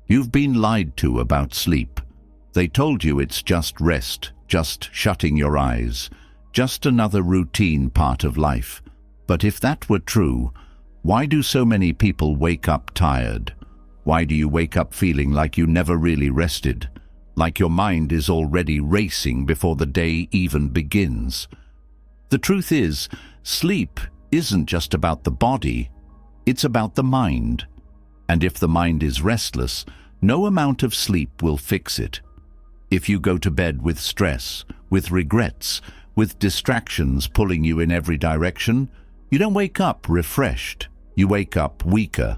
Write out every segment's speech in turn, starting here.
You've been lied to about sleep. They told you it's just rest, just shutting your eyes, just another routine part of life. But if that were true, why do so many people wake up tired? Why do you wake up feeling like you never really rested? Like your mind is already racing before the day even begins? The truth is, sleep isn't just about the body, it's about the mind. And if the mind is restless, no amount of sleep will fix it. If you go to bed with stress, with regrets, with distractions pulling you in every direction, you don't wake up refreshed. You wake up weaker.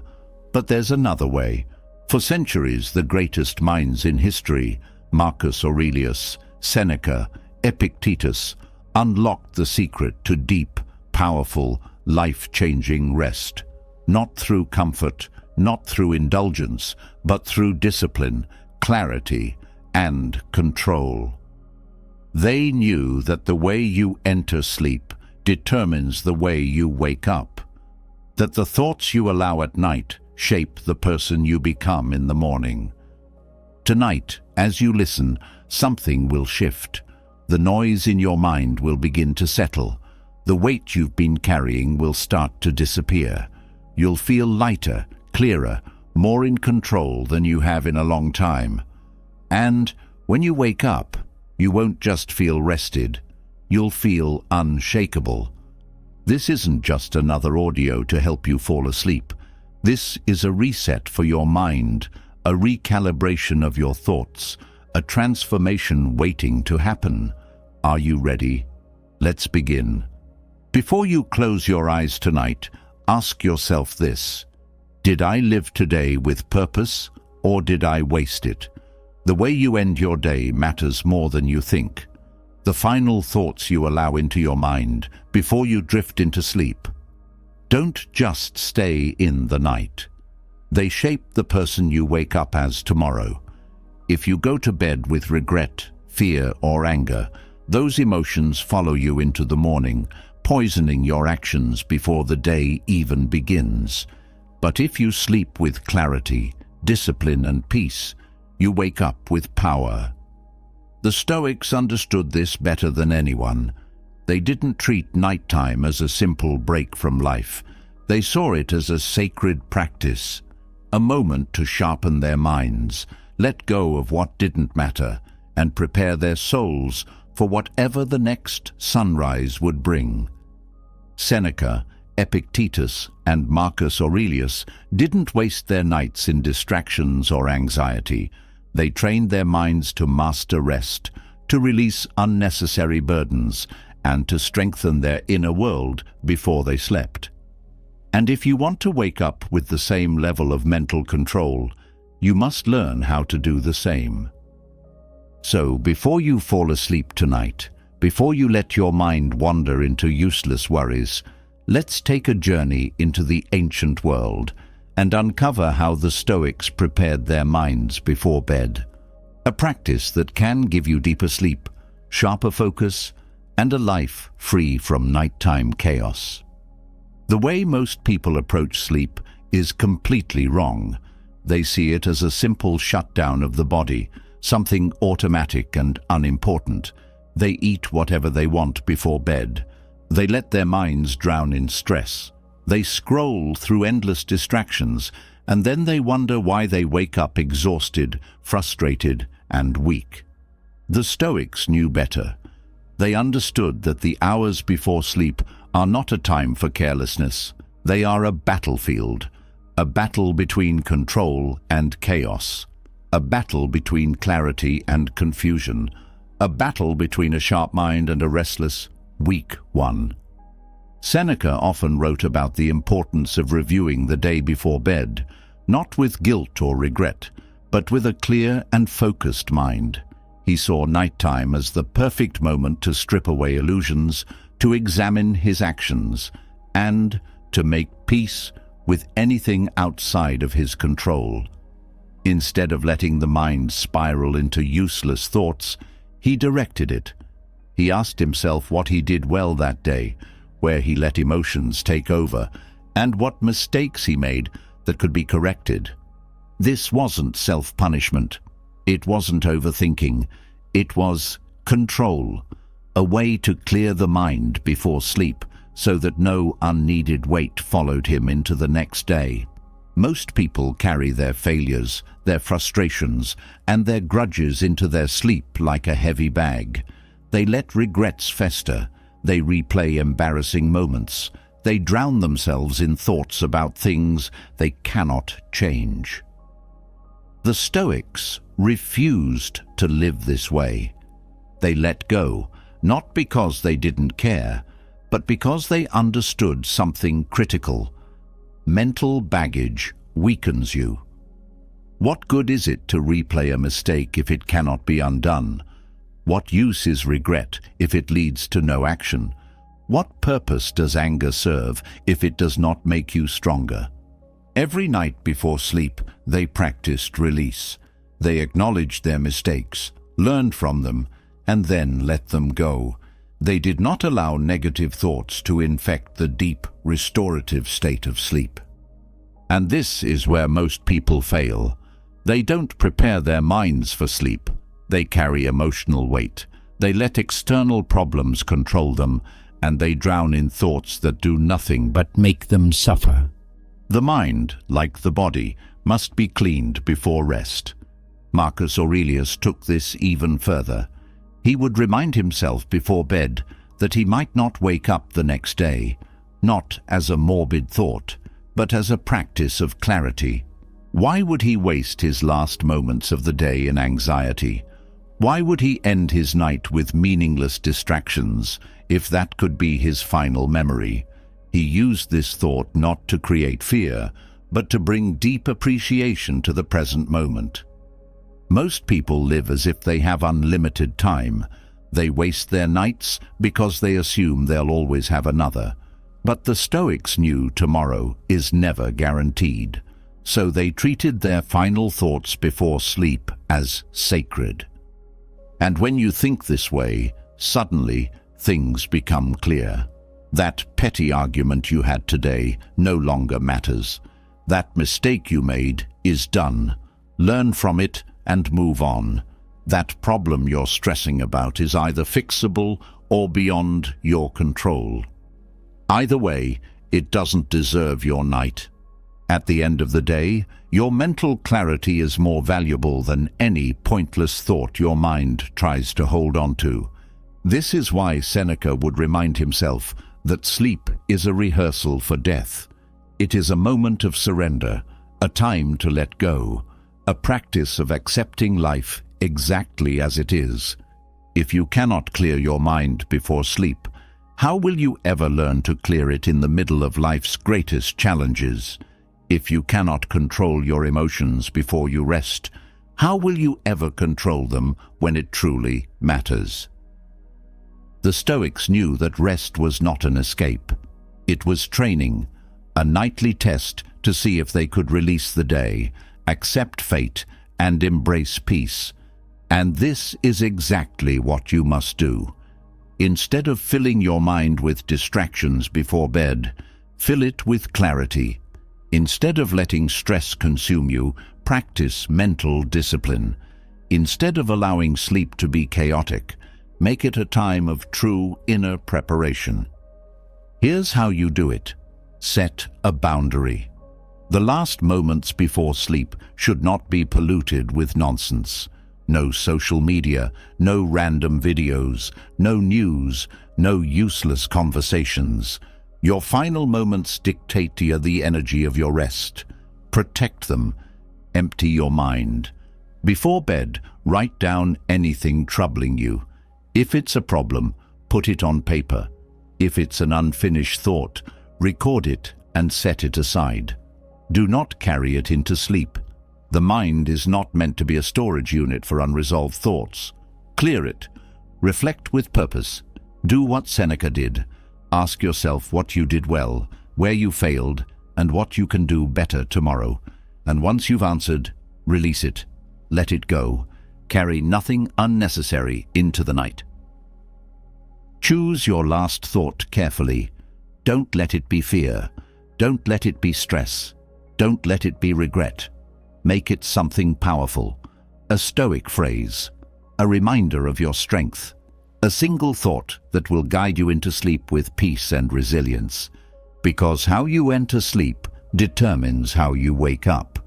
But there's another way. For centuries, the greatest minds in history, Marcus Aurelius, Seneca, Epictetus, unlocked the secret to deep, powerful, life-changing rest. Not through comfort, not through indulgence, but through discipline, clarity, and control. They knew that the way you enter sleep determines the way you wake up, that the thoughts you allow at night shape the person you become in the morning. Tonight, as you listen, something will shift. The noise in your mind will begin to settle. The weight you've been carrying will start to disappear. You'll feel lighter, clearer, more in control than you have in a long time. And when you wake up, you won't just feel rested, you'll feel unshakable. This isn't just another audio to help you fall asleep. This is a reset for your mind, a recalibration of your thoughts, a transformation waiting to happen. Are you ready? Let's begin. Before you close your eyes tonight, ask yourself this: did I live today with purpose, or did I waste it? The way you end your day matters more than you think. The final thoughts you allow into your mind before you drift into sleep don't just stay in the night. They shape the person you wake up as tomorrow. If you go to bed with regret, fear, or anger, those emotions follow you into the morning, poisoning your actions before the day even begins. But if you sleep with clarity, discipline, and peace, you wake up with power. The Stoics understood this better than anyone. They didn't treat nighttime as a simple break from life. They saw it as a sacred practice, a moment to sharpen their minds, let go of what didn't matter, and prepare their souls for whatever the next sunrise would bring. Seneca, Epictetus, and Marcus Aurelius didn't waste their nights in distractions or anxiety. They trained their minds to master rest, to release unnecessary burdens, and to strengthen their inner world before they slept. And if you want to wake up with the same level of mental control, you must learn how to do the same. So, before you fall asleep tonight, before you let your mind wander into useless worries, let's take a journey into the ancient world and uncover how the Stoics prepared their minds before bed. A practice that can give you deeper sleep, sharper focus, and a life free from nighttime chaos. The way most people approach sleep is completely wrong. They see it as a simple shutdown of the body, something automatic and unimportant. They eat whatever they want before bed. They let their minds drown in stress. They scroll through endless distractions, and then they wonder why they wake up exhausted, frustrated, and weak. The Stoics knew better. They understood that the hours before sleep are not a time for carelessness. They are a battlefield, a battle between control and chaos, a battle between clarity and confusion, a battle between a sharp mind and a restless, weak one. Seneca often wrote about the importance of reviewing the day before bed, not with guilt or regret, but with a clear and focused mind. He saw nighttime as the perfect moment to strip away illusions, to examine his actions, and to make peace with anything outside of his control. Instead of letting the mind spiral into useless thoughts, he directed it. He asked himself what he did well that day, where he let emotions take over, and what mistakes he made that could be corrected. This wasn't self-punishment. It wasn't overthinking. It was control, a way to clear the mind before sleep so that no unneeded weight followed him into the next day. Most people carry their failures, their frustrations, and their grudges into their sleep like a heavy bag. They let regrets fester. They replay embarrassing moments. They drown themselves in thoughts about things they cannot change. The Stoics refused to live this way. They let go, not because they didn't care, but because they understood something critical. Mental baggage weakens you. What good is it to replay a mistake if it cannot be undone? What use is regret if it leads to no action? What purpose does anger serve if it does not make you stronger? Every night before sleep, they practiced release. They acknowledged their mistakes, learned from them, and then let them go. They did not allow negative thoughts to infect the deep, restorative state of sleep. And this is where most people fail. They don't prepare their minds for sleep. They carry emotional weight. They let external problems control them, and they drown in thoughts that do nothing but make them suffer. The mind, like the body, must be cleaned before rest. Marcus Aurelius took this even further. He would remind himself before bed that he might not wake up the next day, not as a morbid thought, but as a practice of clarity. Why would he waste his last moments of the day in anxiety? Why would he end his night with meaningless distractions if that could be his final memory? He used this thought not to create fear, but to bring deep appreciation to the present moment. Most people live as if they have unlimited time. They waste their nights because they assume they'll always have another. But the Stoics knew tomorrow is never guaranteed, so they treated their final thoughts before sleep as sacred. And when you think this way, suddenly things become clear. That petty argument you had today no longer matters. That mistake you made is done. Learn from it and move on. That problem you're stressing about is either fixable or beyond your control. Either way, it doesn't deserve your night. At the end of the day, your mental clarity is more valuable than any pointless thought your mind tries to hold on to. This is why Seneca would remind himself that sleep is a rehearsal for death. It is a moment of surrender, a time to let go, a practice of accepting life exactly as it is. If you cannot clear your mind before sleep, how will you ever learn to clear it in the middle of life's greatest challenges? If you cannot control your emotions before you rest, how will you ever control them when it truly matters? The Stoics knew that rest was not an escape. It was training, a nightly test to see if they could release the day, accept fate, and embrace peace. And this is exactly what you must do. Instead of filling your mind with distractions before bed, fill it with clarity. Instead of letting stress consume you, practice mental discipline. Instead of allowing sleep to be chaotic, make it a time of true inner preparation. Here's how you do it. Set a boundary. The last moments before sleep should not be polluted with nonsense. No social media, no random videos, no news, no useless conversations. Your final moments dictate to you the energy of your rest. Protect them. Empty your mind. Before bed, write down anything troubling you. If it's a problem, put it on paper. If it's an unfinished thought, record it and set it aside. Do not carry it into sleep. The mind is not meant to be a storage unit for unresolved thoughts. Clear it. Reflect with purpose. Do what Seneca did. Ask yourself what you did well, where you failed, and what you can do better tomorrow. And once you've answered, release it. Let it go. Carry nothing unnecessary into the night. Choose your last thought carefully. Don't let it be fear. Don't let it be stress. Don't let it be regret. make it something powerful. A Stoic phrase, a reminder of your strength, a single thought that will guide you into sleep with peace and resilience. Because how you enter sleep determines how you wake up.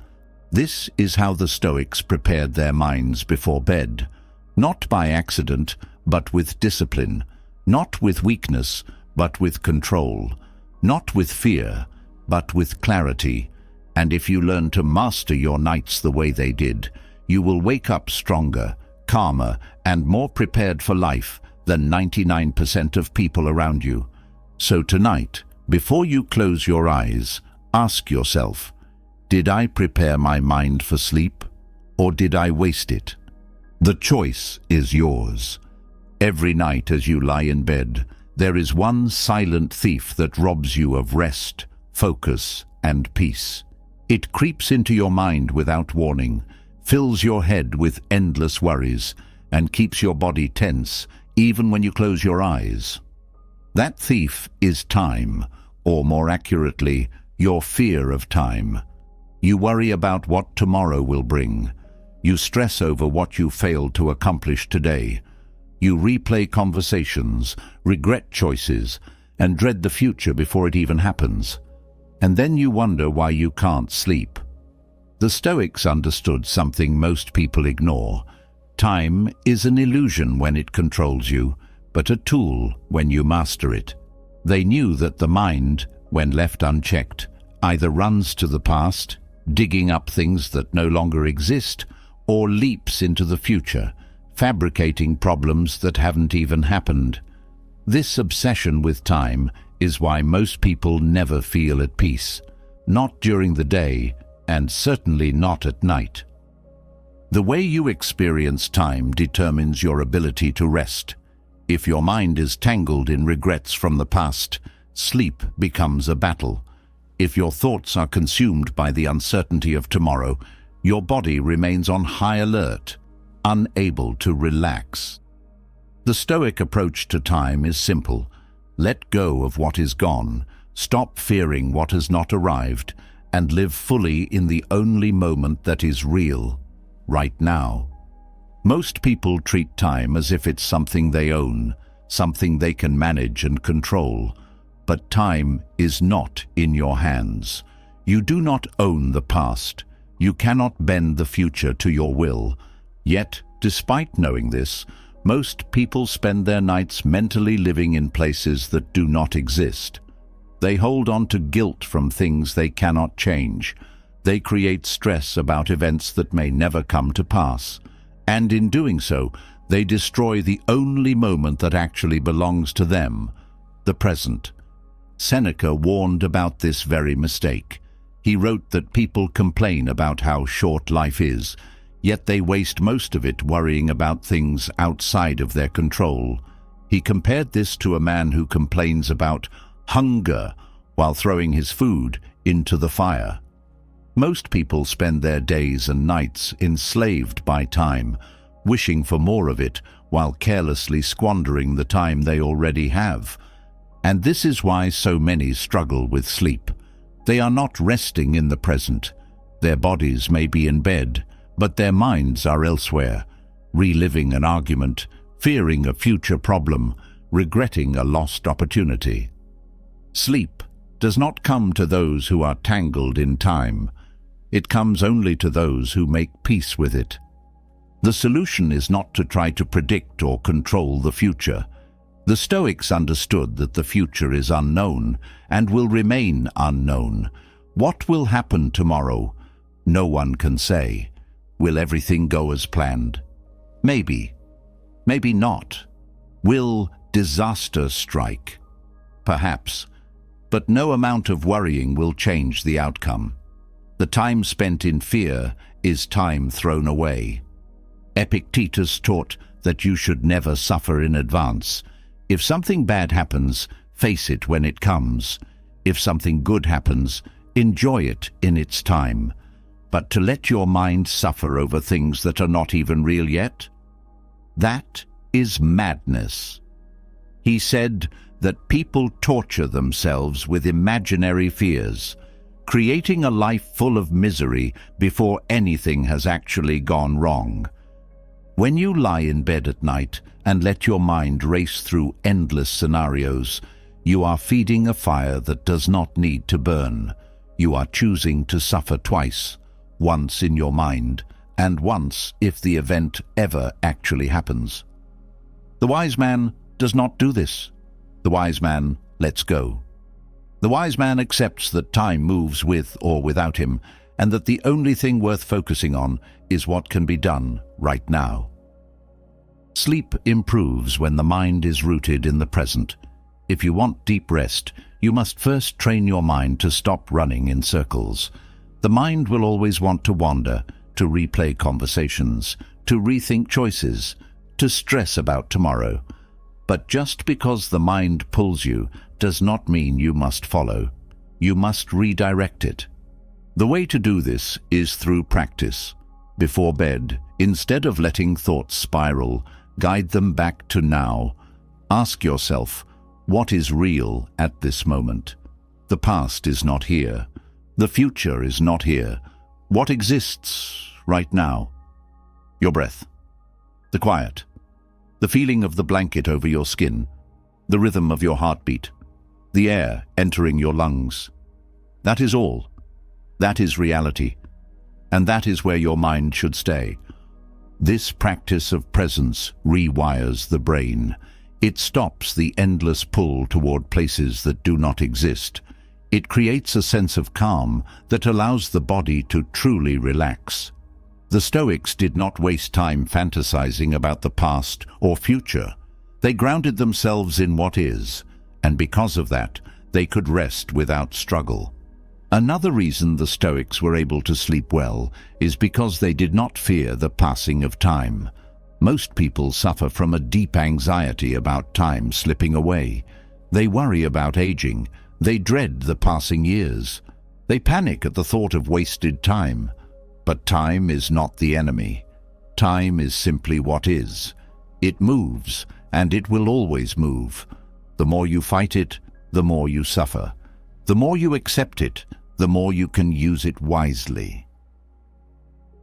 This is how the Stoics prepared their minds before bed, not by accident, but with discipline, not with weakness, but with control, not with fear, but with clarity. And if you learn to master your nights the way they did, you will wake up stronger, calmer, and more prepared for life than 99% of people around you. So tonight, before you close your eyes, ask yourself, did I prepare my mind for sleep, or did I waste it? The choice is yours. Every night as you lie in bed, there is one silent thief that robs you of rest, focus, and peace. It creeps into your mind without warning, fills your head with endless worries, and keeps your body tense even when you close your eyes. That thief is time, or more accurately, your fear of time. You worry about what tomorrow will bring. You stress over what you failed to accomplish today. You replay conversations, regret choices, and dread the future before it even happens. And then you wonder why you can't sleep. The Stoics understood something most people ignore. Time is an illusion when it controls you, but a tool when you master it. They knew that the mind, when left unchecked, either runs to the past, digging up things that no longer exist, or leaps into the future, fabricating problems that haven't even happened. This obsession with time is why most people never feel at peace, not during the day, and certainly not at night. The way you experience time determines your ability to rest. If your mind is tangled in regrets from the past, sleep becomes a battle. If your thoughts are consumed by the uncertainty of tomorrow, your body remains on high alert, unable to relax. The Stoic approach to time is simple. Let go of what is gone, stop fearing what has not arrived, and live fully in the only moment that is real, right now. Most people treat time as if it's something they own, something they can manage and control. But time is not in your hands. You do not own the past. You cannot bend the future to your will. Yet, despite knowing this, most people spend their nights mentally living in places that do not exist. They hold on to guilt from things they cannot change. They create stress about events that may never come to pass. And in doing so, they destroy the only moment that actually belongs to them, the present. Seneca warned about this very mistake. He wrote that people complain about how short life is, yet they waste most of it worrying about things outside of their control. He compared this to a man who complains about hunger while throwing his food into the fire. Most people spend their days and nights enslaved by time, wishing for more of it while carelessly squandering the time they already have. And this is why so many struggle with sleep. They are not resting in the present. Their bodies may be in bed, but their minds are elsewhere, reliving an argument, fearing a future problem, regretting a lost opportunity. Sleep does not come to those who are tangled in time. It comes only to those who make peace with it. The solution is not to try to predict or control the future. The Stoics understood that the future is unknown and will remain unknown. What will happen tomorrow? No one can say. Will everything go as planned? Maybe. Maybe not. Will disaster strike? Perhaps. But no amount of worrying will change the outcome. The time spent in fear is time thrown away. Epictetus taught that you should never suffer in advance. If something bad happens, face it when it comes. If something good happens, enjoy it in its time. But to let your mind suffer over things that are not even real yet, that is madness. He said that people torture themselves with imaginary fears. creating a life full of misery before anything has actually gone wrong. When you lie in bed at night and let your mind race through endless scenarios, you are feeding a fire that does not need to burn. You are choosing to suffer twice, once in your mind, and once if the event ever actually happens. The wise man does not do this. The wise man lets go. The wise man accepts that time moves with or without him, and that the only thing worth focusing on is what can be done right now. Sleep improves when the mind is rooted in the present. If you want deep rest, you must first train your mind to stop running in circles. The mind will always want to wander, to replay conversations, to rethink choices, to stress about tomorrow. But just because the mind pulls you does not mean you must follow. You must redirect it. The way to do this is through practice. Before bed, instead of letting thoughts spiral, guide them back to now. Ask yourself, what is real at this moment? The past is not here. The future is not here. What exists right now? Your breath, the quiet, the feeling of the blanket over your skin, the rhythm of your heartbeat, the air entering your lungs. That is all. That is reality. And that is where your mind should stay. This practice of presence rewires the brain. It stops the endless pull toward places that do not exist. It creates a sense of calm that allows the body to truly relax. The Stoics did not waste time fantasizing about the past or future. They grounded themselves in what is, and because of that, they could rest without struggle. Another reason the Stoics were able to sleep well is because they did not fear the passing of time. Most people suffer from a deep anxiety about time slipping away. They worry about aging. They dread the passing years. They panic at the thought of wasted time. But time is not the enemy. Time is simply what is. It moves, and it will always move. The more you fight it, the more you suffer. The more you accept it, the more you can use it wisely.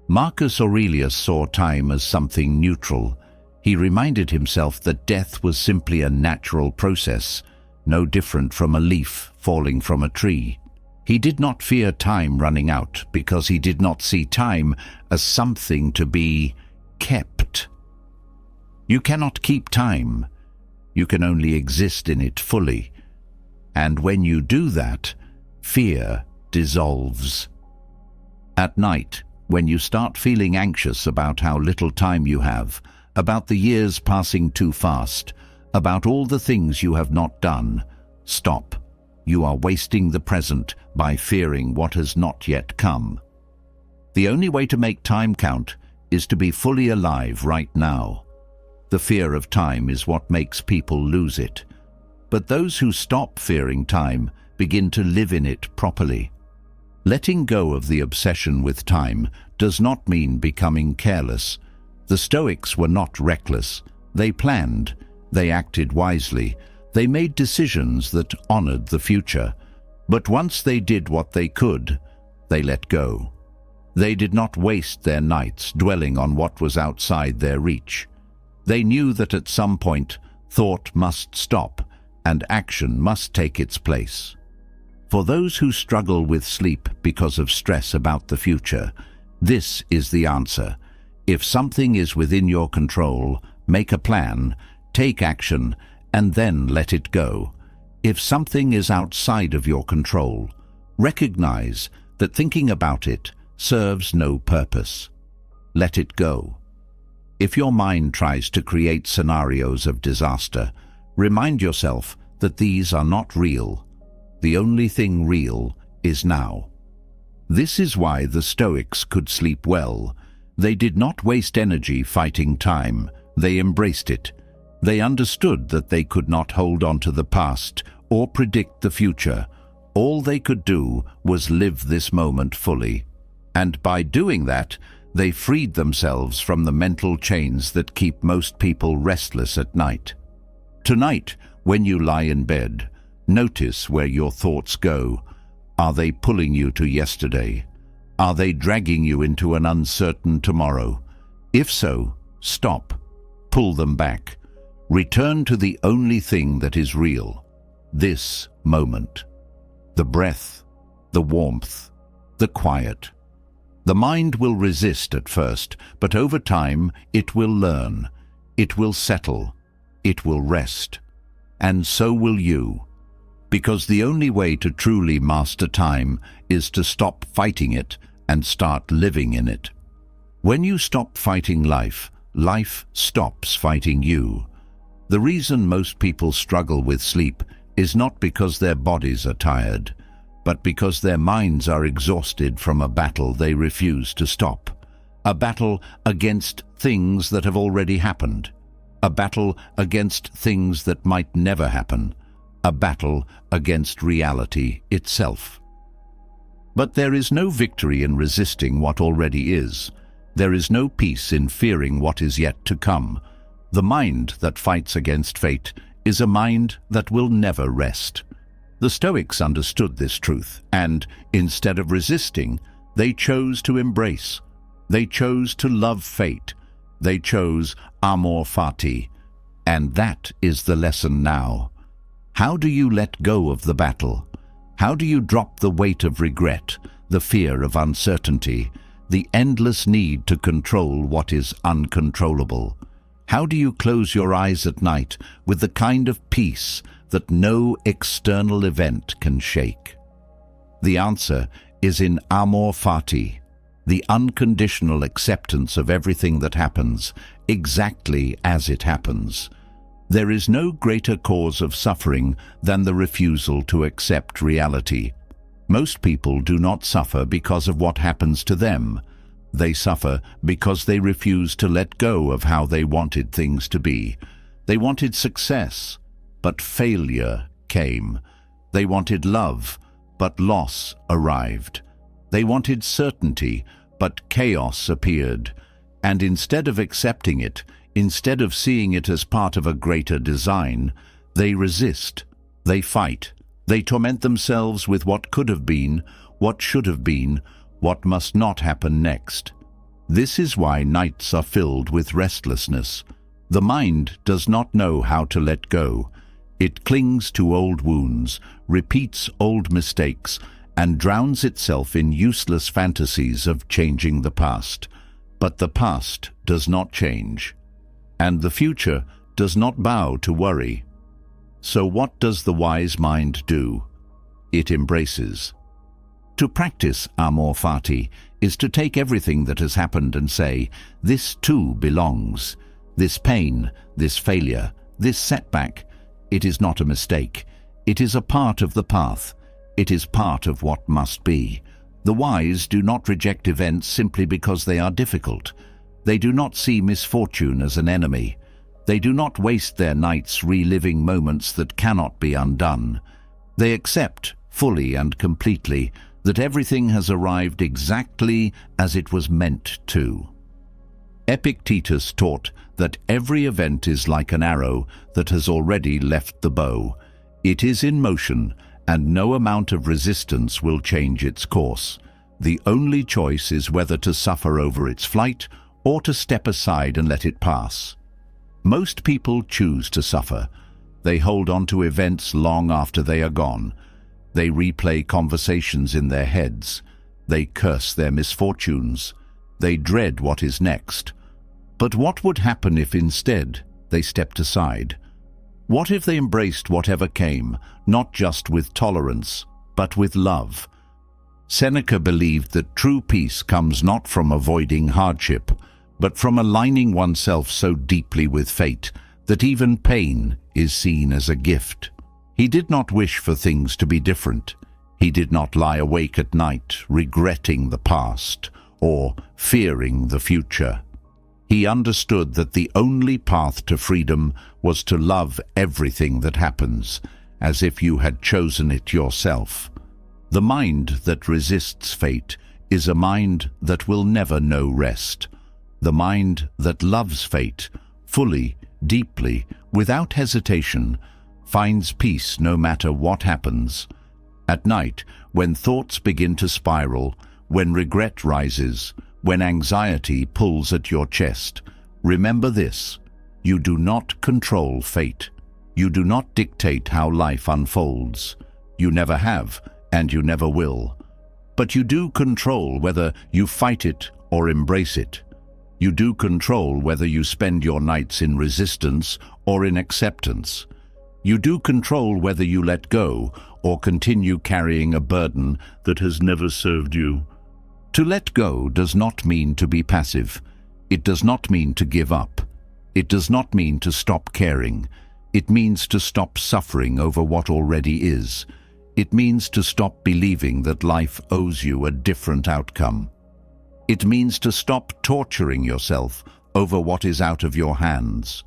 Marcus Aurelius saw time as something neutral. He reminded himself that death was simply a natural process, no different from a leaf falling from a tree. He did not fear time running out because he did not see time as something to be kept. You cannot keep time. You can only exist in it fully. And when you do that, fear dissolves. At night, when you start feeling anxious about how little time you have, about the years passing too fast, about all the things you have not done, stop. You are wasting the present by fearing what has not yet come. The only way to make time count is to be fully alive right now. The fear of time is what makes people lose it. But those who stop fearing time begin to live in it properly. Letting go of the obsession with time does not mean becoming careless. The Stoics were not reckless. They planned. They acted wisely. They made decisions that honored the future. But once they did what they could, they let go. They did not waste their nights dwelling on what was outside their reach. They knew that at some point, thought must stop and action must take its place. For those who struggle with sleep because of stress about the future, this is the answer. If something is within your control, make a plan, take action, and then let it go. If something is outside of your control, recognize that thinking about it serves no purpose. Let it go. If your mind tries to create scenarios of disaster, remind yourself that these are not real. The only thing real is now. This is why the Stoics could sleep well. They did not waste energy fighting time. They embraced it. They understood that they could not hold on to the past or predict the future. All they could do was live this moment fully. And by doing that, they freed themselves from the mental chains that keep most people restless at night. Tonight, when you lie in bed, notice where your thoughts go. Are they pulling you to yesterday? Are they dragging you into an uncertain tomorrow? If so, stop. Pull them back. Return to the only thing that is real. This moment. The breath, the warmth, the quiet. The mind will resist at first, but over time it will learn. It will settle. It will rest. And so will you. Because the only way to truly master time is to stop fighting it and start living in it. When you stop fighting life, life stops fighting you. The reason most people struggle with sleep is not because their bodies are tired, but because their minds are exhausted from a battle they refuse to stop. A battle against things that have already happened. A battle against things that might never happen. A battle against reality itself. But there is no victory in resisting what already is. There is no peace in fearing what is yet to come. The mind that fights against fate is a mind that will never rest. The Stoics understood this truth, and instead of resisting, they chose to embrace. They chose to love fate. They chose amor fati. And that is the lesson now. How do you let go of the battle? How do you drop the weight of regret, the fear of uncertainty, the endless need to control what is uncontrollable? How do you close your eyes at night with the kind of peace that no external event can shake? The answer is in amor fati, the unconditional acceptance of everything that happens, exactly as it happens. There is no greater cause of suffering than the refusal to accept reality. Most people do not suffer because of what happens to them. They suffer because they refuse to let go of how they wanted things to be. They wanted success, but failure came. They wanted love, but loss arrived. They wanted certainty, but chaos appeared. And instead of accepting it, instead of seeing it as part of a greater design, they resist, they fight, they torment themselves with what could have been, what should have been, what must not happen next. This is why nights are filled with restlessness. The mind does not know how to let go. It clings to old wounds, repeats old mistakes, and drowns itself in useless fantasies of changing the past. But the past does not change. And the future does not bow to worry. So what does the wise mind do? It embraces. To practice amor fati is to take everything that has happened and say, this too belongs. This pain, this failure, this setback, it is not a mistake. It is a part of the path. It is part of what must be. The wise do not reject events simply because they are difficult. They do not see misfortune as an enemy. They do not waste their nights reliving moments that cannot be undone. They accept, fully and completely, that everything has arrived exactly as it was meant to. Epictetus taught that every event is like an arrow that has already left the bow. It is in motion, and no amount of resistance will change its course. The only choice is whether to suffer over its flight or to step aside and let it pass. Most people choose to suffer. They hold on to events long after they are gone. They replay conversations in their heads. They curse their misfortunes. They dread what is next. But what would happen if instead they stepped aside? What if they embraced whatever came, not just with tolerance, but with love? Seneca believed that true peace comes not from avoiding hardship, but from aligning oneself so deeply with fate that even pain is seen as a gift. He did not wish for things to be different. He did not lie awake at night regretting the past or fearing the future. He understood that the only path to freedom was to love everything that happens, as if you had chosen it yourself. The mind that resists fate is a mind that will never know rest. The mind that loves fate, fully, deeply, without hesitation, finds peace no matter what happens. At night, when thoughts begin to spiral, when regret rises, when anxiety pulls at your chest, remember this: you do not control fate. You do not dictate how life unfolds. You never have, and you never will. But you do control whether you fight it or embrace it. You do control whether you spend your nights in resistance or in acceptance. You do control whether you let go or continue carrying a burden that has never served you. To let go does not mean to be passive. It does not mean to give up. It does not mean to stop caring. It means to stop suffering over what already is. It means to stop believing that life owes you a different outcome. It means to stop torturing yourself over what is out of your hands.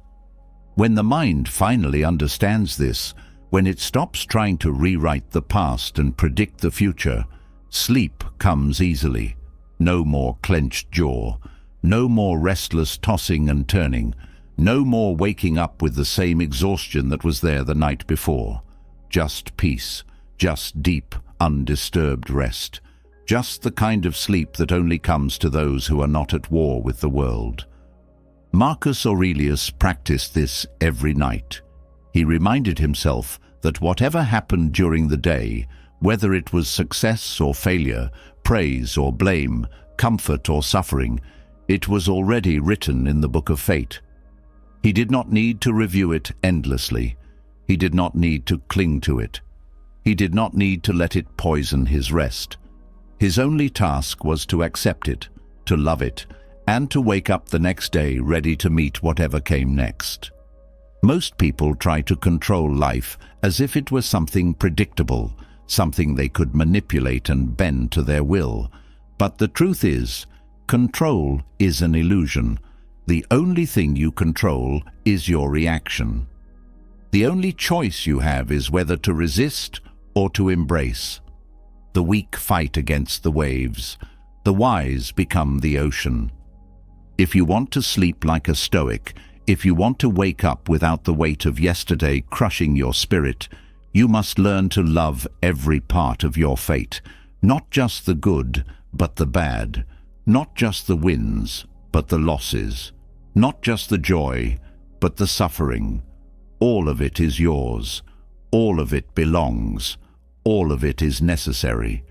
When the mind finally understands this, when it stops trying to rewrite the past and predict the future, sleep comes easily. No more clenched jaw. No more restless tossing and turning. No more waking up with the same exhaustion that was there the night before. Just peace. Just deep, undisturbed rest. Just the kind of sleep that only comes to those who are not at war with the world. Marcus Aurelius practiced this every night. He reminded himself that whatever happened during the day, whether it was success or failure, praise or blame, comfort or suffering, it was already written in the book of fate. He did not need to review it endlessly. He did not need to cling to it. He did not need to let it poison his rest. His only task was to accept it, to love it, and to wake up the next day ready to meet whatever came next. Most people try to control life as if it was something predictable, something they could manipulate and bend to their will. But the truth is, control is an illusion. The only thing you control is your reaction. The only choice you have is whether to resist or to embrace. The weak fight against the waves. The wise become the ocean. If you want to sleep like a Stoic, if you want to wake up without the weight of yesterday crushing your spirit, you must learn to love every part of your fate, not just the good, but the bad, not just the wins, but the losses, not just the joy, but the suffering. All of it is yours. All of it belongs. All of it is necessary.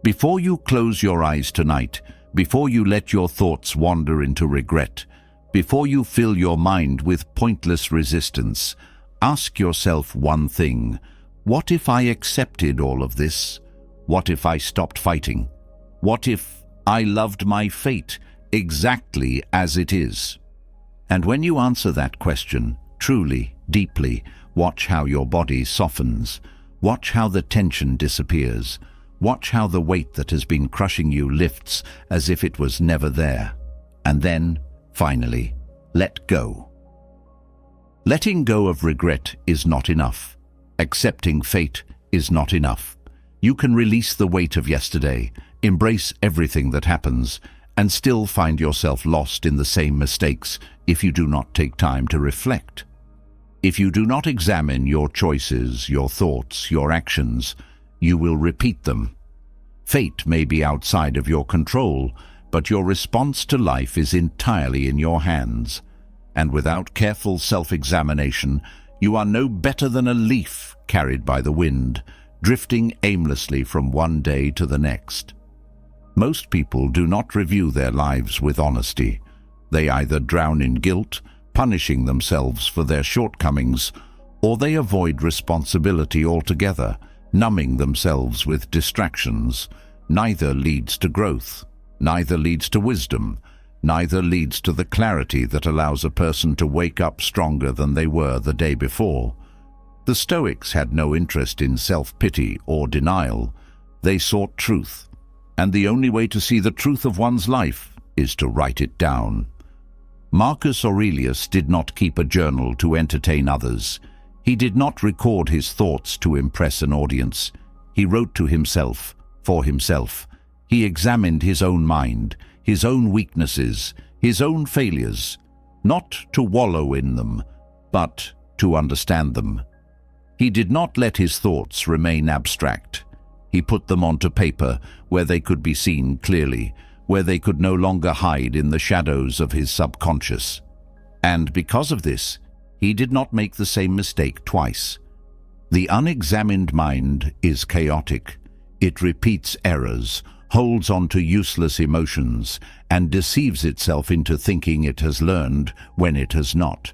Before you close your eyes tonight, before you let your thoughts wander into regret, before you fill your mind with pointless resistance, ask yourself one thing. What if I accepted all of this? What if I stopped fighting? What if I loved my fate exactly as it is? And when you answer that question, truly, deeply, watch how your body softens. Watch how the tension disappears. Watch how the weight that has been crushing you lifts as if it was never there. And then, finally, let go. Letting go of regret is not enough. Accepting fate is not enough. You can release the weight of yesterday, embrace everything that happens, and still find yourself lost in the same mistakes if you do not take time to reflect. If you do not examine your choices, your thoughts, your actions, you will repeat them. Fate may be outside of your control, but your response to life is entirely in your hands. And without careful self-examination, you are no better than a leaf carried by the wind, drifting aimlessly from one day to the next. Most people do not review their lives with honesty. They either drown in guilt, punishing themselves for their shortcomings, or they avoid responsibility altogether, numbing themselves with distractions. Neither leads to growth, neither leads to wisdom, neither leads to the clarity that allows a person to wake up stronger than they were the day before. The Stoics had no interest in self-pity or denial. They sought truth, and the only way to see the truth of one's life is to write it down. Marcus Aurelius did not keep a journal to entertain others. He did not record his thoughts to impress an audience. He wrote to himself, for himself. He examined his own mind, his own weaknesses, his own failures, not to wallow in them, but to understand them. He did not let his thoughts remain abstract. He put them onto paper, where they could be seen clearly, where they could no longer hide in the shadows of his subconscious. And because of this, he did not make the same mistake twice. The unexamined mind is chaotic. It repeats errors, holds on to useless emotions, and deceives itself into thinking it has learned when it has not.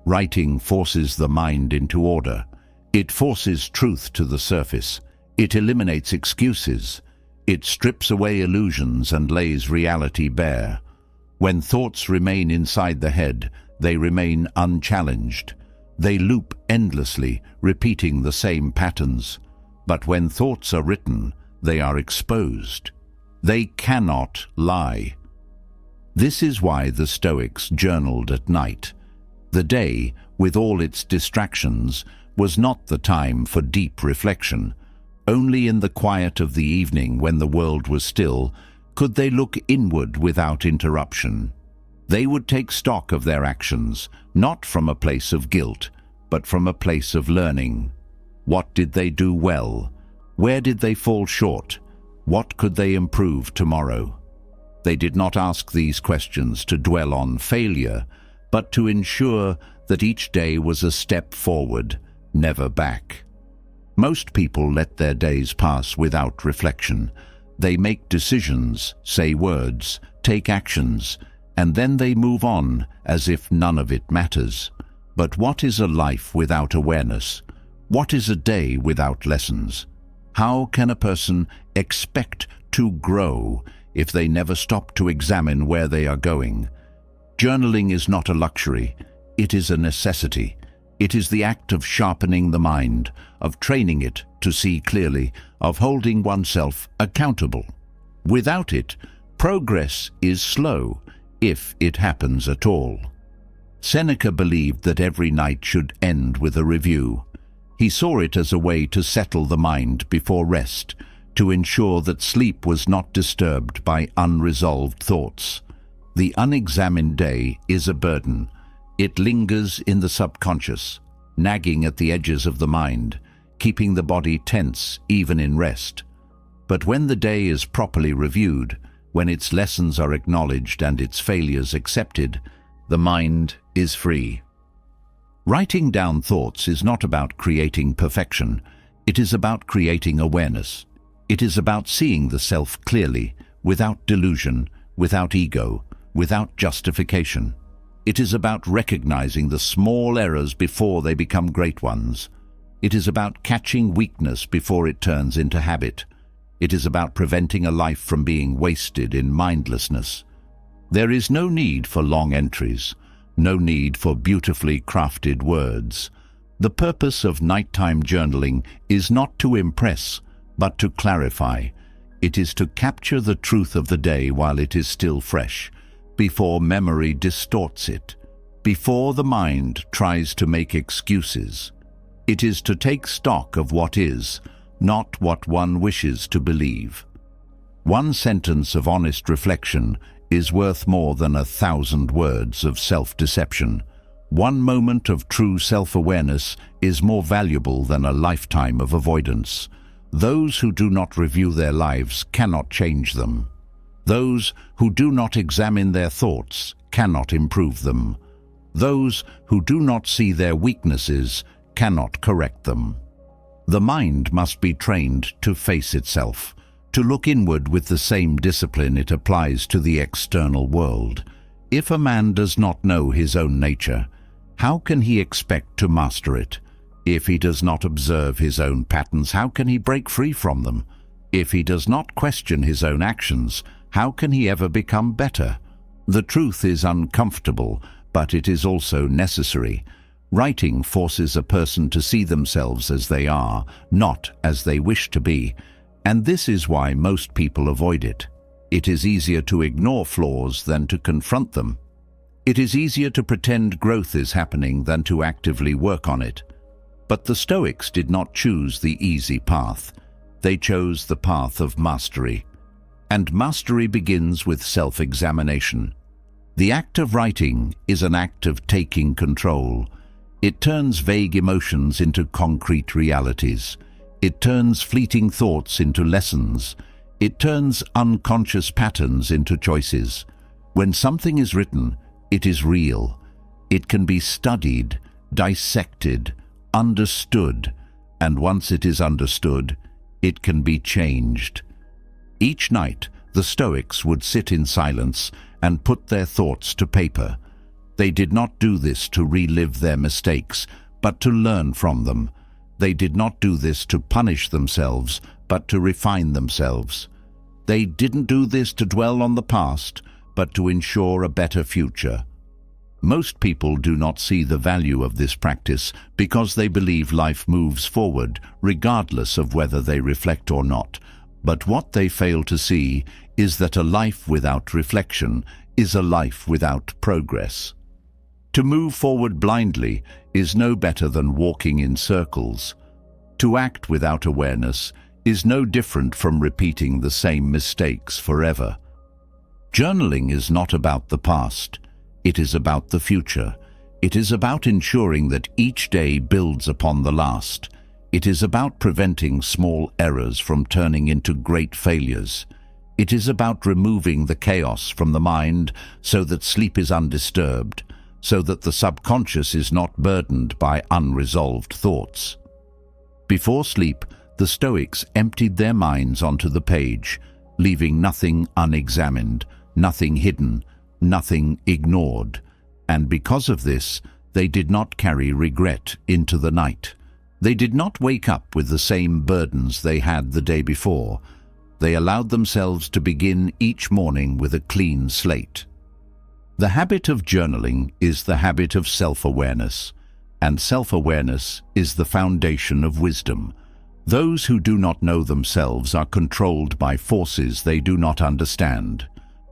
Writing forces the mind into order. It forces truth to the surface. It eliminates excuses. It strips away illusions and lays reality bare. When thoughts remain inside the head, they remain unchallenged. They loop endlessly, repeating the same patterns. But when thoughts are written, they are exposed. They cannot lie. This is why the Stoics journaled at night. The day, with all its distractions, was not the time for deep reflection. Only in the quiet of the evening, when the world was still, could they look inward without interruption. They would take stock of their actions, not from a place of guilt, but from a place of learning. What did they do well? Where did they fall short? What could they improve tomorrow? They did not ask these questions to dwell on failure, but to ensure that each day was a step forward, never back. Most people let their days pass without reflection. They make decisions, say words, take actions, and then they move on as if none of it matters. But what is a life without awareness? What is a day without lessons? How can a person expect to grow if they never stop to examine where they are going? Journaling is not a luxury, it is a necessity. It is the act of sharpening the mind, of training it to see clearly, of holding oneself accountable. Without it, progress is slow, if it happens at all. Seneca believed that every night should end with a review. He saw it as a way to settle the mind before rest, to ensure that sleep was not disturbed by unresolved thoughts. The unexamined day is a burden. It lingers in the subconscious, nagging at the edges of the mind, keeping the body tense even in rest. But when the day is properly reviewed, when its lessons are acknowledged and its failures accepted, the mind is free. Writing down thoughts is not about creating perfection. It is about creating awareness. It is about seeing the self clearly, without delusion, without ego, without justification. It is about recognizing the small errors before they become great ones. It is about catching weakness before it turns into habit. It is about preventing a life from being wasted in mindlessness. There is no need for long entries, no need for beautifully crafted words. The purpose of nighttime journaling is not to impress, but to clarify. It is to capture the truth of the day while it is still fresh, before memory distorts it, before the mind tries to make excuses. It is to take stock of what is, not what one wishes to believe. One sentence of honest reflection is worth more than 1,000 words of self-deception. One moment of true self-awareness is more valuable than a lifetime of avoidance. Those who do not review their lives cannot change them. Those who do not examine their thoughts cannot improve them. Those who do not see their weaknesses cannot correct them. The mind must be trained to face itself, to look inward with the same discipline it applies to the external world. If a man does not know his own nature, how can he expect to master it? If he does not observe his own patterns, how can he break free from them? If he does not question his own actions, how can he ever become better? The truth is uncomfortable, but it is also necessary. Writing forces a person to see themselves as they are, not as they wish to be, and this is why most people avoid it. It is easier to ignore flaws than to confront them. It is easier to pretend growth is happening than to actively work on it. But the Stoics did not choose the easy path. They chose the path of mastery. And mastery begins with self-examination. The act of writing is an act of taking control. It turns vague emotions into concrete realities. It turns fleeting thoughts into lessons. It turns unconscious patterns into choices. When something is written, it is real. It can be studied, dissected, understood, and once it is understood, it can be changed. Each night, the Stoics would sit in silence and put their thoughts to paper. They did not do this to relive their mistakes, but to learn from them. They did not do this to punish themselves, but to refine themselves. They didn't do this to dwell on the past, but to ensure a better future. Most people do not see the value of this practice because they believe life moves forward, regardless of whether they reflect or not. But what they fail to see is that a life without reflection is a life without progress. To move forward blindly is no better than walking in circles. To act without awareness is no different from repeating the same mistakes forever. Journaling is not about the past. It is about the future. It is about ensuring that each day builds upon the last. It is about preventing small errors from turning into great failures. It is about removing the chaos from the mind so that sleep is undisturbed, so that the subconscious is not burdened by unresolved thoughts. Before sleep, the Stoics emptied their minds onto the page, leaving nothing unexamined, nothing hidden, nothing ignored. And because of this, they did not carry regret into the night. They did not wake up with the same burdens they had the day before. They allowed themselves to begin each morning with a clean slate. The habit of journaling is the habit of self-awareness, and self-awareness is the foundation of wisdom. Those who do not know themselves are controlled by forces they do not understand.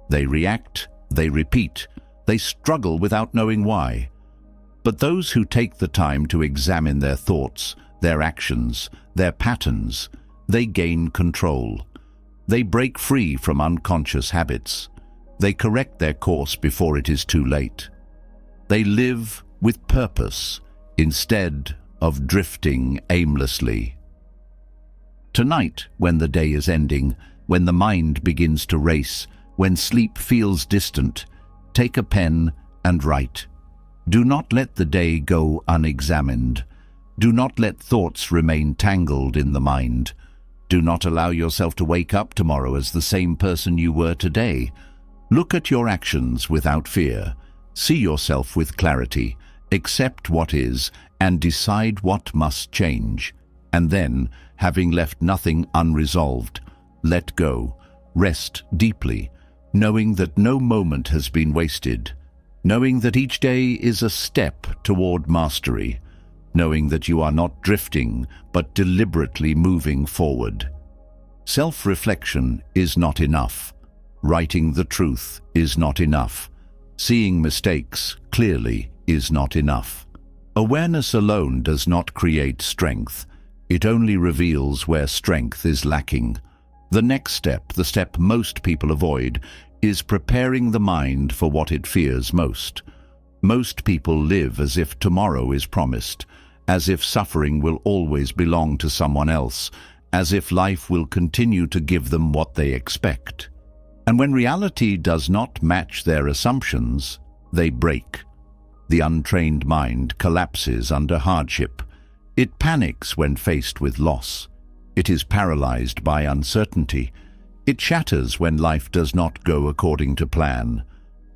They react, they repeat, they struggle without knowing why. But those who take the time to examine their thoughts, their actions, their patterns, they gain control. They break free from unconscious habits. They correct their course before it is too late. They live with purpose instead of drifting aimlessly. Tonight, when the day is ending, when the mind begins to race, when sleep feels distant, take a pen and write. Do not let the day go unexamined. Do not let thoughts remain tangled in the mind. Do not allow yourself to wake up tomorrow as the same person you were today. Look at your actions without fear. See yourself with clarity. Accept what is and decide what must change. And then, having left nothing unresolved, let go. Rest deeply, knowing that no moment has been wasted. Knowing that each day is a step toward mastery, knowing that you are not drifting, but deliberately moving forward. Self-reflection is not enough. Writing the truth is not enough. Seeing mistakes clearly is not enough. Awareness alone does not create strength. It only reveals where strength is lacking. The next step, the step most people avoid, is preparing the mind for what it fears most. Most people live as if tomorrow is promised, as if suffering will always belong to someone else, as if life will continue to give them what they expect. And when reality does not match their assumptions, they break. The untrained mind collapses under hardship. It panics when faced with loss. It is paralyzed by uncertainty. It shatters when life does not go according to plan.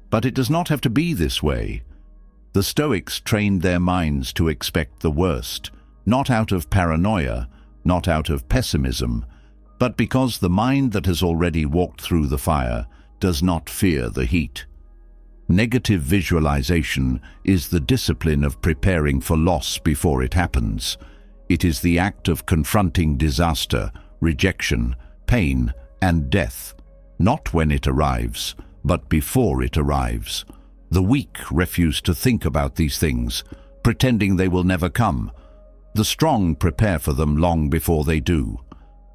But it does not have to be this way. The Stoics trained their minds to expect the worst, not out of paranoia, not out of pessimism, but because the mind that has already walked through the fire does not fear the heat. Negative visualization is the discipline of preparing for loss before it happens. It is the act of confronting disaster, rejection, pain, and death, not when it arrives, but before it arrives. The weak refuse to think about these things, pretending they will never come. The strong prepare for them long before they do.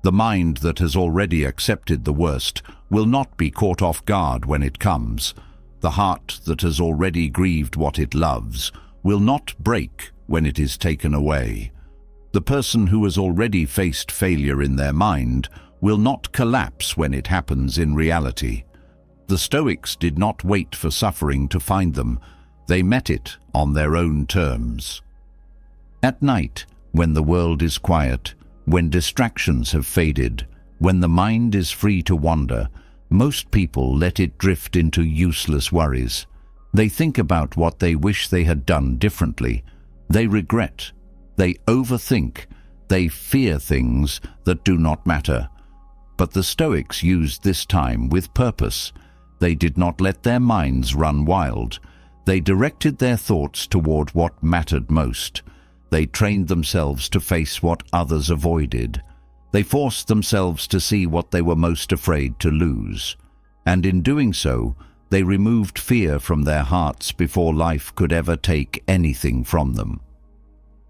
The mind that has already accepted the worst will not be caught off guard when it comes. The heart that has already grieved what it loves will not break when it is taken away. The person who has already faced failure in their mind will not collapse when it happens in reality. The Stoics did not wait for suffering to find them. They met it on their own terms. At night, when the world is quiet, when distractions have faded, when the mind is free to wander, most people let it drift into useless worries. They think about what they wish they had done differently. They regret. They overthink. They fear things that do not matter. But the Stoics used this time with purpose. They did not let their minds run wild. They directed their thoughts toward what mattered most. They trained themselves to face what others avoided. They forced themselves to see what they were most afraid to lose. And in doing so, they removed fear from their hearts before life could ever take anything from them.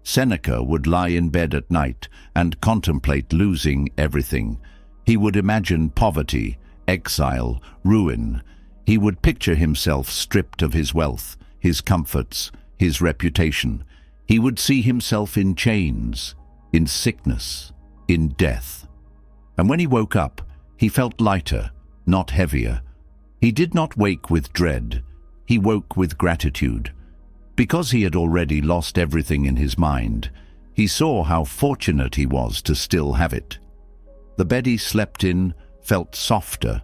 Seneca would lie in bed at night and contemplate losing everything. He would imagine poverty, exile, ruin. He would picture himself stripped of his wealth, his comforts, his reputation. He would see himself in chains, in sickness, in death. And when he woke up, he felt lighter, not heavier. He did not wake with dread. He woke with gratitude. Because he had already lost everything in his mind, he saw how fortunate he was to still have it. The bed he slept in felt softer.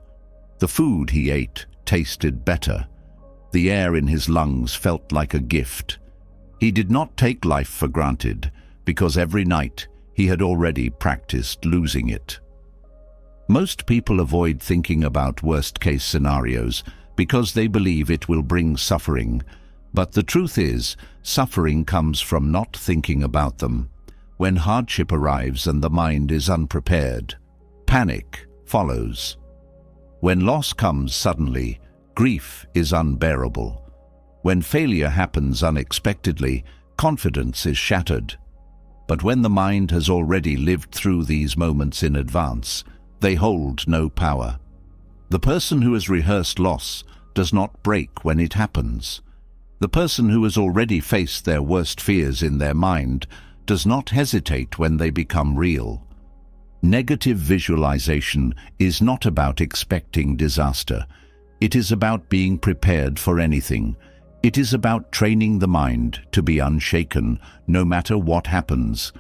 The food he ate tasted better. The air in his lungs felt like a gift. He did not take life for granted, because every night he had already practiced losing it. Most people avoid thinking about worst-case scenarios because they believe it will bring suffering. But the truth is, suffering comes from not thinking about them. When hardship arrives and the mind is unprepared, panic follows. When loss comes suddenly, grief is unbearable. When failure happens unexpectedly, confidence is shattered. But when the mind has already lived through these moments in advance, they hold no power. The person who has rehearsed loss does not break when it happens. The person who has already faced their worst fears in their mind does not hesitate when they become real. Negative visualization is not about expecting disaster. It is about being prepared for anything. It is about training the mind to be unshaken, no matter what happens.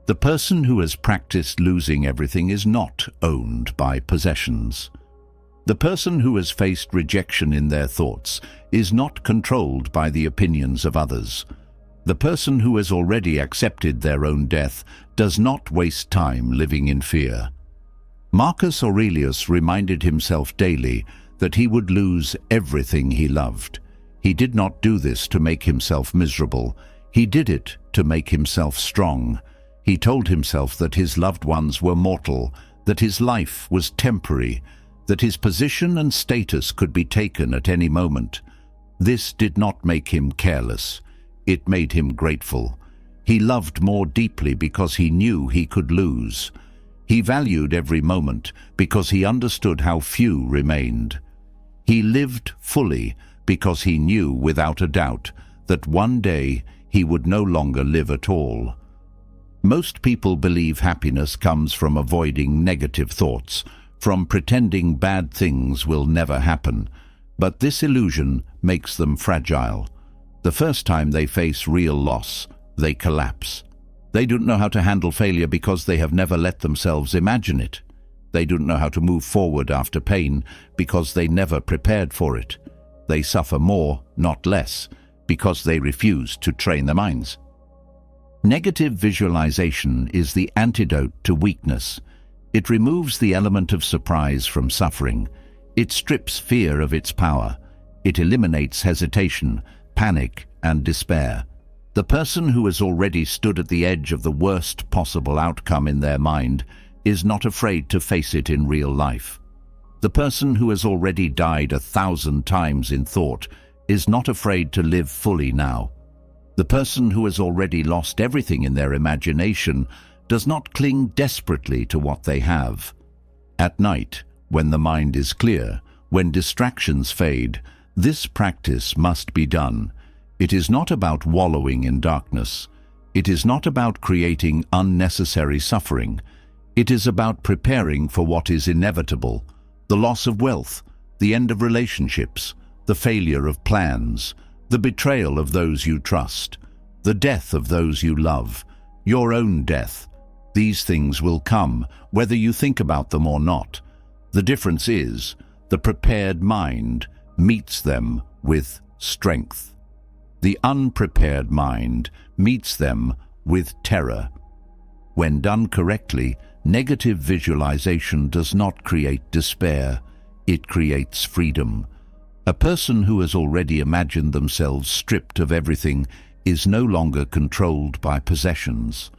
The person who has practiced losing everything is not owned by possessions. The person who has faced rejection in their thoughts is not controlled by the opinions of others. The person who has already accepted their own death does not waste time living in fear. Marcus Aurelius reminded himself daily that he would lose everything he loved. He did not do this to make himself miserable. He did it to make himself strong. He told himself that his loved ones were mortal, that his life was temporary, that his position and status could be taken at any moment. This did not make him careless. It made him grateful. He loved more deeply because he knew he could lose. He valued every moment because he understood how few remained. He lived fully because he knew without a doubt that one day he would no longer live at all. Most people believe happiness comes from avoiding negative thoughts, from pretending bad things will never happen. But this illusion makes them fragile. The first time they face real loss, they collapse. They don't know how to handle failure because they have never let themselves imagine it. They don't know how to move forward after pain because they never prepared for it. They suffer more, not less, because they refuse to train their minds. Negative visualization is the antidote to weakness. It removes the element of surprise from suffering. It strips fear of its power. It eliminates hesitation, panic, and despair. The person who has already stood at the edge of the worst possible outcome in their mind is not afraid to face it in real life. The person who has already died 1,000 times in thought is not afraid to live fully now. The person who has already lost everything in their imagination does not cling desperately to what they have. At night, when the mind is clear, when distractions fade, this practice must be done. It is not about wallowing in darkness. It is not about creating unnecessary suffering. It is about preparing for what is inevitable: the loss of wealth, the end of relationships, the failure of plans, the betrayal of those you trust, the death of those you love, your own death. These things will come, whether you think about them or not. The difference is, the prepared mind meets them with strength. The unprepared mind meets them with terror. When done correctly, negative visualization does not create despair, it creates freedom. A person who has already imagined themselves stripped of everything is no longer controlled by possessions.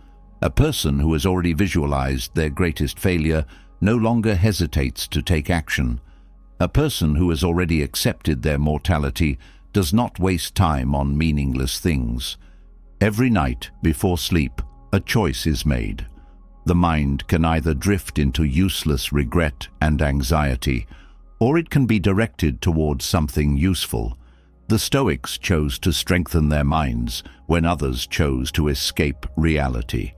A person who has already visualized their greatest failure no longer hesitates to take action. A person who has already accepted their mortality does not waste time on meaningless things. Every night before sleep, a choice is made. The mind can either drift into useless regret and anxiety, or it can be directed towards something useful. The Stoics chose to strengthen their minds when others chose to escape reality.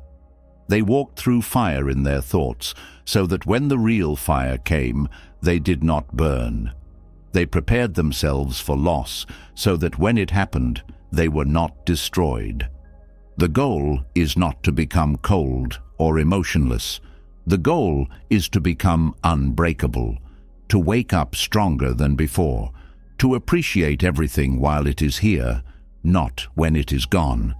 They walked through fire in their thoughts, so that when the real fire came, they did not burn. They prepared themselves for loss, so that when it happened, they were not destroyed. The goal is not to become cold or emotionless. The goal is to become unbreakable, to wake up stronger than before, to appreciate everything while it is here, not when it is gone,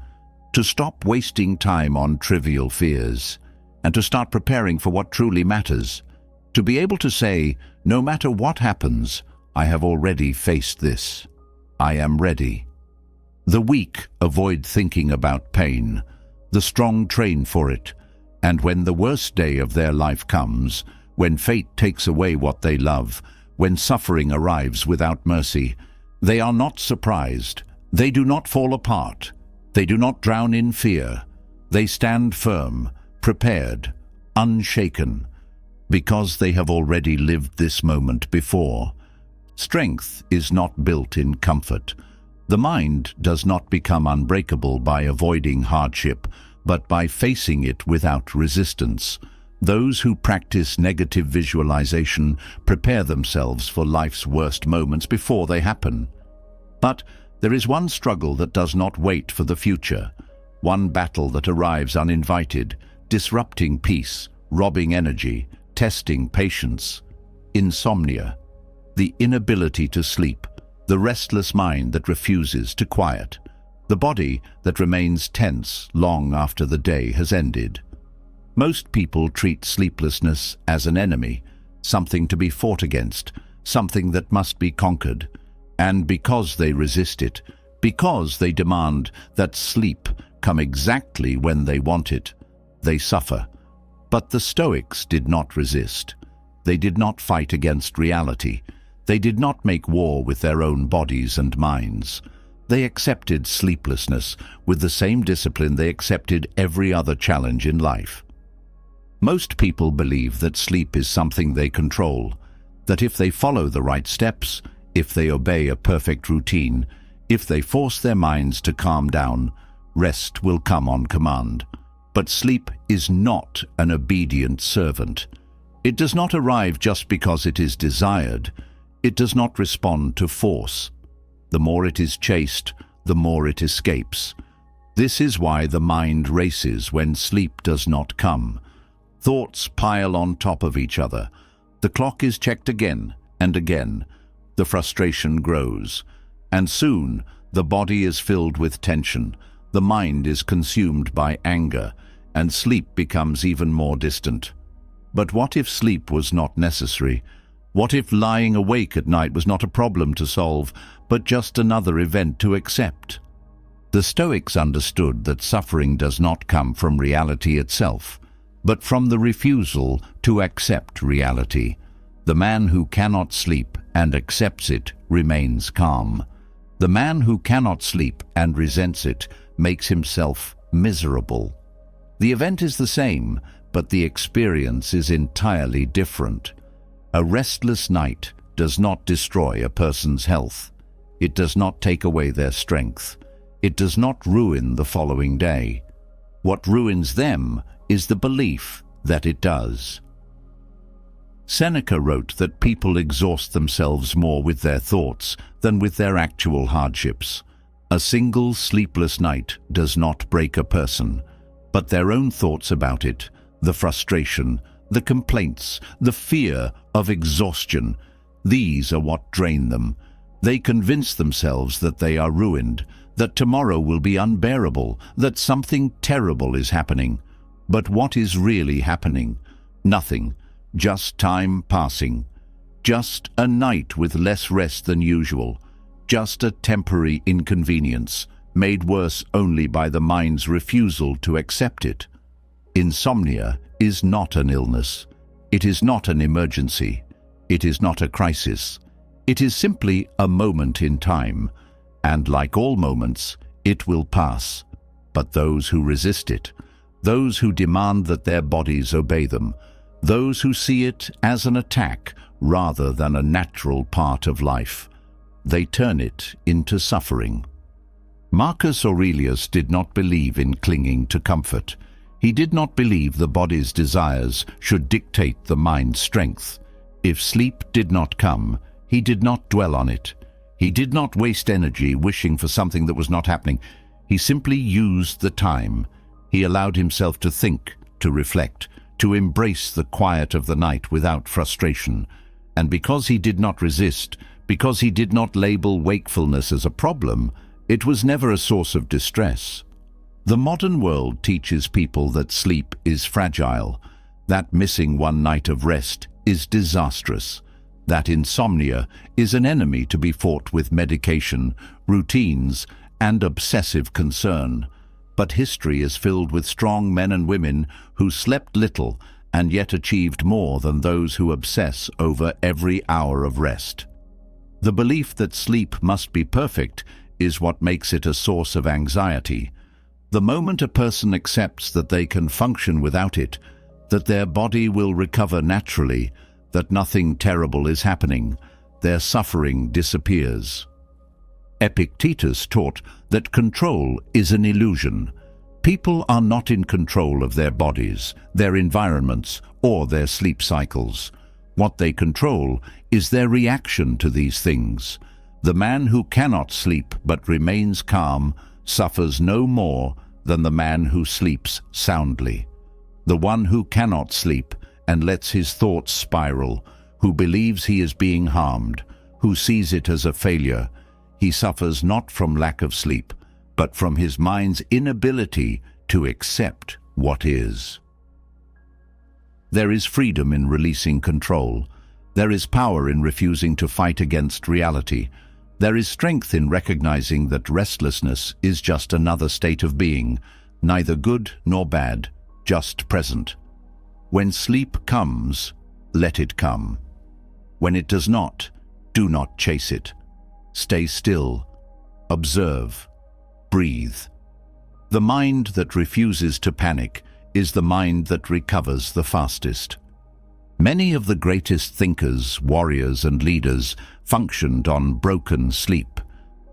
to stop wasting time on trivial fears, and to start preparing for what truly matters, to be able to say, no matter what happens, I have already faced this. I am ready. The weak avoid thinking about pain. The strong train for it. And when the worst day of their life comes, when fate takes away what they love, when suffering arrives without mercy, they are not surprised. They do not fall apart. They do not drown in fear. They stand firm, prepared, unshaken, because they have already lived this moment before. Strength is not built in comfort. The mind does not become unbreakable by avoiding hardship, but by facing it without resistance. Those who practice negative visualization prepare themselves for life's worst moments before they happen. But there is one struggle that does not wait for the future, one battle that arrives uninvited, disrupting peace, robbing energy, testing patience. Insomnia, the inability to sleep, the restless mind that refuses to quiet, the body that remains tense long after the day has ended. Most people treat sleeplessness as an enemy, something to be fought against, something that must be conquered. And because they resist it, because they demand that sleep come exactly when they want it, they suffer. But the Stoics did not resist. They did not fight against reality. They did not make war with their own bodies and minds. They accepted sleeplessness with the same discipline they accepted every other challenge in life. Most people believe that sleep is something they control, that if they follow the right steps, if they obey a perfect routine, if they force their minds to calm down, rest will come on command. But sleep is not an obedient servant. It does not arrive just because it is desired. It does not respond to force. The more it is chased, the more it escapes. This is why the mind races when sleep does not come. Thoughts pile on top of each other. The clock is checked again and again. The frustration grows. And soon, the body is filled with tension. The mind is consumed by anger, and sleep becomes even more distant. But what if sleep was not necessary? What if lying awake at night was not a problem to solve, but just another event to accept? The Stoics understood that suffering does not come from reality itself, but from the refusal to accept reality. The man who cannot sleep and accepts it remains calm. The man who cannot sleep and resents it makes himself miserable. The event is the same, but the experience is entirely different. A restless night does not destroy a person's health. It does not take away their strength. It does not ruin the following day. What ruins them is the belief that it does. Seneca wrote that people exhaust themselves more with their thoughts than with their actual hardships. A single sleepless night does not break a person, but their own thoughts about it, the frustration, the complaints, the fear of exhaustion, these are what drain them. They convince themselves that they are ruined, that tomorrow will be unbearable, that something terrible is happening. But what is really happening? Nothing. Just time passing. Just a night with less rest than usual. Just a temporary inconvenience, made worse only by the mind's refusal to accept it. Insomnia is not an illness. It is not an emergency. It is not a crisis. It is simply a moment in time, and like all moments, it will pass. But those who resist it, those who demand that their bodies obey them, those who see it as an attack rather than a natural part of life, they turn it into suffering. Marcus Aurelius did not believe in clinging to comfort. He did not believe the body's desires should dictate the mind's strength. If sleep did not come, he did not dwell on it. He did not waste energy wishing for something that was not happening. He simply used the time. He allowed himself to think, to reflect, to embrace the quiet of the night without frustration. And because he did not resist, because he did not label wakefulness as a problem, it was never a source of distress. The modern world teaches people that sleep is fragile, that missing one night of rest is disastrous, that insomnia is an enemy to be fought with medication, routines, and obsessive concern. But history is filled with strong men and women who slept little and yet achieved more than those who obsess over every hour of rest. The belief that sleep must be perfect is what makes it a source of anxiety. The moment a person accepts that they can function without it, that their body will recover naturally, that nothing terrible is happening, their suffering disappears. Epictetus taught that control is an illusion. People are not in control of their bodies, their environments, or their sleep cycles. What they control is their reaction to these things. The man who cannot sleep but remains calm suffers no more than the man who sleeps soundly. The one who cannot sleep and lets his thoughts spiral, who believes he is being harmed, who sees it as a failure, he suffers not from lack of sleep, but from his mind's inability to accept what is. There is freedom in releasing control. There is power in refusing to fight against reality. There is strength in recognizing that restlessness is just another state of being, neither good nor bad, just present. When sleep comes, let it come. When it does not, do not chase it. Stay still, observe, breathe. The mind that refuses to panic is the mind that recovers the fastest. Many of the greatest thinkers, warriors, and leaders functioned on broken sleep.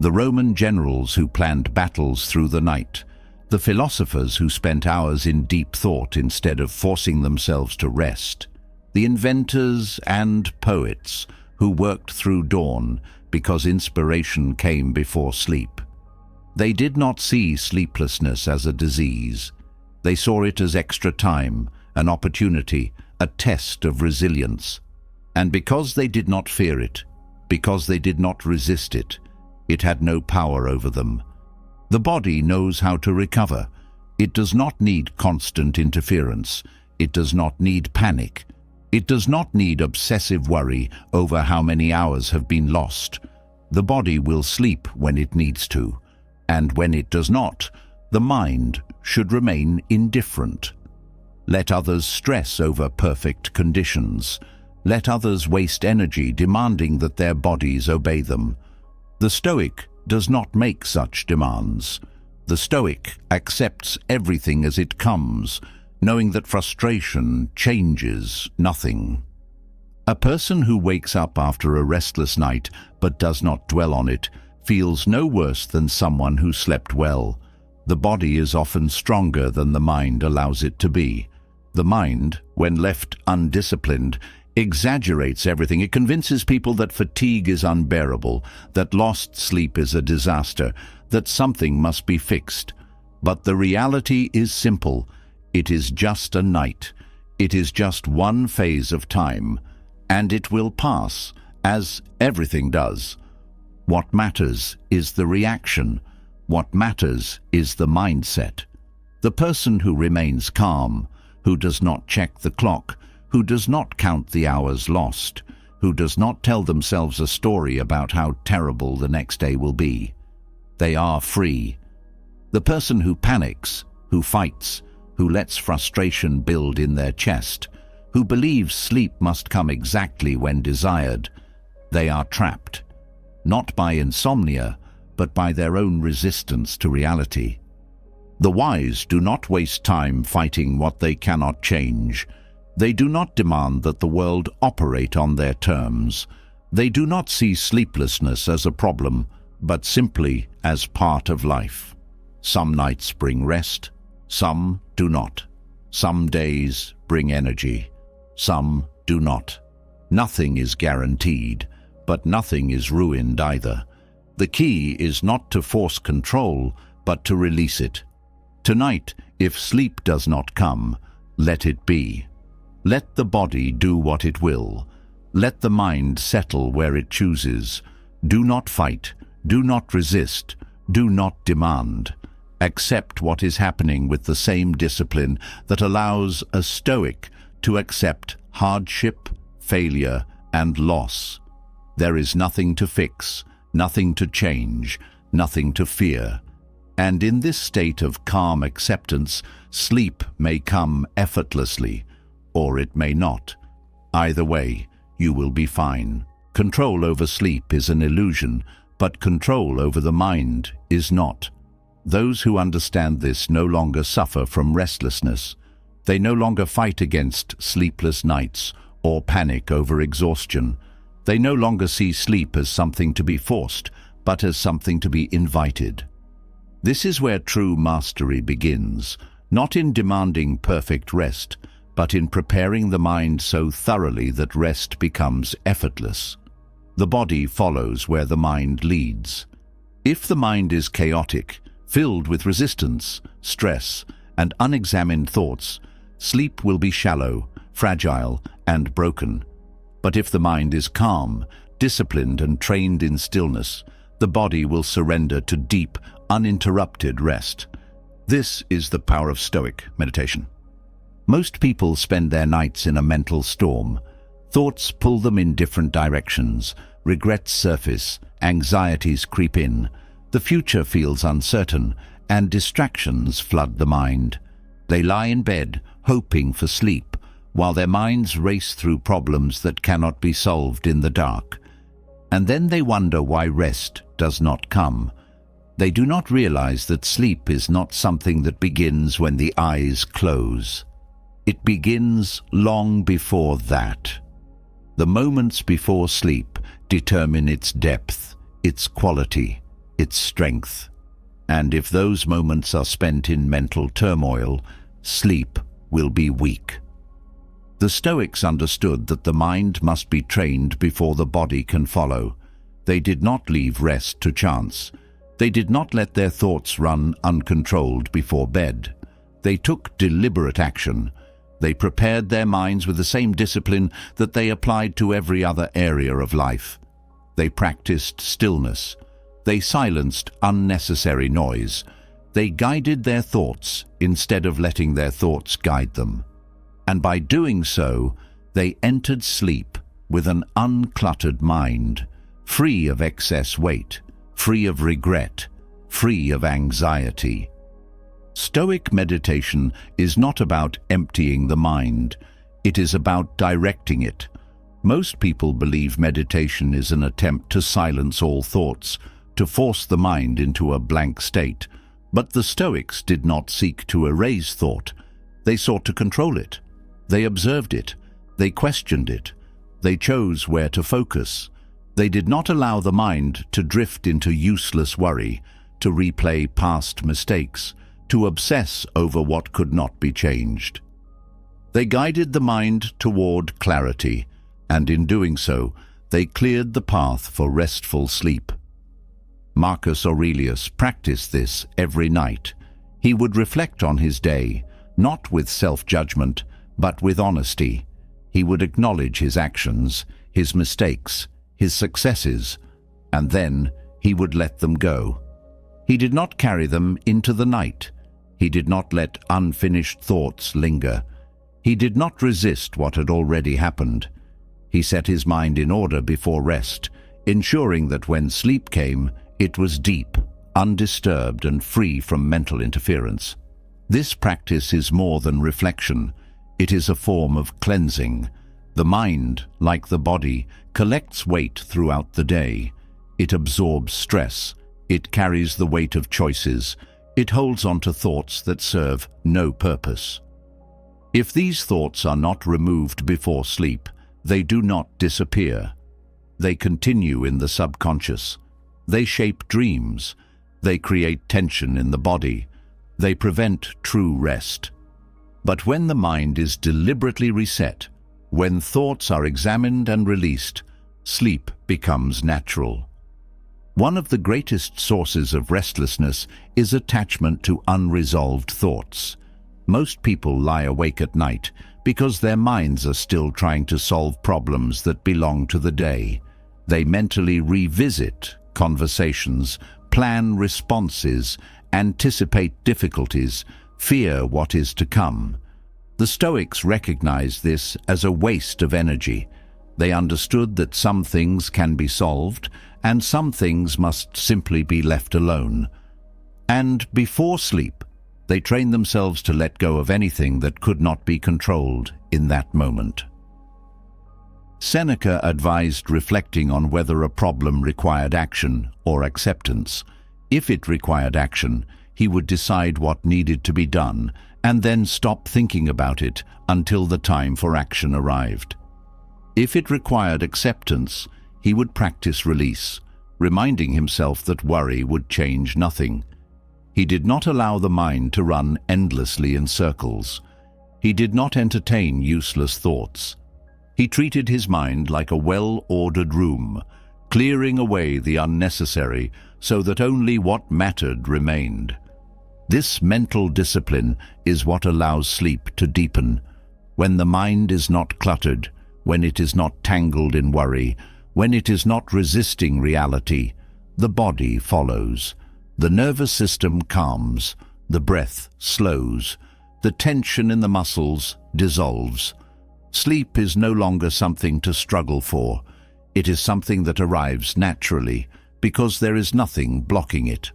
The Roman generals who planned battles through the night, the philosophers who spent hours in deep thought instead of forcing themselves to rest, the inventors and poets who worked through dawn because inspiration came before sleep. They did not see sleeplessness as a disease. They saw it as extra time, an opportunity, a test of resilience. And because they did not fear it, because they did not resist it, it had no power over them. The body knows how to recover. It does not need constant interference. It does not need panic. It does not need obsessive worry over how many hours have been lost. The body will sleep when it needs to, and when it does not, the mind should remain indifferent. Let others stress over perfect conditions. Let others waste energy demanding that their bodies obey them. The Stoic does not make such demands. The Stoic accepts everything as it comes, knowing that frustration changes nothing. A person who wakes up after a restless night but does not dwell on it feels no worse than someone who slept well. The body is often stronger than the mind allows it to be. The mind, when left undisciplined, exaggerates everything. It convinces people that fatigue is unbearable, that lost sleep is a disaster, that something must be fixed. But the reality is simple. It is just a night. It is just one phase of time, and it will pass, as everything does. What matters is the reaction. What matters is the mindset. The person who remains calm, who does not check the clock, who does not count the hours lost, who does not tell themselves a story about how terrible the next day will be. They are free. The person who panics, who fights, who lets frustration build in their chest, who believes sleep must come exactly when desired, they are trapped, not by insomnia, but by their own resistance to reality. The wise do not waste time fighting what they cannot change. They do not demand that the world operate on their terms. They do not see sleeplessness as a problem, but simply as part of life. Some nights bring rest, some do not. Some days bring energy, some do not. Nothing is guaranteed, but nothing is ruined either. The key is not to force control, but to release it. Tonight, if sleep does not come, let it be. Let the body do what it will. Let the mind settle where it chooses. Do not fight. Do not resist. Do not demand. Accept what is happening with the same discipline that allows a Stoic to accept hardship, failure, and loss. There is nothing to fix, nothing to change, nothing to fear. And in this state of calm acceptance, sleep may come effortlessly, or it may not. Either way, you will be fine. Control over sleep is an illusion, but control over the mind is not. Those who understand this no longer suffer from restlessness. They no longer fight against sleepless nights or panic over exhaustion. They no longer see sleep as something to be forced, but as something to be invited. This is where true mastery begins, not in demanding perfect rest, but in preparing the mind so thoroughly that rest becomes effortless. The body follows where the mind leads. If the mind is chaotic, filled with resistance, stress, and unexamined thoughts, sleep will be shallow, fragile, and broken. But if the mind is calm, disciplined, and trained in stillness, the body will surrender to deep, uninterrupted rest. This is the power of Stoic meditation. Most people spend their nights in a mental storm. Thoughts pull them in different directions, regrets surface, anxieties creep in, the future feels uncertain, and distractions flood the mind. They lie in bed, hoping for sleep, while their minds race through problems that cannot be solved in the dark. And then they wonder why rest does not come. They do not realize that sleep is not something that begins when the eyes close. It begins long before that. The moments before sleep determine its depth, its quality, its strength. And if those moments are spent in mental turmoil, sleep will be weak. The Stoics understood that the mind must be trained before the body can follow. They did not leave rest to chance. They did not let their thoughts run uncontrolled before bed. They took deliberate action. They prepared their minds with the same discipline that they applied to every other area of life. They practiced stillness. They silenced unnecessary noise. They guided their thoughts instead of letting their thoughts guide them. And by doing so, they entered sleep with an uncluttered mind, free of excess weight, free of regret, free of anxiety. Stoic meditation is not about emptying the mind. It is about directing it. Most people believe meditation is an attempt to silence all thoughts, to force the mind into a blank state. But the Stoics did not seek to erase thought. They sought to control it. They observed it. They questioned it. They chose where to focus. They did not allow the mind to drift into useless worry, to replay past mistakes, to obsess over what could not be changed. They guided the mind toward clarity, and in doing so, they cleared the path for restful sleep. Marcus Aurelius practiced this every night. He would reflect on his day, not with self-judgment, but with honesty. He would acknowledge his actions, his mistakes, his successes, and then he would let them go. He did not carry them into the night. He did not let unfinished thoughts linger. He did not resist what had already happened. He set his mind in order before rest, ensuring that when sleep came, it was deep, undisturbed, and free from mental interference. This practice is more than reflection. It is a form of cleansing. The mind, like the body, collects weight throughout the day. It absorbs stress. It carries the weight of choices. It holds on to thoughts that serve no purpose. If these thoughts are not removed before sleep, they do not disappear. They continue in the subconscious. They shape dreams. They create tension in the body. They prevent true rest. But when the mind is deliberately reset, when thoughts are examined and released, sleep becomes natural. One of the greatest sources of restlessness is attachment to unresolved thoughts. Most people lie awake at night because their minds are still trying to solve problems that belong to the day. They mentally revisit conversations, plan responses, anticipate difficulties, fear what is to come. The Stoics recognized this as a waste of energy. They understood that some things can be solved and some things must simply be left alone. And before sleep, they trained themselves to let go of anything that could not be controlled in that moment. Seneca advised reflecting on whether a problem required action or acceptance. If it required action, he would decide what needed to be done and then stop thinking about it until the time for action arrived. If it required acceptance, he would practice release, reminding himself that worry would change nothing. He did not allow the mind to run endlessly in circles. He did not entertain useless thoughts. He treated his mind like a well-ordered room, clearing away the unnecessary so that only what mattered remained. This mental discipline is what allows sleep to deepen. When the mind is not cluttered, when it is not tangled in worry, when it is not resisting reality, the body follows. The nervous system calms, the breath slows, the tension in the muscles dissolves. Sleep is no longer something to struggle for. It is something that arrives naturally because there is nothing blocking it.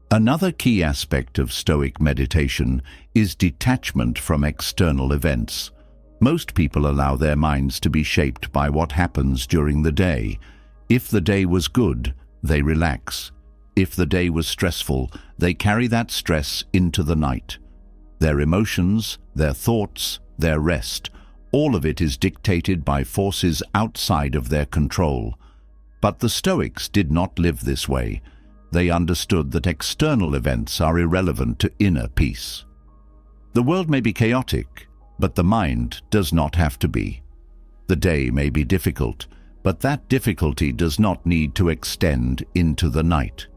Another key aspect of Stoic meditation is detachment from external events. Most people allow their minds to be shaped by what happens during the day. If the day was good, they relax. If the day was stressful, they carry that stress into the night. Their emotions, their thoughts, their rest, all of it is dictated by forces outside of their control. But the Stoics did not live this way. They understood that external events are irrelevant to inner peace. The world may be chaotic, but the mind does not have to be. The day may be difficult, but that difficulty does not need to extend into the night.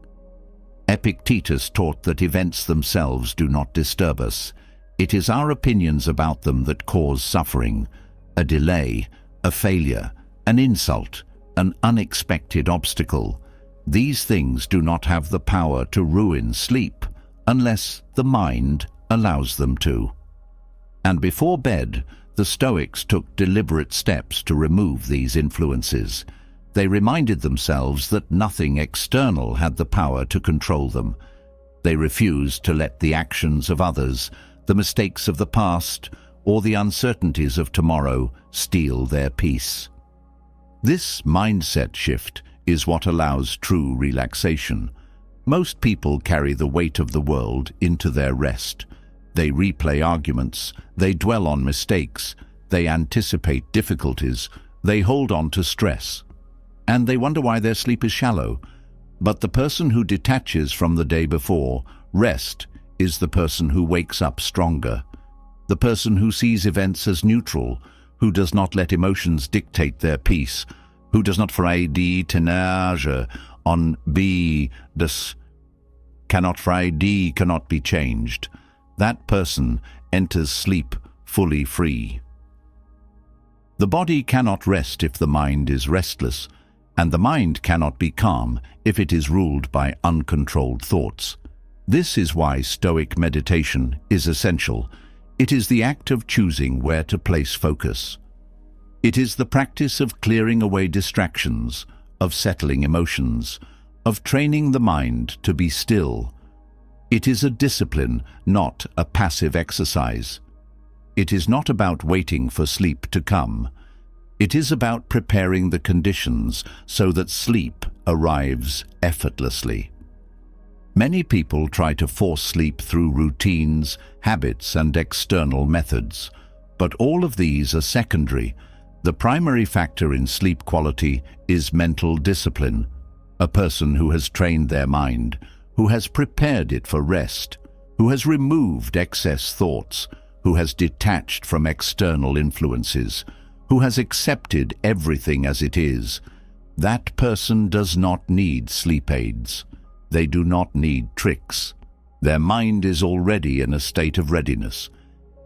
Epictetus taught that events themselves do not disturb us. It is our opinions about them that cause suffering, a delay, a failure, an insult, an unexpected obstacle. These things do not have the power to ruin sleep unless the mind allows them to. And before bed, the Stoics took deliberate steps to remove these influences. They reminded themselves that nothing external had the power to control them. They refused to let the actions of others, the mistakes of the past, or the uncertainties of tomorrow steal their peace. This mindset shift is what allows true relaxation. Most people carry the weight of the world into their rest. They replay arguments, they dwell on mistakes, they anticipate difficulties, they hold on to stress. And they wonder why their sleep is shallow. But the person who detaches from the day before, rest, is the person who wakes up stronger. The person who sees events as neutral, who does not let emotions dictate their peace, who does not frei tenage on be des cannot cannot be changed. That person enters sleep fully free. The body cannot rest if the mind is restless, and the mind cannot be calm if it is ruled by uncontrolled thoughts. This is why Stoic meditation is essential. It is the act of choosing where to place focus. It is the practice of clearing away distractions, of settling emotions, of training the mind to be still. It is a discipline, not a passive exercise. It is not about waiting for sleep to come. It is about preparing the conditions so that sleep arrives effortlessly. Many people try to force sleep through routines, habits, and external methods, but all of these are secondary. The primary factor in sleep quality is mental discipline. A person who has trained their mind, who has prepared it for rest, who has removed excess thoughts, who has detached from external influences, who has accepted everything as it is, that person does not need sleep aids. They do not need tricks. Their mind is already in a state of readiness.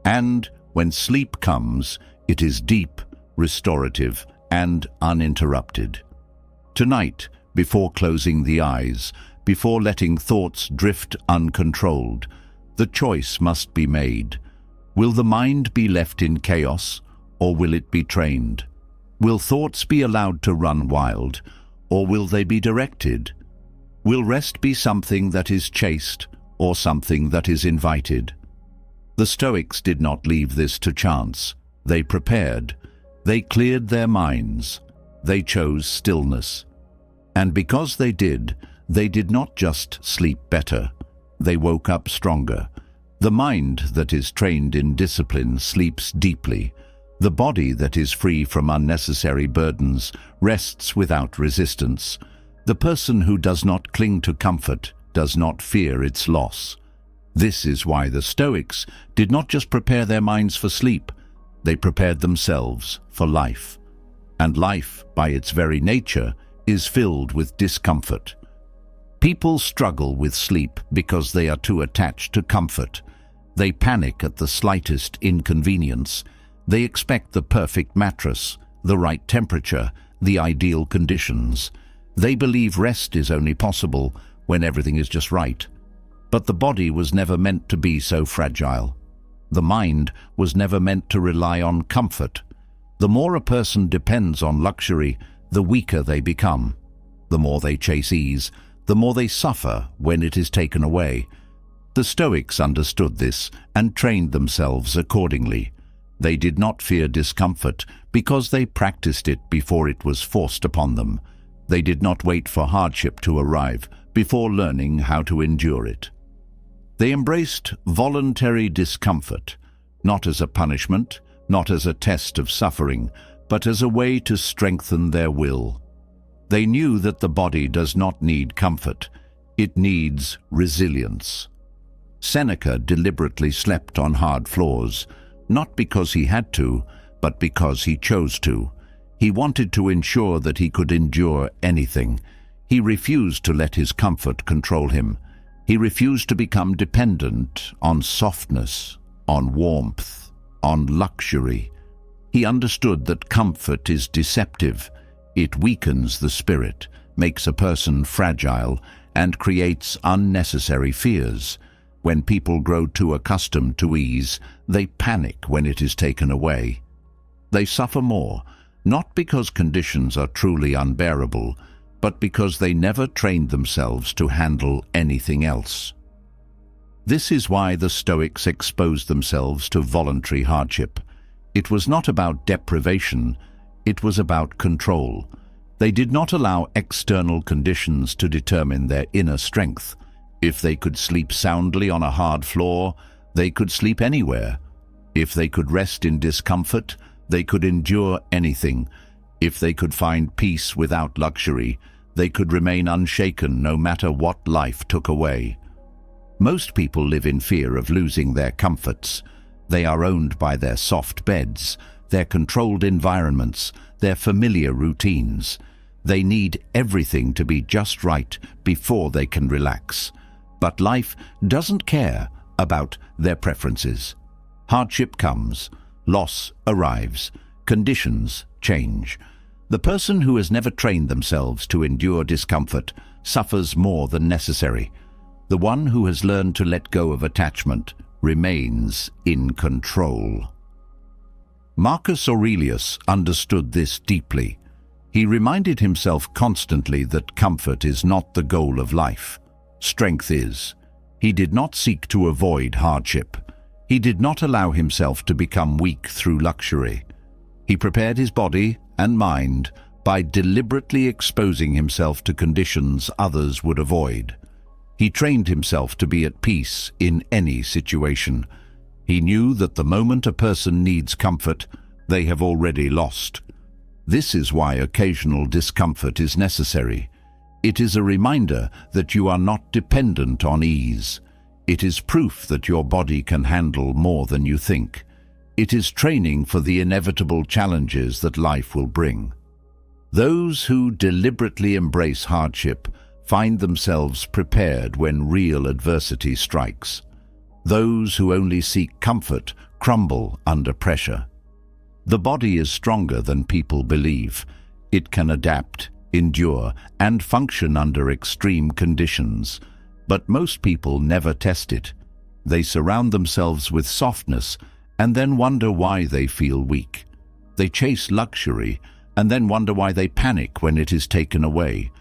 And when sleep comes, it is deep, restorative, and uninterrupted. Tonight, before closing the eyes, before letting thoughts drift uncontrolled, the choice must be made. Will the mind be left in chaos, or will it be trained? Will thoughts be allowed to run wild, or will they be directed? Will rest be something that is chased, or something that is invited? The Stoics did not leave this to chance. They prepared. They cleared their minds. They chose stillness. And because they did not just sleep better. They woke up stronger. The mind that is trained in discipline sleeps deeply. The body that is free from unnecessary burdens rests without resistance. The person who does not cling to comfort does not fear its loss. This is why the Stoics did not just prepare their minds for sleep, they prepared themselves for life. And life, by its very nature, is filled with discomfort. People struggle with sleep because they are too attached to comfort. They panic at the slightest inconvenience. They expect the perfect mattress, the right temperature, the ideal conditions. They believe rest is only possible when everything is just right. But the body was never meant to be so fragile. The mind was never meant to rely on comfort. The more a person depends on luxury, the weaker they become. The more they chase ease, the more they suffer when it is taken away. The Stoics understood this and trained themselves accordingly. They did not fear discomfort because they practiced it before it was forced upon them. They did not wait for hardship to arrive before learning how to endure it. They embraced voluntary discomfort, not as a punishment, not as a test of suffering, but as a way to strengthen their will. They knew that the body does not need comfort, it needs resilience. Seneca deliberately slept on hard floors, not because he had to, but because he chose to. He wanted to ensure that he could endure anything. He refused to let his comfort control him. He refused to become dependent on softness, on warmth, on luxury. He understood that comfort is deceptive. It weakens the spirit, makes a person fragile, and creates unnecessary fears. When people grow too accustomed to ease, they panic when it is taken away. They suffer more, not because conditions are truly unbearable, but because they never trained themselves to handle anything else. This is why the Stoics exposed themselves to voluntary hardship. It was not about deprivation, it was about control. They did not allow external conditions to determine their inner strength. If they could sleep soundly on a hard floor, they could sleep anywhere. If they could rest in discomfort, they could endure anything. If they could find peace without luxury, they could remain unshaken no matter what life took away. Most people live in fear of losing their comforts. They are owned by their soft beds, their controlled environments, their familiar routines. They need everything to be just right before they can relax. But life doesn't care about their preferences. Hardship comes, loss arrives, conditions change. The person who has never trained themselves to endure discomfort suffers more than necessary. The one who has learned to let go of attachment remains in control. Marcus Aurelius understood this deeply. He reminded himself constantly that comfort is not the goal of life. Strength is. He did not seek to avoid hardship. He did not allow himself to become weak through luxury. He prepared his body and mind by deliberately exposing himself to conditions others would avoid. He trained himself to be at peace in any situation. He knew that the moment a person needs comfort, they have already lost. This is why occasional discomfort is necessary. It is a reminder that you are not dependent on ease. It is proof that your body can handle more than you think. It is training for the inevitable challenges that life will bring. Those who deliberately embrace hardship find themselves prepared when real adversity strikes. Those who only seek comfort crumble under pressure. The body is stronger than people believe. It can adapt, endure, and function under extreme conditions. But most people never test it. They surround themselves with softness and then wonder why they feel weak. They chase luxury and then wonder why they panic when it is taken away.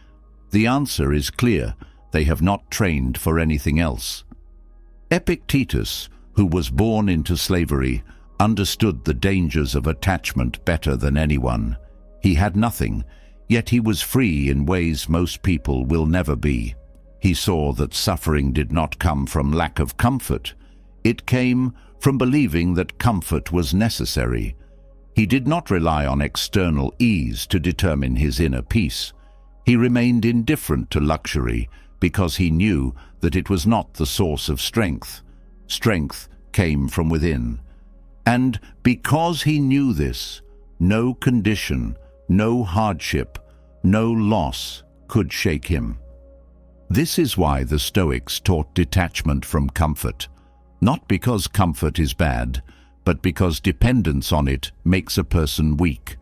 The answer is clear: they have not trained for anything else. Epictetus, who was born into slavery, understood the dangers of attachment better than anyone. He had nothing, yet he was free in ways most people will never be. He saw that suffering did not come from lack of comfort. It came from believing that comfort was necessary. He did not rely on external ease to determine his inner peace. He remained indifferent to luxury because he knew that it was not the source of strength. Strength came from within. And because he knew this, no condition, no hardship, no loss could shake him. This is why the Stoics taught detachment from comfort, not because comfort is bad, but because dependence on it makes a person weak.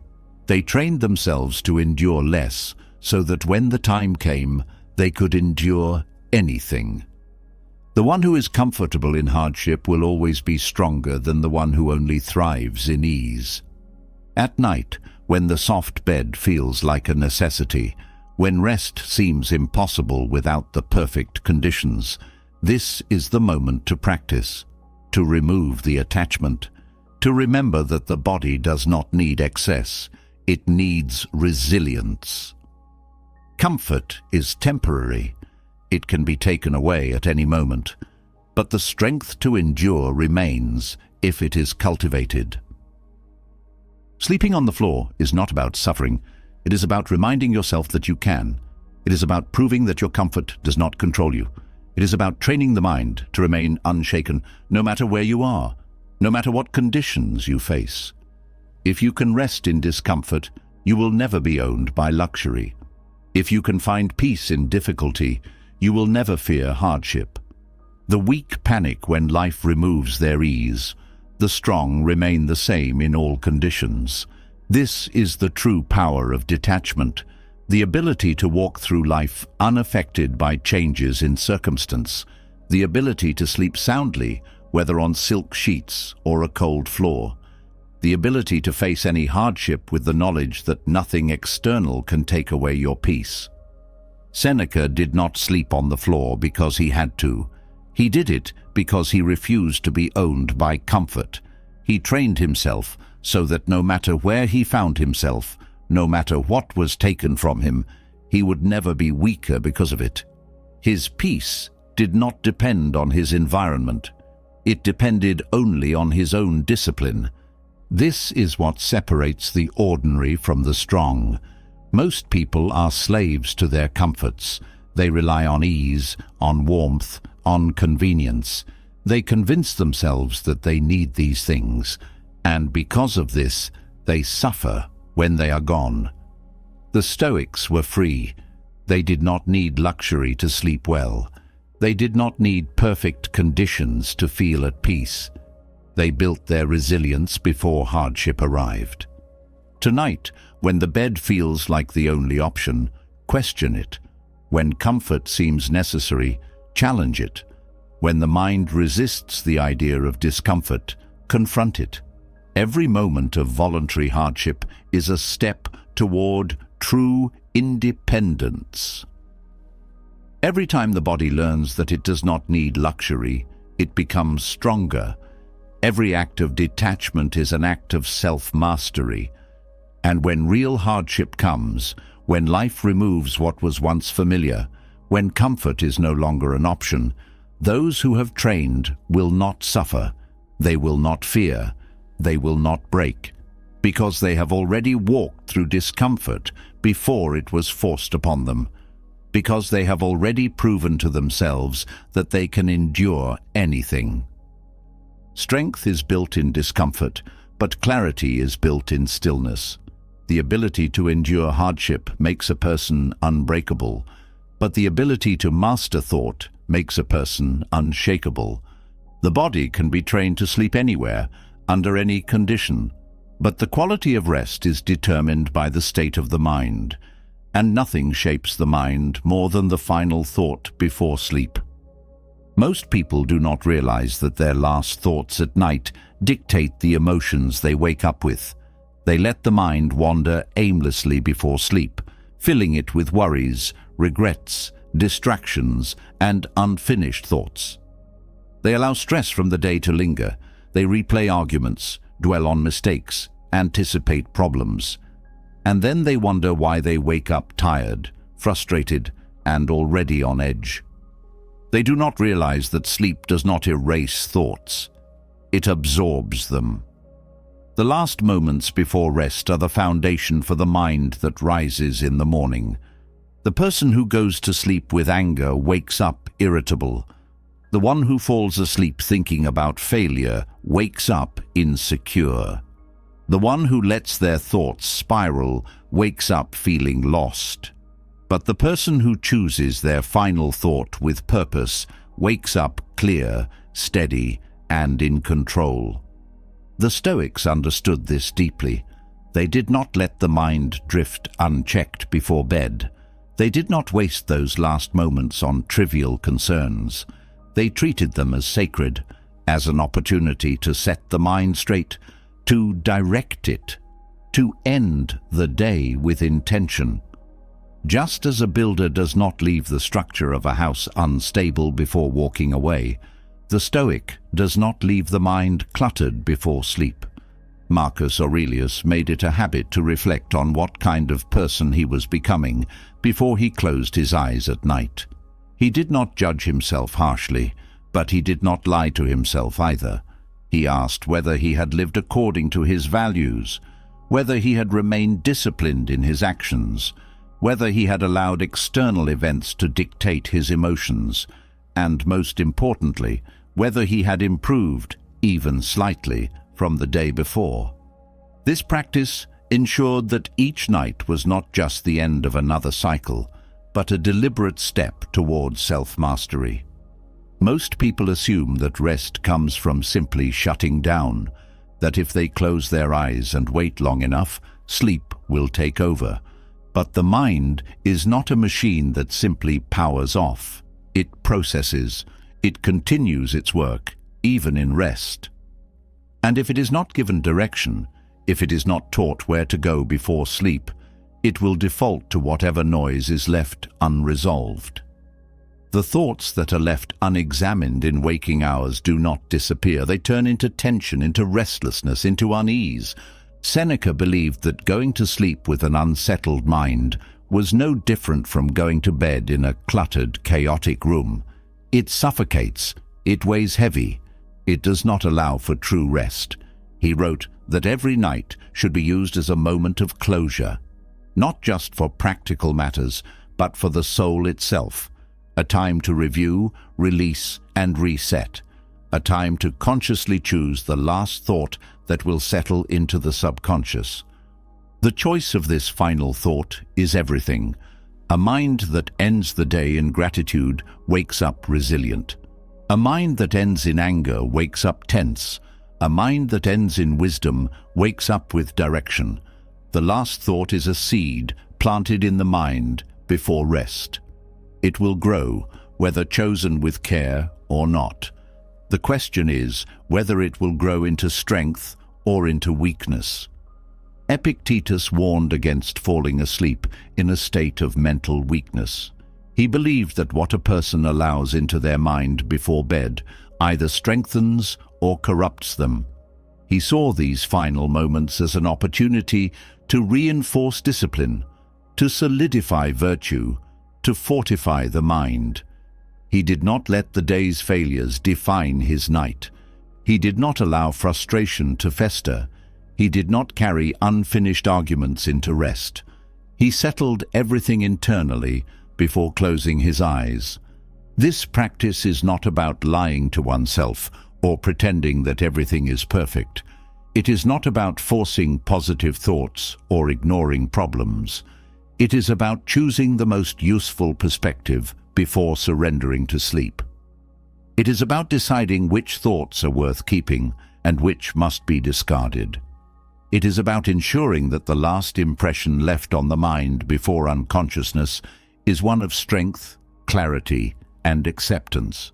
They trained themselves to endure less, so that when the time came, they could endure anything. The one who is comfortable in hardship will always be stronger than the one who only thrives in ease. At night, when the soft bed feels like a necessity, when rest seems impossible without the perfect conditions, this is the moment to practice, to remove the attachment, to remember that the body does not need excess, it needs resilience. Comfort is temporary. It can be taken away at any moment, but the strength to endure remains if it is cultivated. Sleeping on the floor is not about suffering. It is about reminding yourself that you can. It is about proving that your comfort does not control you. It is about training the mind to remain unshaken, no matter where you are, no matter what conditions you face. If you can rest in discomfort, you will never be owned by luxury. If you can find peace in difficulty, you will never fear hardship. The weak panic when life removes their ease. The strong remain the same in all conditions. This is the true power of detachment, the ability to walk through life unaffected by changes in circumstance, the ability to sleep soundly, whether on silk sheets or a cold floor, the ability to face any hardship with the knowledge that nothing external can take away your peace. Seneca did not sleep on the floor because he had to. He did it because he refused to be owned by comfort. He trained himself so that no matter where he found himself, no matter what was taken from him, he would never be weaker because of it. His peace did not depend on his environment. It depended only on his own discipline. This is what separates the ordinary from the strong. Most people are slaves to their comforts. They rely on ease, on warmth, on convenience. They convince themselves that they need these things, and because of this, they suffer when they are gone. The Stoics were free. They did not need luxury to sleep well. They did not need perfect conditions to feel at peace. They built their resilience before hardship arrived. Tonight, when the bed feels like the only option, question it. When comfort seems necessary, challenge it. When the mind resists the idea of discomfort, confront it. Every moment of voluntary hardship is a step toward true independence. Every time the body learns that it does not need luxury, it becomes stronger. Every act of detachment is an act of self-mastery. And when real hardship comes, when life removes what was once familiar, when comfort is no longer an option, those who have trained will not suffer, they will not fear, they will not break, because they have already walked through discomfort before it was forced upon them, because they have already proven to themselves that they can endure anything. Strength is built in discomfort, but clarity is built in stillness. The ability to endure hardship makes a person unbreakable, but the ability to master thought makes a person unshakable. The body can be trained to sleep anywhere, under any condition, but the quality of rest is determined by the state of the mind, and nothing shapes the mind more than the final thought before sleep. Most people do not realize that their last thoughts at night dictate the emotions they wake up with. They let the mind wander aimlessly before sleep, filling it with worries, regrets, distractions, and unfinished thoughts. They allow stress from the day to linger. They replay arguments, dwell on mistakes, anticipate problems. And then they wonder why they wake up tired, frustrated, and already on edge. They do not realize that sleep does not erase thoughts. It absorbs them. The last moments before rest are the foundation for the mind that rises in the morning. The person who goes to sleep with anger wakes up irritable. The one who falls asleep thinking about failure wakes up insecure. The one who lets their thoughts spiral wakes up feeling lost. But the person who chooses their final thought with purpose wakes up clear, steady, and in control. The Stoics understood this deeply. They did not let the mind drift unchecked before bed. They did not waste those last moments on trivial concerns. They treated them as sacred, as an opportunity to set the mind straight, to direct it, to end the day with intention. Just as a builder does not leave the structure of a house unstable before walking away, the Stoic does not leave the mind cluttered before sleep. Marcus Aurelius made it a habit to reflect on what kind of person he was becoming before he closed his eyes at night. He did not judge himself harshly, but he did not lie to himself either. He asked whether he had lived according to his values, whether he had remained disciplined in his actions, whether he had allowed external events to dictate his emotions, and most importantly, whether he had improved, even slightly, from the day before. This practice ensured that each night was not just the end of another cycle, but a deliberate step towards self-mastery. Most people assume that rest comes from simply shutting down, that if they close their eyes and wait long enough, sleep will take over. But the mind is not a machine that simply powers off. It processes. It continues its work, even in rest. And if it is not given direction, if it is not taught where to go before sleep, it will default to whatever noise is left unresolved. The thoughts that are left unexamined in waking hours do not disappear. They turn into tension, into restlessness, into unease. Seneca believed that going to sleep with an unsettled mind was no different from going to bed in a cluttered, chaotic room. It suffocates, it weighs heavy, it does not allow for true rest. He wrote that every night should be used as a moment of closure. not just for practical matters, but for the soul itself. A time to review, release, and reset. A time to consciously choose the last thought that will settle into the subconscious. The choice of this final thought is everything. A mind that ends the day in gratitude wakes up resilient. A mind that ends in anger wakes up tense. A mind that ends in wisdom wakes up with direction. The last thought is a seed planted in the mind before rest. It will grow, whether chosen with care or not. The question is whether it will grow into strength or into weakness. Epictetus warned against falling asleep in a state of mental weakness. He believed that what a person allows into their mind before bed either strengthens or corrupts them. He saw these final moments as an opportunity to reinforce discipline, to solidify virtue, to fortify the mind. He did not let the day's failures define his night. He did not allow frustration to fester. He did not carry unfinished arguments into rest. He settled everything internally before closing his eyes. This practice is not about lying to oneself or pretending that everything is perfect. It is not about forcing positive thoughts or ignoring problems. It is about choosing the most useful perspective before surrendering to sleep. It is about deciding which thoughts are worth keeping and which must be discarded. It is about ensuring that the last impression left on the mind before unconsciousness is one of strength, clarity, and acceptance.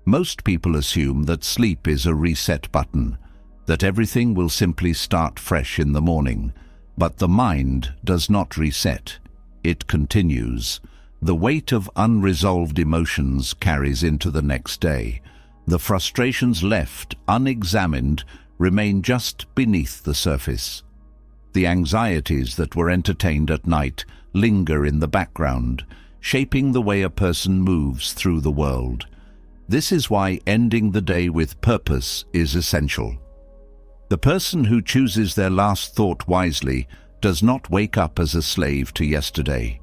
Most people assume that sleep is a reset button, that everything will simply start fresh in the morning. But the mind does not reset. It continues. The weight of unresolved emotions carries into the next day. The frustrations left unexamined remain just beneath the surface. The anxieties that were entertained at night linger in the background, shaping the way a person moves through the world. This is why ending the day with purpose is essential. The person who chooses their last thought wisely does not wake up as a slave to yesterday.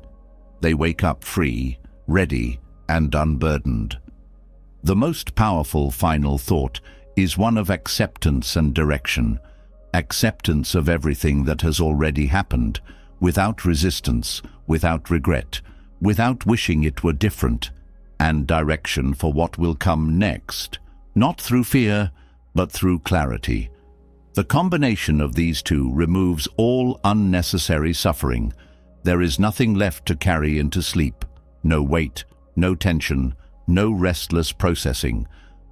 They wake up free, ready, and unburdened. The most powerful final thought is one of acceptance and direction, acceptance of everything that has already happened, without resistance, without regret, without wishing it were different, and direction for what will come next, not through fear, but through clarity. The combination of these two removes all unnecessary suffering. There is nothing left to carry into sleep, no weight, no tension, no restless processing.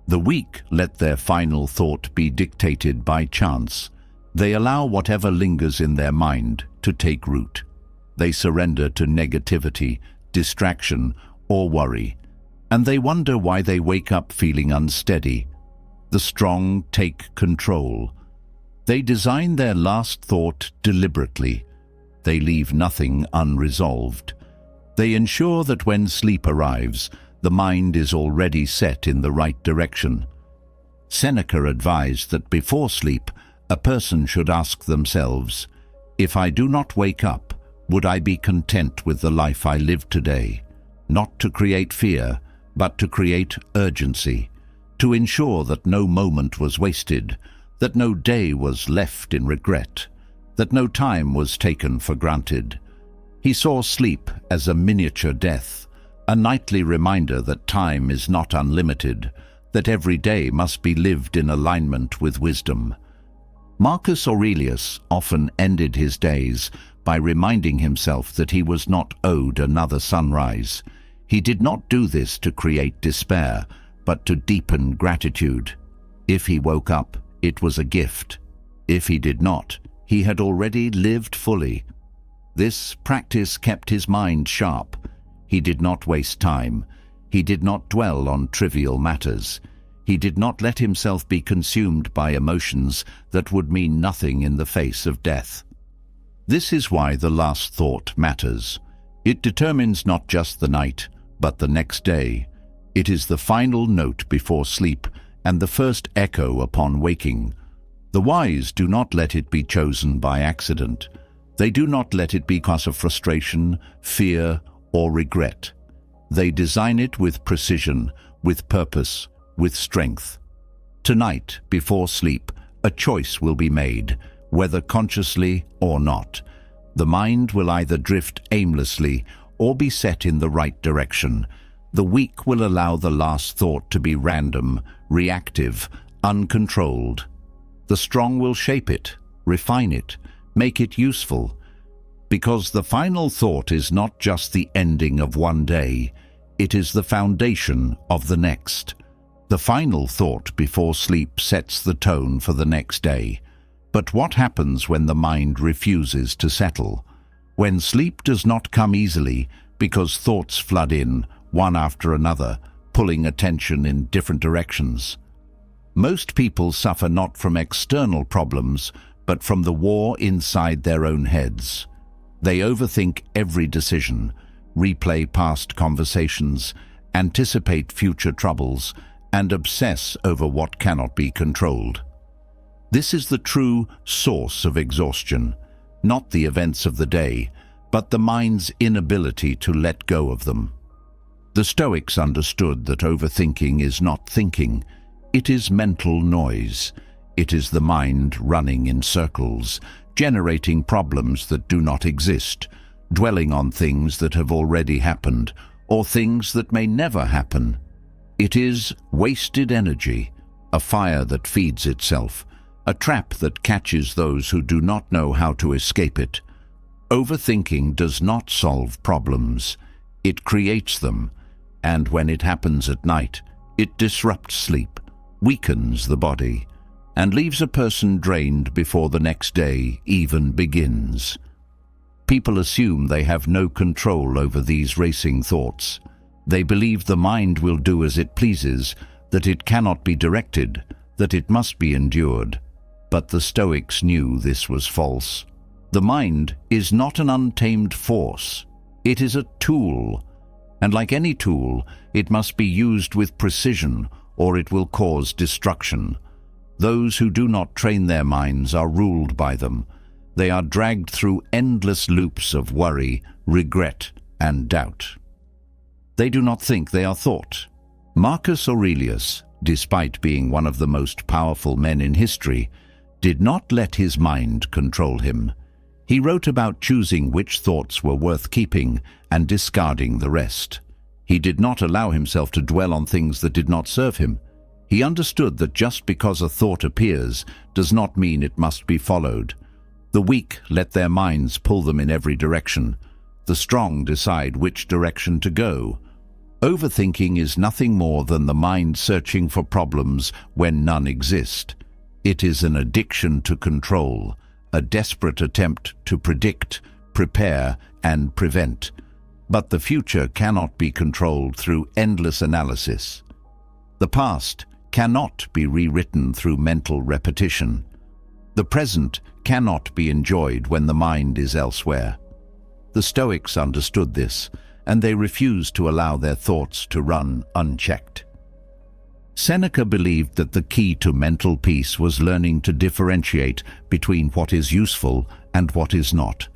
The weak let their final thought be dictated by chance. They allow whatever lingers in their mind to take root. They surrender to negativity, distraction, or worry, and they wonder why they wake up feeling unsteady. The strong take control. They design their last thought deliberately. They leave nothing unresolved. They ensure that when sleep arrives, the mind is already set in the right direction. Seneca advised that before sleep, a person should ask themselves, "If I do not wake up, would I be content with the life I live today?" Not to create fear, but to create urgency, to ensure that no moment was wasted, that no day was left in regret, that no time was taken for granted. He saw sleep as a miniature death, a nightly reminder that time is not unlimited, that every day must be lived in alignment with wisdom. Marcus Aurelius often ended his days by reminding himself that he was not owed another sunrise. He did not do this to create despair, but to deepen gratitude. If he woke up, it was a gift. If he did not, he had already lived fully. This practice kept his mind sharp. He did not waste time. He did not dwell on trivial matters. He did not let himself be consumed by emotions that would mean nothing in the face of death. This is why the last thought matters. It determines not just the night, but the next day. It is the final note before sleep and the first echo upon waking. The wise do not let it be chosen by accident. They do not let it be because of frustration, fear, or regret. They design it with precision, with purpose, with strength. Tonight, before sleep, a choice will be made, whether consciously or not. The mind will either drift aimlessly or be set in the right direction. The weak will allow the last thought to be random, reactive, uncontrolled. The strong will shape it, refine it, make it useful. Because the final thought is not just the ending of one day, it is the foundation of the next. The final thought before sleep sets the tone for the next day. But what happens when the mind refuses to settle? When sleep does not come easily because thoughts flood in, one after another, pulling attention in different directions? Most people suffer not from external problems, but from the war inside their own heads. They overthink every decision, replay past conversations, anticipate future troubles, and obsess over what cannot be controlled. This is the true source of exhaustion, not the events of the day, but the mind's inability to let go of them. The Stoics understood that overthinking is not thinking, it is mental noise. It is the mind running in circles, generating problems that do not exist, dwelling on things that have already happened, or things that may never happen. It is wasted energy, a fire that feeds itself, a trap that catches those who do not know how to escape it. Overthinking does not solve problems, it creates them, and when it happens at night, it disrupts sleep, weakens the body, and leaves a person drained before the next day even begins. People assume they have no control over these racing thoughts. They believe the mind will do as it pleases, that it cannot be directed, that it must be endured. But the Stoics knew this was false. The mind is not an untamed force. It is a tool, and like any tool, it must be used with precision or it will cause destruction. Those who do not train their minds are ruled by them. They are dragged through endless loops of worry, regret, and doubt. They do not think they are thought. Marcus Aurelius, despite being one of the most powerful men in history, did not let his mind control him. He wrote about choosing which thoughts were worth keeping and discarding the rest. He did not allow himself to dwell on things that did not serve him. He understood that just because a thought appears does not mean it must be followed. The weak let their minds pull them in every direction. The strong decide which direction to go. Overthinking is nothing more than the mind searching for problems when none exist. It is an addiction to control, a desperate attempt to predict, prepare, and prevent. But the future cannot be controlled through endless analysis. The past cannot be rewritten through mental repetition. The present cannot be enjoyed when the mind is elsewhere. The Stoics understood this, and they refused to allow their thoughts to run unchecked. Seneca believed that the key to mental peace was learning to differentiate between what is useful and what is not.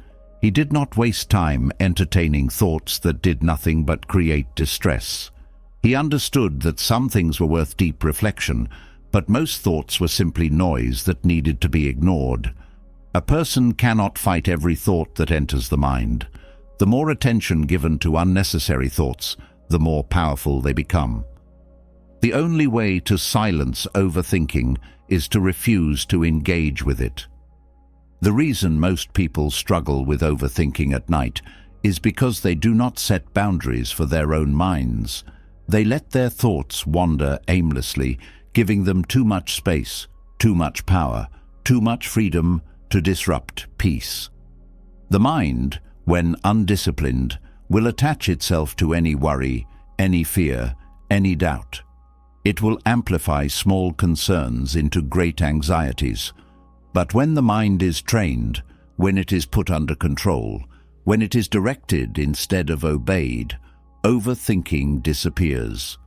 He did not waste time entertaining thoughts that did nothing but create distress. He understood that some things were worth deep reflection, but most thoughts were simply noise that needed to be ignored. A person cannot fight every thought that enters the mind. The more attention given to unnecessary thoughts, the more powerful they become. The only way to silence overthinking is to refuse to engage with it. The reason most people struggle with overthinking at night is because they do not set boundaries for their own minds. They let their thoughts wander aimlessly, giving them too much space, too much power, too much freedom to disrupt peace. The mind, when undisciplined, will attach itself to any worry, any fear, any doubt. It will amplify small concerns into great anxieties. But when the mind is trained, when it is put under control, when it is directed instead of obeyed, overthinking disappears.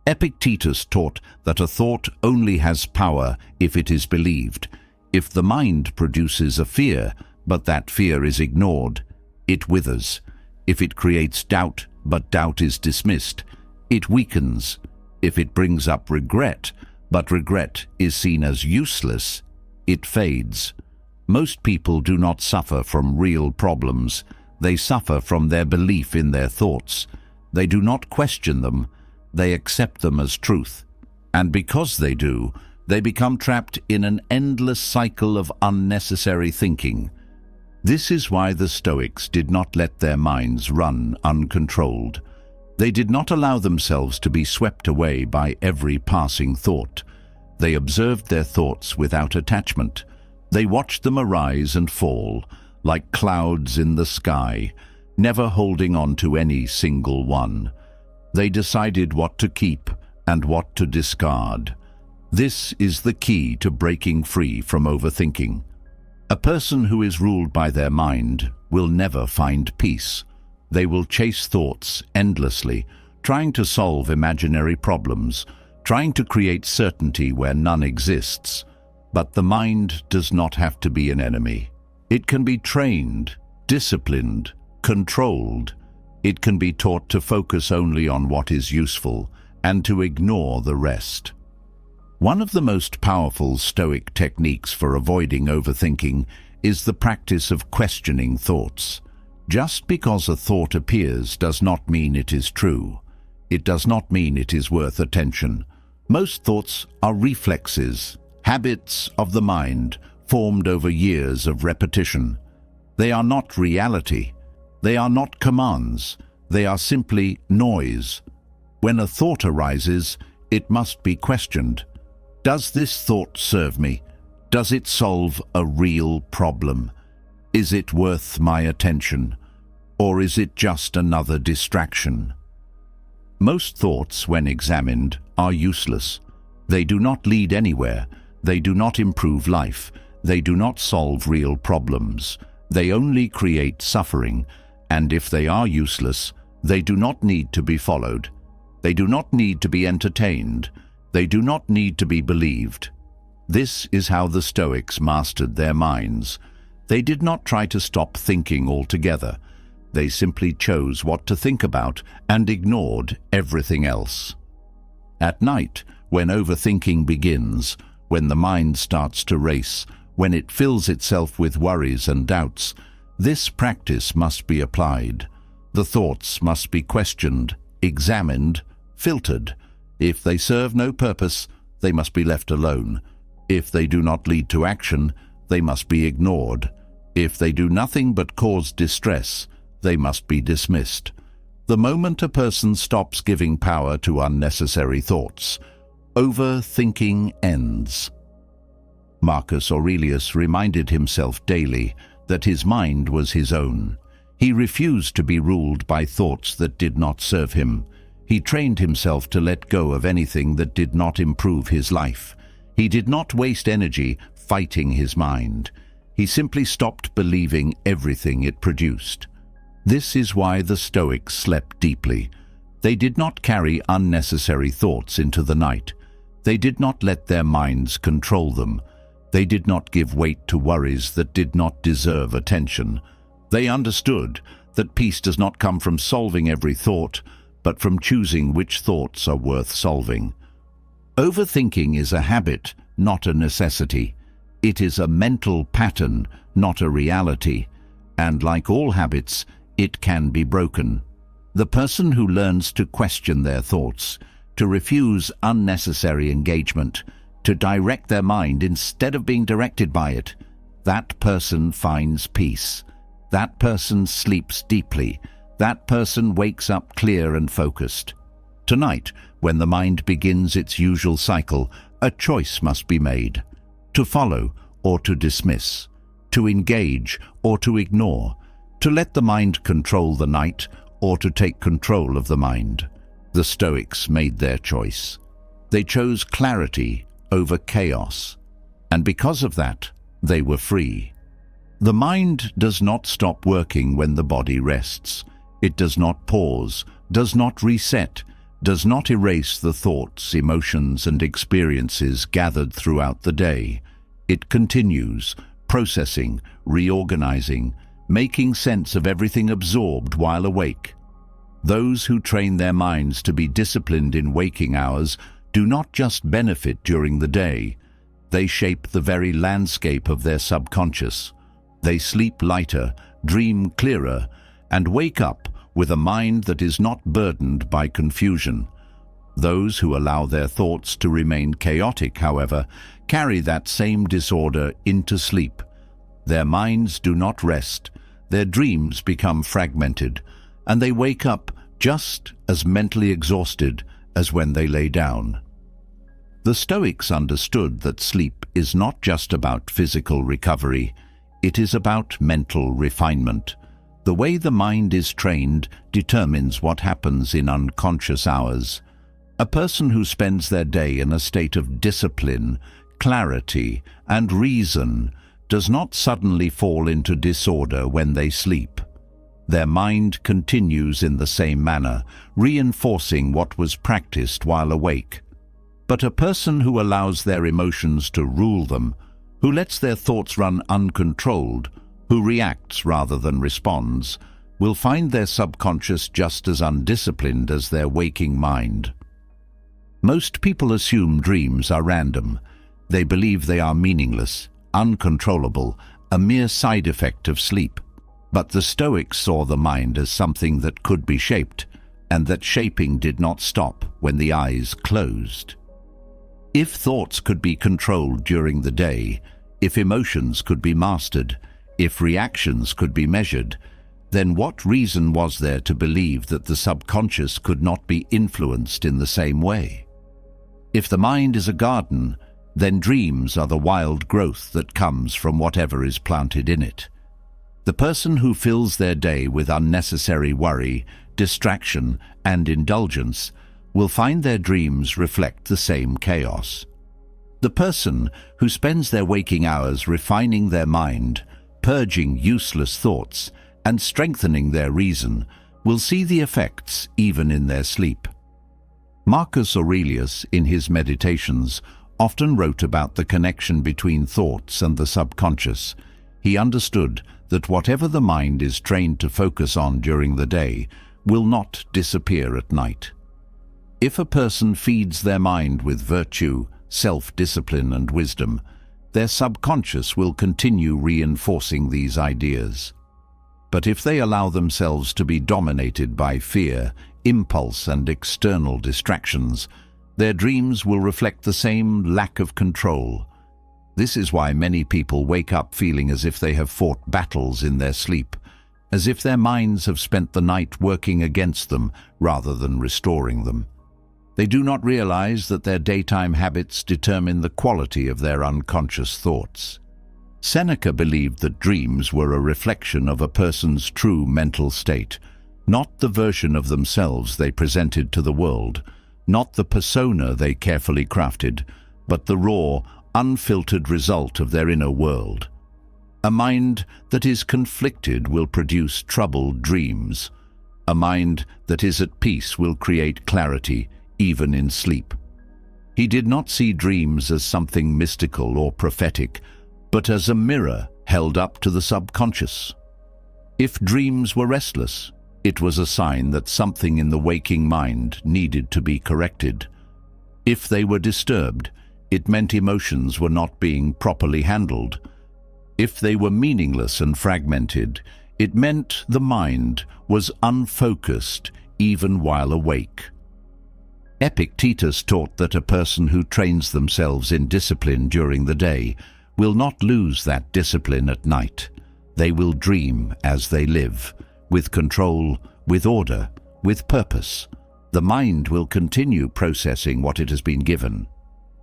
Epictetus taught that a thought only has power if it is believed. If the mind produces a fear, but that fear is ignored, it withers. If it creates doubt, but doubt is dismissed, it weakens. If it brings up regret, but regret is seen as useless, it fades. Most people do not suffer from real problems. They suffer from their belief in their thoughts. They do not question them. They accept them as truth. And because they do, they become trapped in an endless cycle of unnecessary thinking. This is why the Stoics did not let their minds run uncontrolled. They did not allow themselves to be swept away by every passing thought. They observed their thoughts without attachment. They watched them arise and fall, like clouds in the sky, never holding on to any single one. They decided what to keep and what to discard. This is the key to breaking free from overthinking. A person who is ruled by their mind will never find peace. They will chase thoughts endlessly, trying to solve imaginary problems, trying to create certainty where none exists. But the mind does not have to be an enemy. It can be trained, disciplined, controlled. It can be taught to focus only on what is useful and to ignore the rest. One of the most powerful Stoic techniques for avoiding overthinking is the practice of questioning thoughts. Just because a thought appears does not mean it is true. It does not mean it is worth attention. Most thoughts are reflexes, habits of the mind formed over years of repetition. They are not reality. They are not commands. They are simply noise. When a thought arises, it must be questioned. Does this thought serve me? Does it solve a real problem? Is it worth my attention? Or is it just another distraction? Most thoughts, when examined, are useless. They do not lead anywhere. They do not improve life. They do not solve real problems. They only create suffering. And if they are useless, they do not need to be followed. They do not need to be entertained. They do not need to be believed. This is how the Stoics mastered their minds. They did not try to stop thinking altogether. They simply chose what to think about and ignored everything else. At night, when overthinking begins, when the mind starts to race, when it fills itself with worries and doubts, this practice must be applied. The thoughts must be questioned, examined, filtered. If they serve no purpose, they must be left alone. If they do not lead to action, they must be ignored. If they do nothing but cause distress, they must be dismissed. The moment a person stops giving power to unnecessary thoughts, overthinking ends. Marcus Aurelius reminded himself daily that his mind was his own. He refused to be ruled by thoughts that did not serve him. He trained himself to let go of anything that did not improve his life. He did not waste energy fighting his mind. He simply stopped believing everything it produced. This is why the Stoics slept deeply. They did not carry unnecessary thoughts into the night. They did not let their minds control them. They did not give weight to worries that did not deserve attention. They understood that peace does not come from solving every thought, but from choosing which thoughts are worth solving. Overthinking is a habit, not a necessity. It is a mental pattern, not a reality. And like all habits, it can be broken. The person who learns to question their thoughts, to refuse unnecessary engagement, to direct their mind instead of being directed by it, that person finds peace. That person sleeps deeply. That person wakes up clear and focused. Tonight, when the mind begins its usual cycle, a choice must be made: to follow or to dismiss, to engage or to ignore, to let the mind control the night or to take control of the mind. The Stoics made their choice. They chose clarity over chaos, and because of that, they were free. The mind does not stop working when the body rests. It does not pause, does not reset, does not erase the thoughts, emotions, and experiences gathered throughout the day. It continues, processing, reorganizing, making sense of everything absorbed while awake. Those who train their minds to be disciplined in waking hours do not just benefit during the day, they shape the very landscape of their subconscious. They sleep lighter, dream clearer, and wake up with a mind that is not burdened by confusion. Those who allow their thoughts to remain chaotic, however, carry that same disorder into sleep. Their minds do not rest, their dreams become fragmented, and they wake up just as mentally exhausted as when they lay down. The Stoics understood that sleep is not just about physical recovery, it is about mental refinement. The way the mind is trained determines what happens in unconscious hours. A person who spends their day in a state of discipline, clarity, and reason does not suddenly fall into disorder when they sleep. Their mind continues in the same manner, reinforcing what was practiced while awake. But a person who allows their emotions to rule them, who lets their thoughts run uncontrolled, who reacts rather than responds, will find their subconscious just as undisciplined as their waking mind. Most people assume dreams are random. They believe they are meaningless, uncontrollable, a mere side effect of sleep. But the Stoics saw the mind as something that could be shaped, and that shaping did not stop when the eyes closed. If thoughts could be controlled during the day, if emotions could be mastered, if reactions could be measured, then what reason was there to believe that the subconscious could not be influenced in the same way? If the mind is a garden, then dreams are the wild growth that comes from whatever is planted in it. The person who fills their day with unnecessary worry, distraction, and indulgence will find their dreams reflect the same chaos. The person who spends their waking hours refining their mind, purging useless thoughts, and strengthening their reason will see the effects even in their sleep. Marcus Aurelius, in his Meditations, often wrote about the connection between thoughts and the subconscious. He understood that whatever the mind is trained to focus on during the day will not disappear at night. If a person feeds their mind with virtue, self-discipline, and wisdom, their subconscious will continue reinforcing these ideas. But if they allow themselves to be dominated by fear, impulse, and external distractions, their dreams will reflect the same lack of control. This is why many people wake up feeling as if they have fought battles in their sleep, as if their minds have spent the night working against them rather than restoring them. They do not realize that their daytime habits determine the quality of their unconscious thoughts. Seneca believed that dreams were a reflection of a person's true mental state, not the version of themselves they presented to the world, not the persona they carefully crafted, but the raw, unfiltered result of their inner world. A mind that is conflicted will produce troubled dreams. A mind that is at peace will create clarity, even in sleep. He did not see dreams as something mystical or prophetic, but as a mirror held up to the subconscious. If dreams were restless, it was a sign that something in the waking mind needed to be corrected. If they were disturbed, it meant emotions were not being properly handled. If they were meaningless and fragmented, it meant the mind was unfocused even while awake. Epictetus taught that a person who trains themselves in discipline during the day will not lose that discipline at night. They will dream as they live, with control, with order, with purpose. The mind will continue processing what it has been given.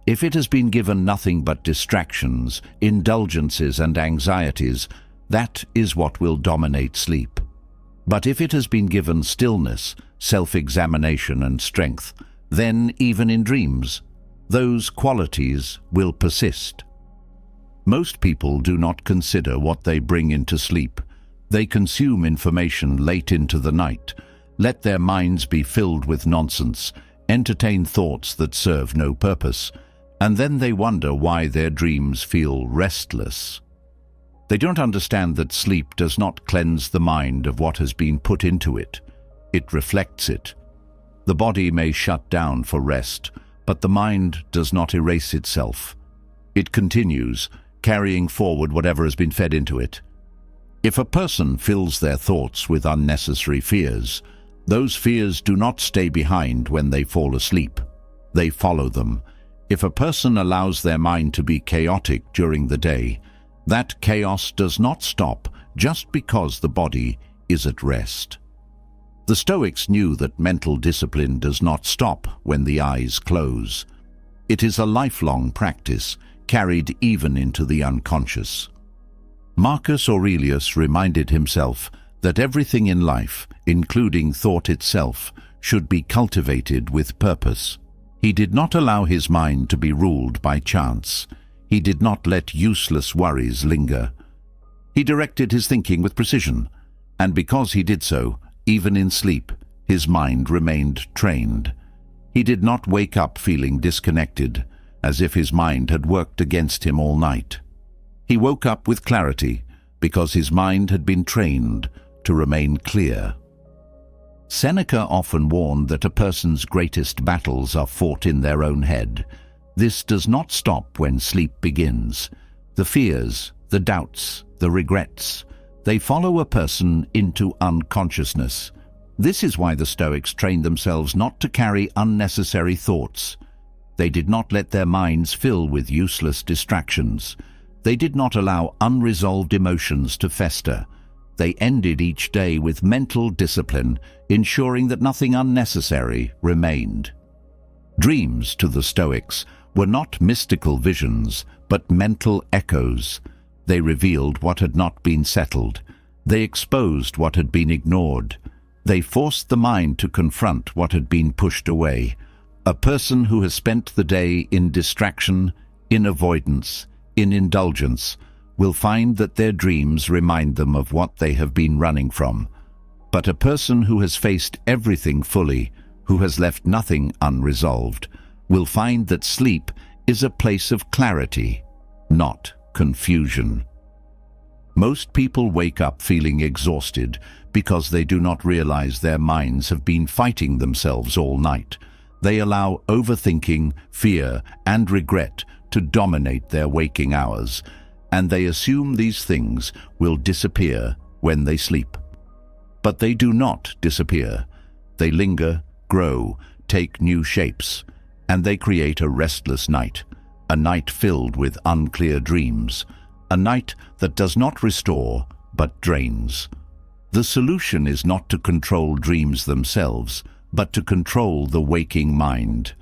If it has been given nothing but distractions, indulgences, and anxieties, that is what will dominate sleep. But if it has been given stillness, self-examination, and strength, then even in dreams, those qualities will persist. Most people do not consider what they bring into sleep. They consume information late into the night, let their minds be filled with nonsense, entertain thoughts that serve no purpose, and then they wonder why their dreams feel restless. They don't understand that sleep does not cleanse the mind of what has been put into it. It reflects it. The body may shut down for rest, but the mind does not erase itself. It continues, carrying forward whatever has been fed into it. If a person fills their thoughts with unnecessary fears, those fears do not stay behind when they fall asleep. They follow them. If a person allows their mind to be chaotic during the day, that chaos does not stop just because the body is at rest. The Stoics knew that mental discipline does not stop when the eyes close. It is a lifelong practice, carried even into the unconscious. Marcus Aurelius reminded himself that everything in life, including thought itself, should be cultivated with purpose. He did not allow his mind to be ruled by chance. He did not let useless worries linger. He directed his thinking with precision, and because he did so, even in sleep, his mind remained trained. He did not wake up feeling disconnected, as if his mind had worked against him all night. He woke up with clarity because his mind had been trained to remain clear. Seneca often warned that a person's greatest battles are fought in their own head. This does not stop when sleep begins. The fears, the doubts, the regrets, they follow a person into unconsciousness. This is why the Stoics trained themselves not to carry unnecessary thoughts. They did not let their minds fill with useless distractions. They did not allow unresolved emotions to fester. They ended each day with mental discipline, ensuring that nothing unnecessary remained. Dreams, to the Stoics, were not mystical visions, but mental echoes. They revealed what had not been settled. They exposed what had been ignored. They forced the mind to confront what had been pushed away. A person who has spent the day in distraction, in avoidance, in indulgence, will find that their dreams remind them of what they have been running from. But a person who has faced everything fully, who has left nothing unresolved, will find that sleep is a place of clarity, not confusion. Most people wake up feeling exhausted because they do not realize their minds have been fighting themselves all night. They allow overthinking, fear, and regret to dominate their waking hours, and they assume these things will disappear when they sleep. But they do not disappear. They linger, grow, take new shapes, and they create a restless night, a night filled with unclear dreams, a night that does not restore but drains. The solution is not to control dreams themselves, but to control the waking mind.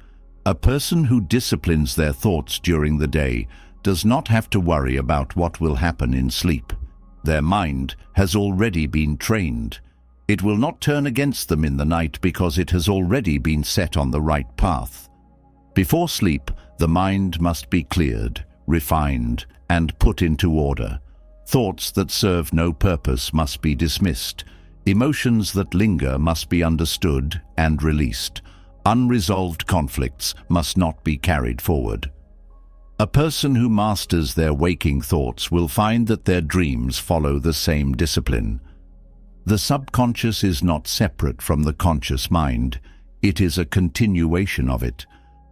A person who disciplines their thoughts during the day does not have to worry about what will happen in sleep. Their mind has already been trained. It will not turn against them in the night because it has already been set on the right path. Before sleep, the mind must be cleared, refined, and put into order. Thoughts that serve no purpose must be dismissed. Emotions that linger must be understood and released. Unresolved conflicts must not be carried forward. A person who masters their waking thoughts will find that their dreams follow the same discipline. The subconscious is not separate from the conscious mind. It is a continuation of it.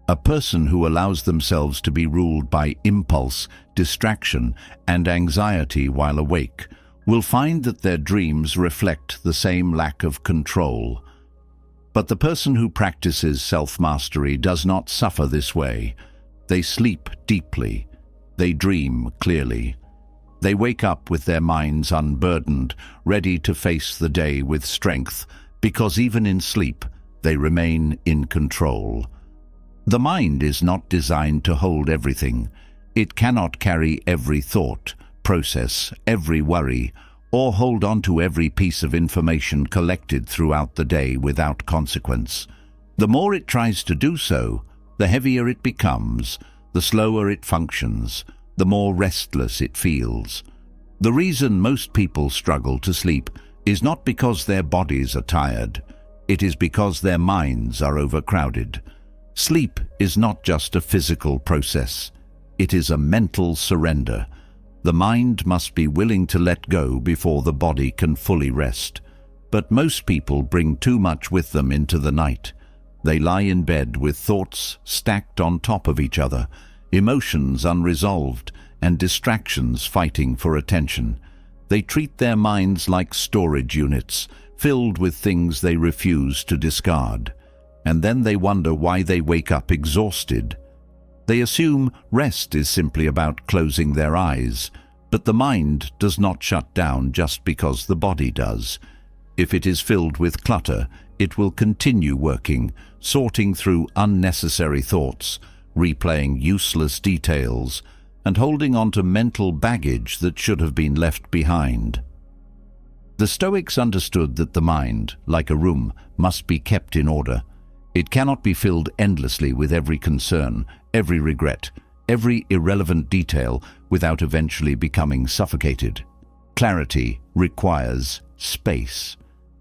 A person who allows themselves to be ruled by impulse, distraction, and anxiety while awake will find that their dreams reflect the same lack of control. But the person who practices self-mastery does not suffer this way. They sleep deeply. They dream clearly. They wake up with their minds unburdened, ready to face the day with strength, because even in sleep, they remain in control. The mind is not designed to hold everything. It cannot carry every thought, process every worry, or hold on to every piece of information collected throughout the day without consequence. The more it tries to do so, the heavier it becomes, the slower it functions, the more restless it feels. The reason most people struggle to sleep is not because their bodies are tired. It is because their minds are overcrowded. Sleep is not just a physical process. It is a mental surrender. The mind must be willing to let go before the body can fully rest. But most people bring too much with them into the night. They lie in bed with thoughts stacked on top of each other, emotions unresolved, and distractions fighting for attention. They treat their minds like storage units, filled with things they refuse to discard. And then they wonder why they wake up exhausted. They assume rest is simply about closing their eyes, but the mind does not shut down just because the body does. If it is filled with clutter, it will continue working, sorting through unnecessary thoughts, replaying useless details, and holding on to mental baggage that should have been left behind. The Stoics understood that the mind, like a room, must be kept in order. It cannot be filled endlessly with every concern, every regret, every irrelevant detail without eventually becoming suffocated. Clarity requires space,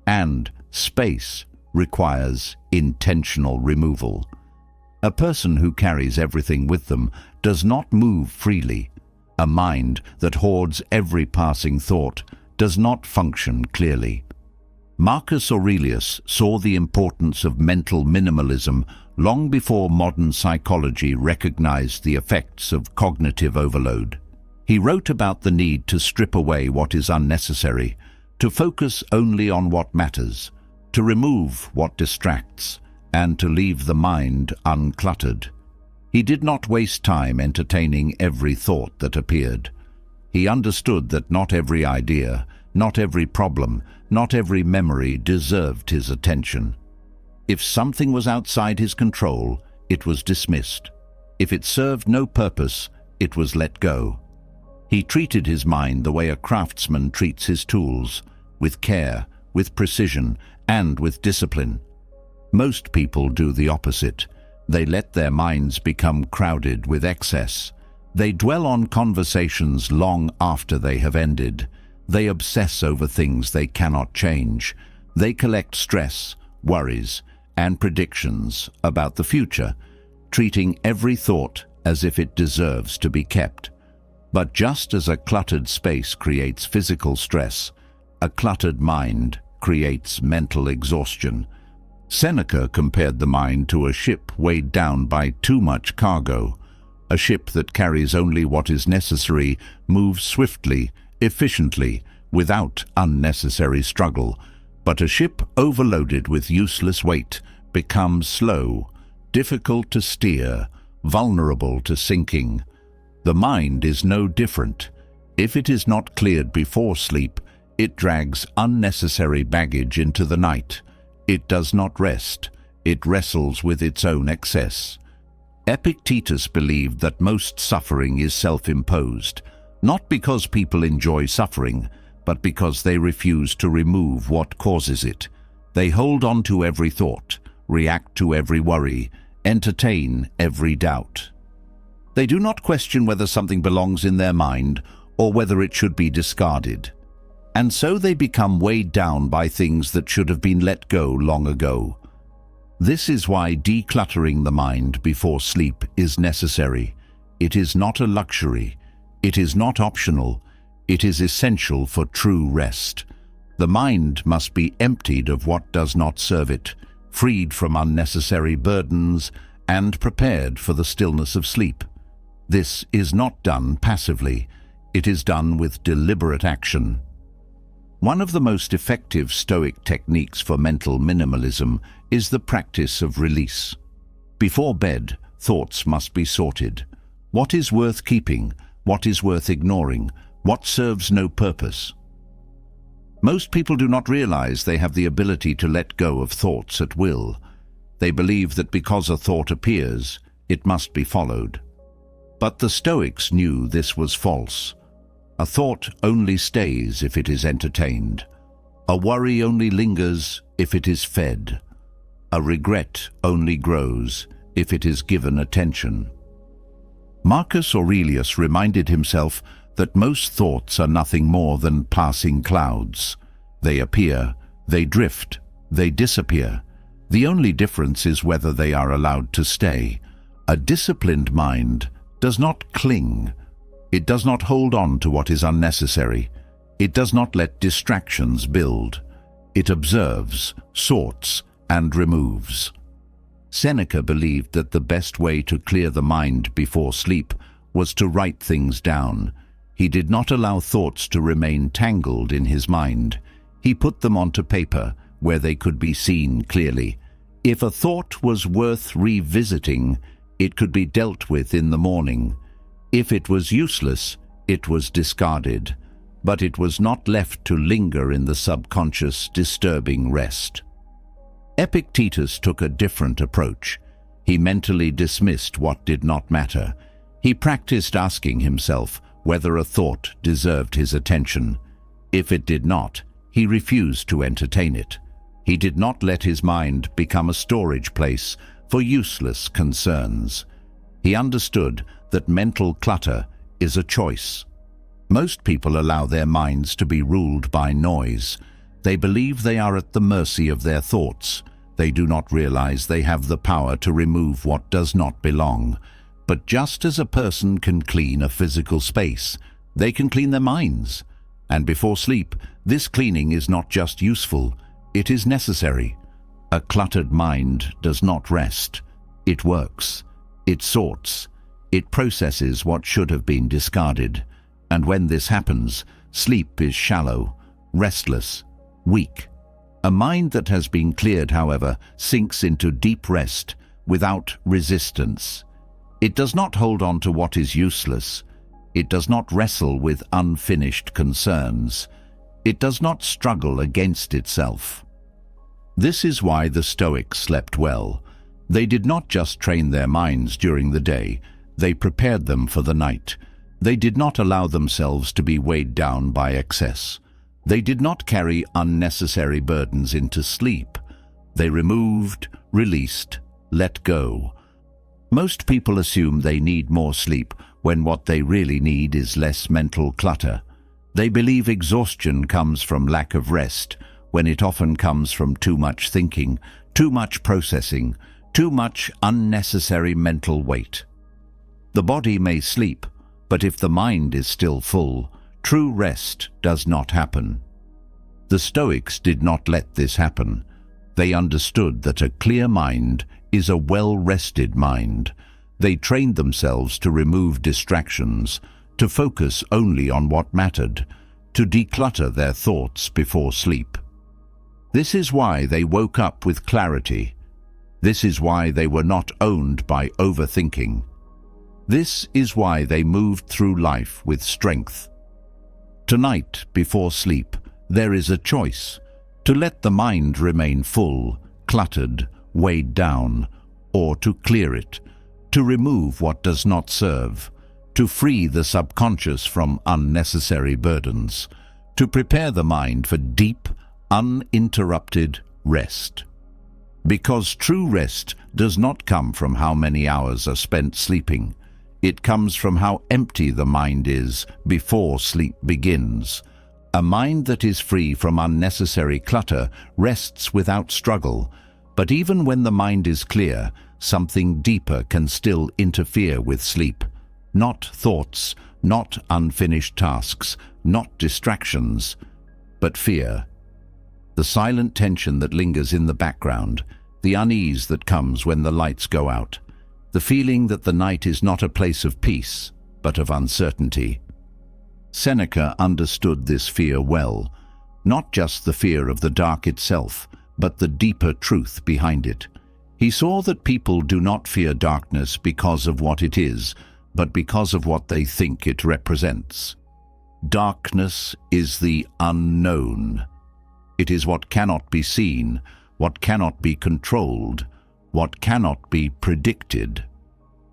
and space requires intentional removal. A person who carries everything with them does not move freely. A mind that hoards every passing thought does not function clearly. Marcus Aurelius saw the importance of mental minimalism long before modern psychology recognized the effects of cognitive overload. He wrote about the need to strip away what is unnecessary, to focus only on what matters, to remove what distracts, and to leave the mind uncluttered. He did not waste time entertaining every thought that appeared. He understood that not every idea, not every problem, not every memory deserved his attention. If something was outside his control, it was dismissed. If it served no purpose, it was let go. He treated his mind the way a craftsman treats his tools, with care, with precision, and with discipline. Most people do the opposite. They let their minds become crowded with excess. They dwell on conversations long after they have ended. They obsess over things they cannot change. They collect stress, worries, and predictions about the future, treating every thought as if it deserves to be kept. But just as a cluttered space creates physical stress, a cluttered mind creates mental exhaustion. Seneca compared the mind to a ship weighed down by too much cargo. A ship that carries only what is necessary moves swiftly, efficiently, without unnecessary struggle. But a ship overloaded with useless weight becomes slow, difficult to steer, vulnerable to sinking. The mind is no different. If it is not cleared before sleep, it drags unnecessary baggage into the night. It does not rest. It wrestles with its own excess. Epictetus believed that most suffering is self-imposed, not because people enjoy suffering, but because they refuse to remove what causes it. They hold on to every thought, react to every worry, entertain every doubt. They do not question whether something belongs in their mind or whether it should be discarded. And so they become weighed down by things that should have been let go long ago. This is why decluttering the mind before sleep is necessary. It is not a luxury. It is not optional. It is essential for true rest. The mind must be emptied of what does not serve it, freed from unnecessary burdens, and prepared for the stillness of sleep. This is not done passively. It is done with deliberate action. One of the most effective Stoic techniques for mental minimalism is the practice of release. Before bed, thoughts must be sorted. What is worth keeping? What is worth ignoring? What serves no purpose? Most people do not realize they have the ability to let go of thoughts at will. They believe that because a thought appears, it must be followed. But the Stoics knew this was false. A thought only stays if it is entertained. A worry only lingers if it is fed. A regret only grows if it is given attention. Marcus Aurelius reminded himself that most thoughts are nothing more than passing clouds. They appear, they drift, they disappear. The only difference is whether they are allowed to stay. A disciplined mind does not cling. It does not hold on to what is unnecessary. It does not let distractions build. It observes, sorts, and removes. Seneca believed that the best way to clear the mind before sleep was to write things down. He did not allow thoughts to remain tangled in his mind. He put them onto paper, where they could be seen clearly. If a thought was worth revisiting, it could be dealt with in the morning. If it was useless, it was discarded, but it was not left to linger in the subconscious, disturbing rest. Epictetus took a different approach. He mentally dismissed what did not matter. He practiced asking himself whether a thought deserved his attention. If it did not, he refused to entertain it. He did not let his mind become a storage place for useless concerns. He understood that mental clutter is a choice. Most people allow their minds to be ruled by noise. They believe they are at the mercy of their thoughts. They do not realize they have the power to remove what does not belong. But just as a person can clean a physical space, they can clean their minds. And before sleep, this cleaning is not just useful, it is necessary. A cluttered mind does not rest. It works. It sorts. It processes what should have been discarded. And when this happens, sleep is shallow, restless, weak. A mind that has been cleared, however, sinks into deep rest without resistance. It does not hold on to what is useless. It does not wrestle with unfinished concerns. It does not struggle against itself. This is why the Stoics slept well. They did not just train their minds during the day, they prepared them for the night. They did not allow themselves to be weighed down by excess. They did not carry unnecessary burdens into sleep. They removed, released, let go. Most people assume they need more sleep when what they really need is less mental clutter. They believe exhaustion comes from lack of rest, when it often comes from too much thinking, too much processing, too much unnecessary mental weight. The body may sleep, but if the mind is still full, true rest does not happen. The Stoics did not let this happen. They understood that a clear mind is a well-rested mind. They trained themselves to remove distractions, to focus only on what mattered, to declutter their thoughts before sleep. This is why they woke up with clarity. This is why they were not owned by overthinking. This is why they moved through life with strength. Tonight, before sleep, there is a choice: to let the mind remain full, cluttered, weighed down, or to clear it, to remove what does not serve, to free the subconscious from unnecessary burdens, to prepare the mind for deep, uninterrupted rest. Because true rest does not come from how many hours are spent sleeping. It comes from how empty the mind is before sleep begins. A mind that is free from unnecessary clutter rests without struggle, but even when the mind is clear, something deeper can still interfere with sleep. Not thoughts, not unfinished tasks, not distractions, but fear. The silent tension that lingers in the background, the unease that comes when the lights go out, the feeling that the night is not a place of peace, but of uncertainty. Seneca understood this fear well, not just the fear of the dark itself, but the deeper truth behind it. He saw that people do not fear darkness because of what it is, but because of what they think it represents. Darkness is the unknown. It is what cannot be seen, what cannot be controlled, what cannot be predicted.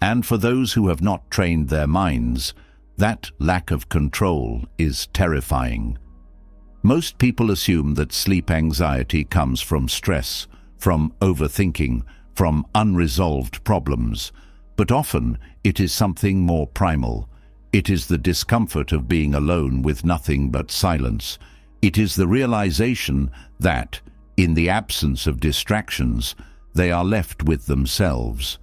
And for those who have not trained their minds, that lack of control is terrifying. Most people assume that sleep anxiety comes from stress, from overthinking, from unresolved problems, but often it is something more primal. It is the discomfort of being alone with nothing but silence. It is the realization that, in the absence of distractions, they are left with themselves.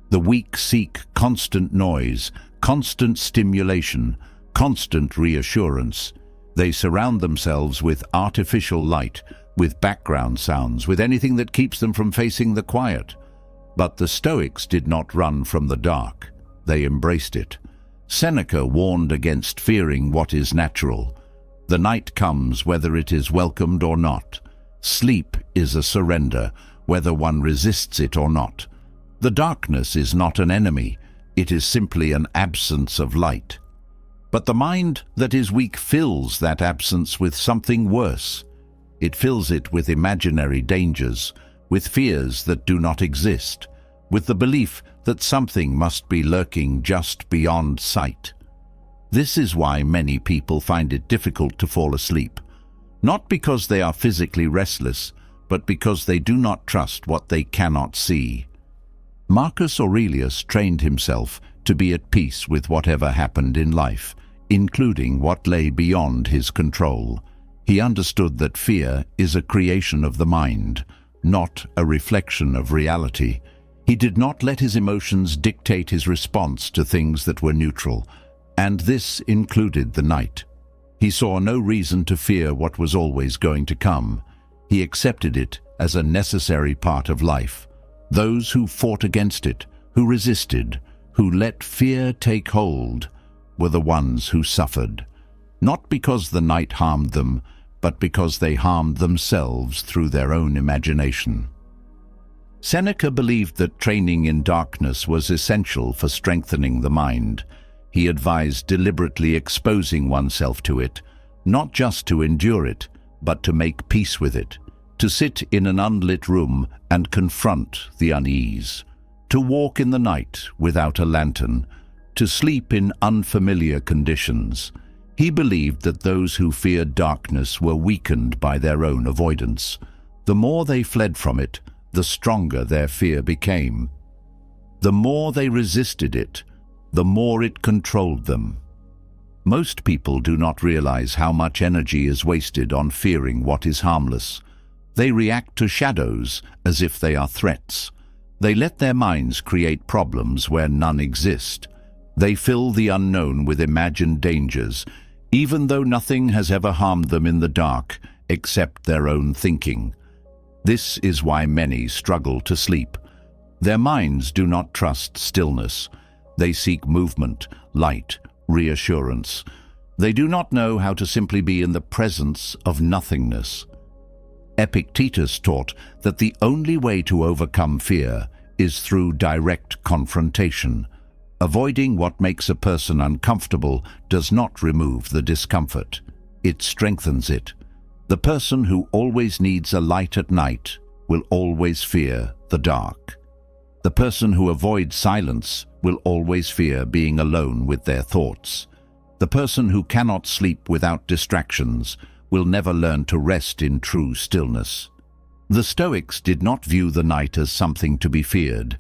The weak seek constant noise, constant stimulation, constant reassurance. They surround themselves with artificial light, with background sounds, with anything that keeps them from facing the quiet. But the Stoics did not run from the dark. They embraced it. Seneca warned against fearing what is natural. The night comes whether it is welcomed or not. Sleep is a surrender, whether one resists it or not. The darkness is not an enemy. It is simply an absence of light. But the mind that is weak fills that absence with something worse. It fills it with imaginary dangers, with fears that do not exist, with the belief that something must be lurking just beyond sight. This is why many people find it difficult to fall asleep, not because they are physically restless, but because they do not trust what they cannot see. Marcus Aurelius trained himself to be at peace with whatever happened in life, including what lay beyond his control. He understood that fear is a creation of the mind, not a reflection of reality. He did not let his emotions dictate his response to things that were neutral, and this included the night. He saw no reason to fear what was always going to come. He accepted it as a necessary part of life. Those who fought against it, who resisted, who let fear take hold, were the ones who suffered, not because the night harmed them, but because they harmed themselves through their own imagination. Seneca believed that training in darkness was essential for strengthening the mind. He advised deliberately exposing oneself to it, not just to endure it, but to make peace with it, to sit in an unlit room and confront the unease, to walk in the night without a lantern, to sleep in unfamiliar conditions. He believed that those who feared darkness were weakened by their own avoidance. The more they fled from it, the stronger their fear became. The more they resisted it, the more it controlled them. Most people do not realize how much energy is wasted on fearing what is harmless. They react to shadows as if they are threats. They let their minds create problems where none exist. They fill the unknown with imagined dangers, even though nothing has ever harmed them in the dark except their own thinking. This is why many struggle to sleep. Their minds do not trust stillness. They seek movement, light, reassurance. They do not know how to simply be in the presence of nothingness. Epictetus taught that the only way to overcome fear is through direct confrontation. Avoiding what makes a person uncomfortable does not remove the discomfort. It strengthens it. The person who always needs a light at night will always fear the dark. The person who avoids silence will always fear being alone with their thoughts. The person who cannot sleep without distractions will never learn to rest in true stillness. The Stoics did not view the night as something to be feared.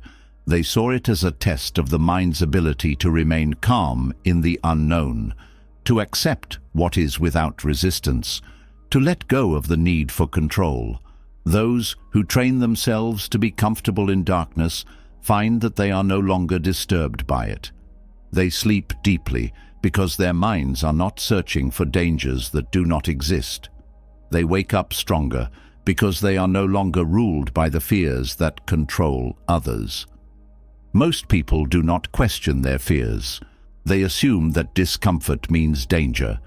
They saw it as a test of the mind's ability to remain calm in the unknown, to accept what is without resistance, to let go of the need for control. Those who train themselves to be comfortable in darkness find that they are no longer disturbed by it. They sleep deeply because their minds are not searching for dangers that do not exist. They wake up stronger because they are no longer ruled by the fears that control others. Most people do not question their fears. They assume that discomfort means danger.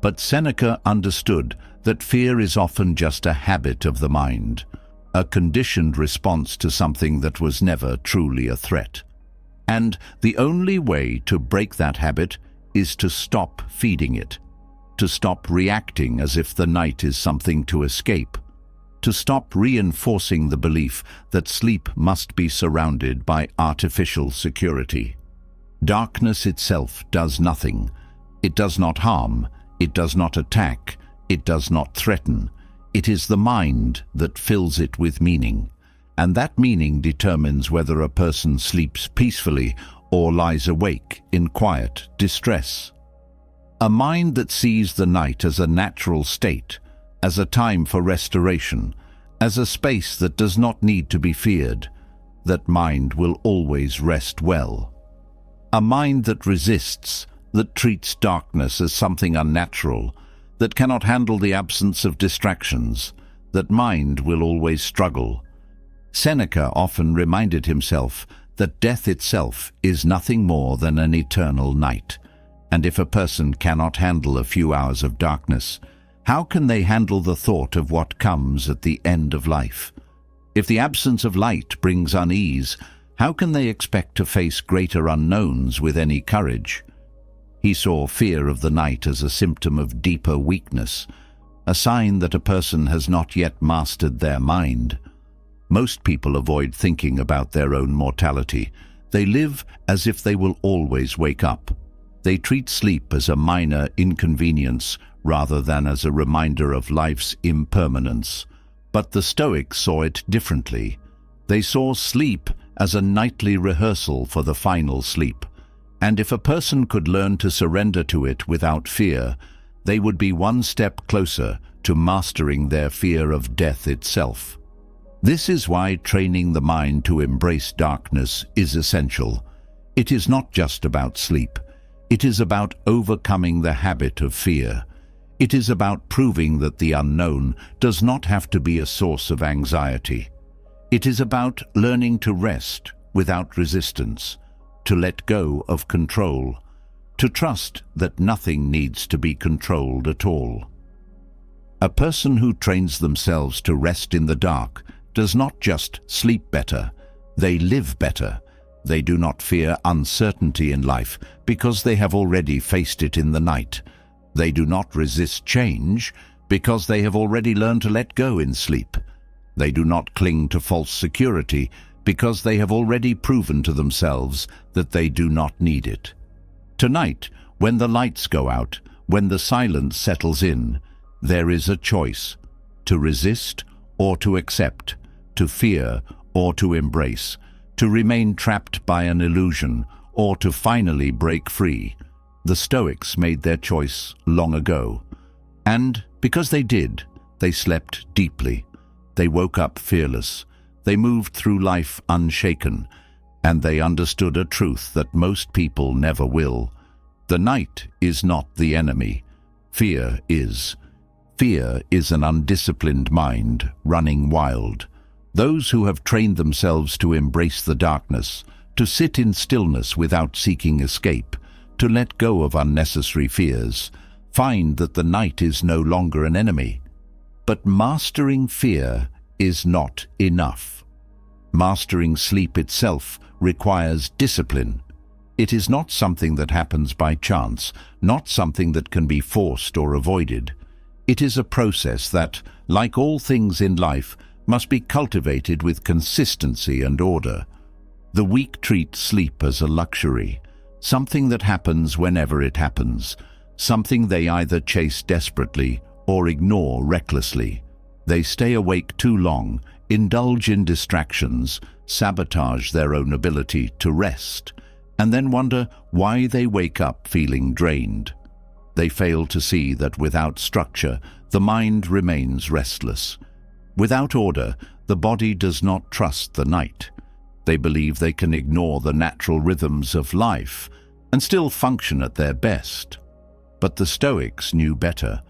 But Seneca understood that fear is often just a habit of the mind, a conditioned response to something that was never truly a threat. And the only way to break that habit is to stop feeding it, to stop reacting as if the night is something to escape, to stop reinforcing the belief that sleep must be surrounded by artificial security. Darkness itself does nothing. It does not harm. It does not attack. It does not threaten. It is the mind that fills it with meaning, and that meaning determines whether a person sleeps peacefully or lies awake in quiet distress. A mind that sees the night as a natural state, as a time for restoration, as a space that does not need to be feared, that mind will always rest well. A mind that resists, that treats darkness as something unnatural, that cannot handle the absence of distractions, that mind will always struggle. Seneca often reminded himself that death itself is nothing more than an eternal night, and if a person cannot handle a few hours of darkness, how can they handle the thought of what comes at the end of life? If the absence of light brings unease, how can they expect to face greater unknowns with any courage? He saw fear of the night as a symptom of deeper weakness, a sign that a person has not yet mastered their mind. Most people avoid thinking about their own mortality. They live as if they will always wake up. They treat sleep as a minor inconvenience rather than as a reminder of life's impermanence. But the Stoics saw it differently. They saw sleep as a nightly rehearsal for the final sleep. And if a person could learn to surrender to it without fear, they would be one step closer to mastering their fear of death itself. This is why training the mind to embrace darkness is essential. It is not just about sleep. It is about overcoming the habit of fear. It is about proving that the unknown does not have to be a source of anxiety. It is about learning to rest without resistance, to let go of control, to trust that nothing needs to be controlled at all. A person who trains themselves to rest in the dark does not just sleep better, they live better. They do not fear uncertainty in life because they have already faced it in the night. They do not resist change because they have already learned to let go in sleep. They do not cling to false security because they have already proven to themselves that they do not need it. Tonight, when the lights go out, when the silence settles in, there is a choice: to resist or to accept, to fear or to embrace, to remain trapped by an illusion or to finally break free. The Stoics made their choice long ago. And because they did, they slept deeply. They woke up fearless. They moved through life unshaken. And they understood a truth that most people never will. The night is not the enemy. Fear is. Fear is an undisciplined mind running wild. Those who have trained themselves to embrace the darkness, to sit in stillness without seeking escape, to let go of unnecessary fears, find that the night is no longer an enemy. But mastering fear is not enough. Mastering sleep itself requires discipline. It is not something that happens by chance, not something that can be forced or avoided. It is a process that, like all things in life, must be cultivated with consistency and order. The weak treat sleep as a luxury, something that happens whenever it happens, something they either chase desperately or ignore recklessly. They stay awake too long, indulge in distractions, sabotage their own ability to rest, and then wonder why they wake up feeling drained. They fail to see that without structure, the mind remains restless. Without order, the body does not trust the night. They believe they can ignore the natural rhythms of life and still function at their best. But the Stoics knew better.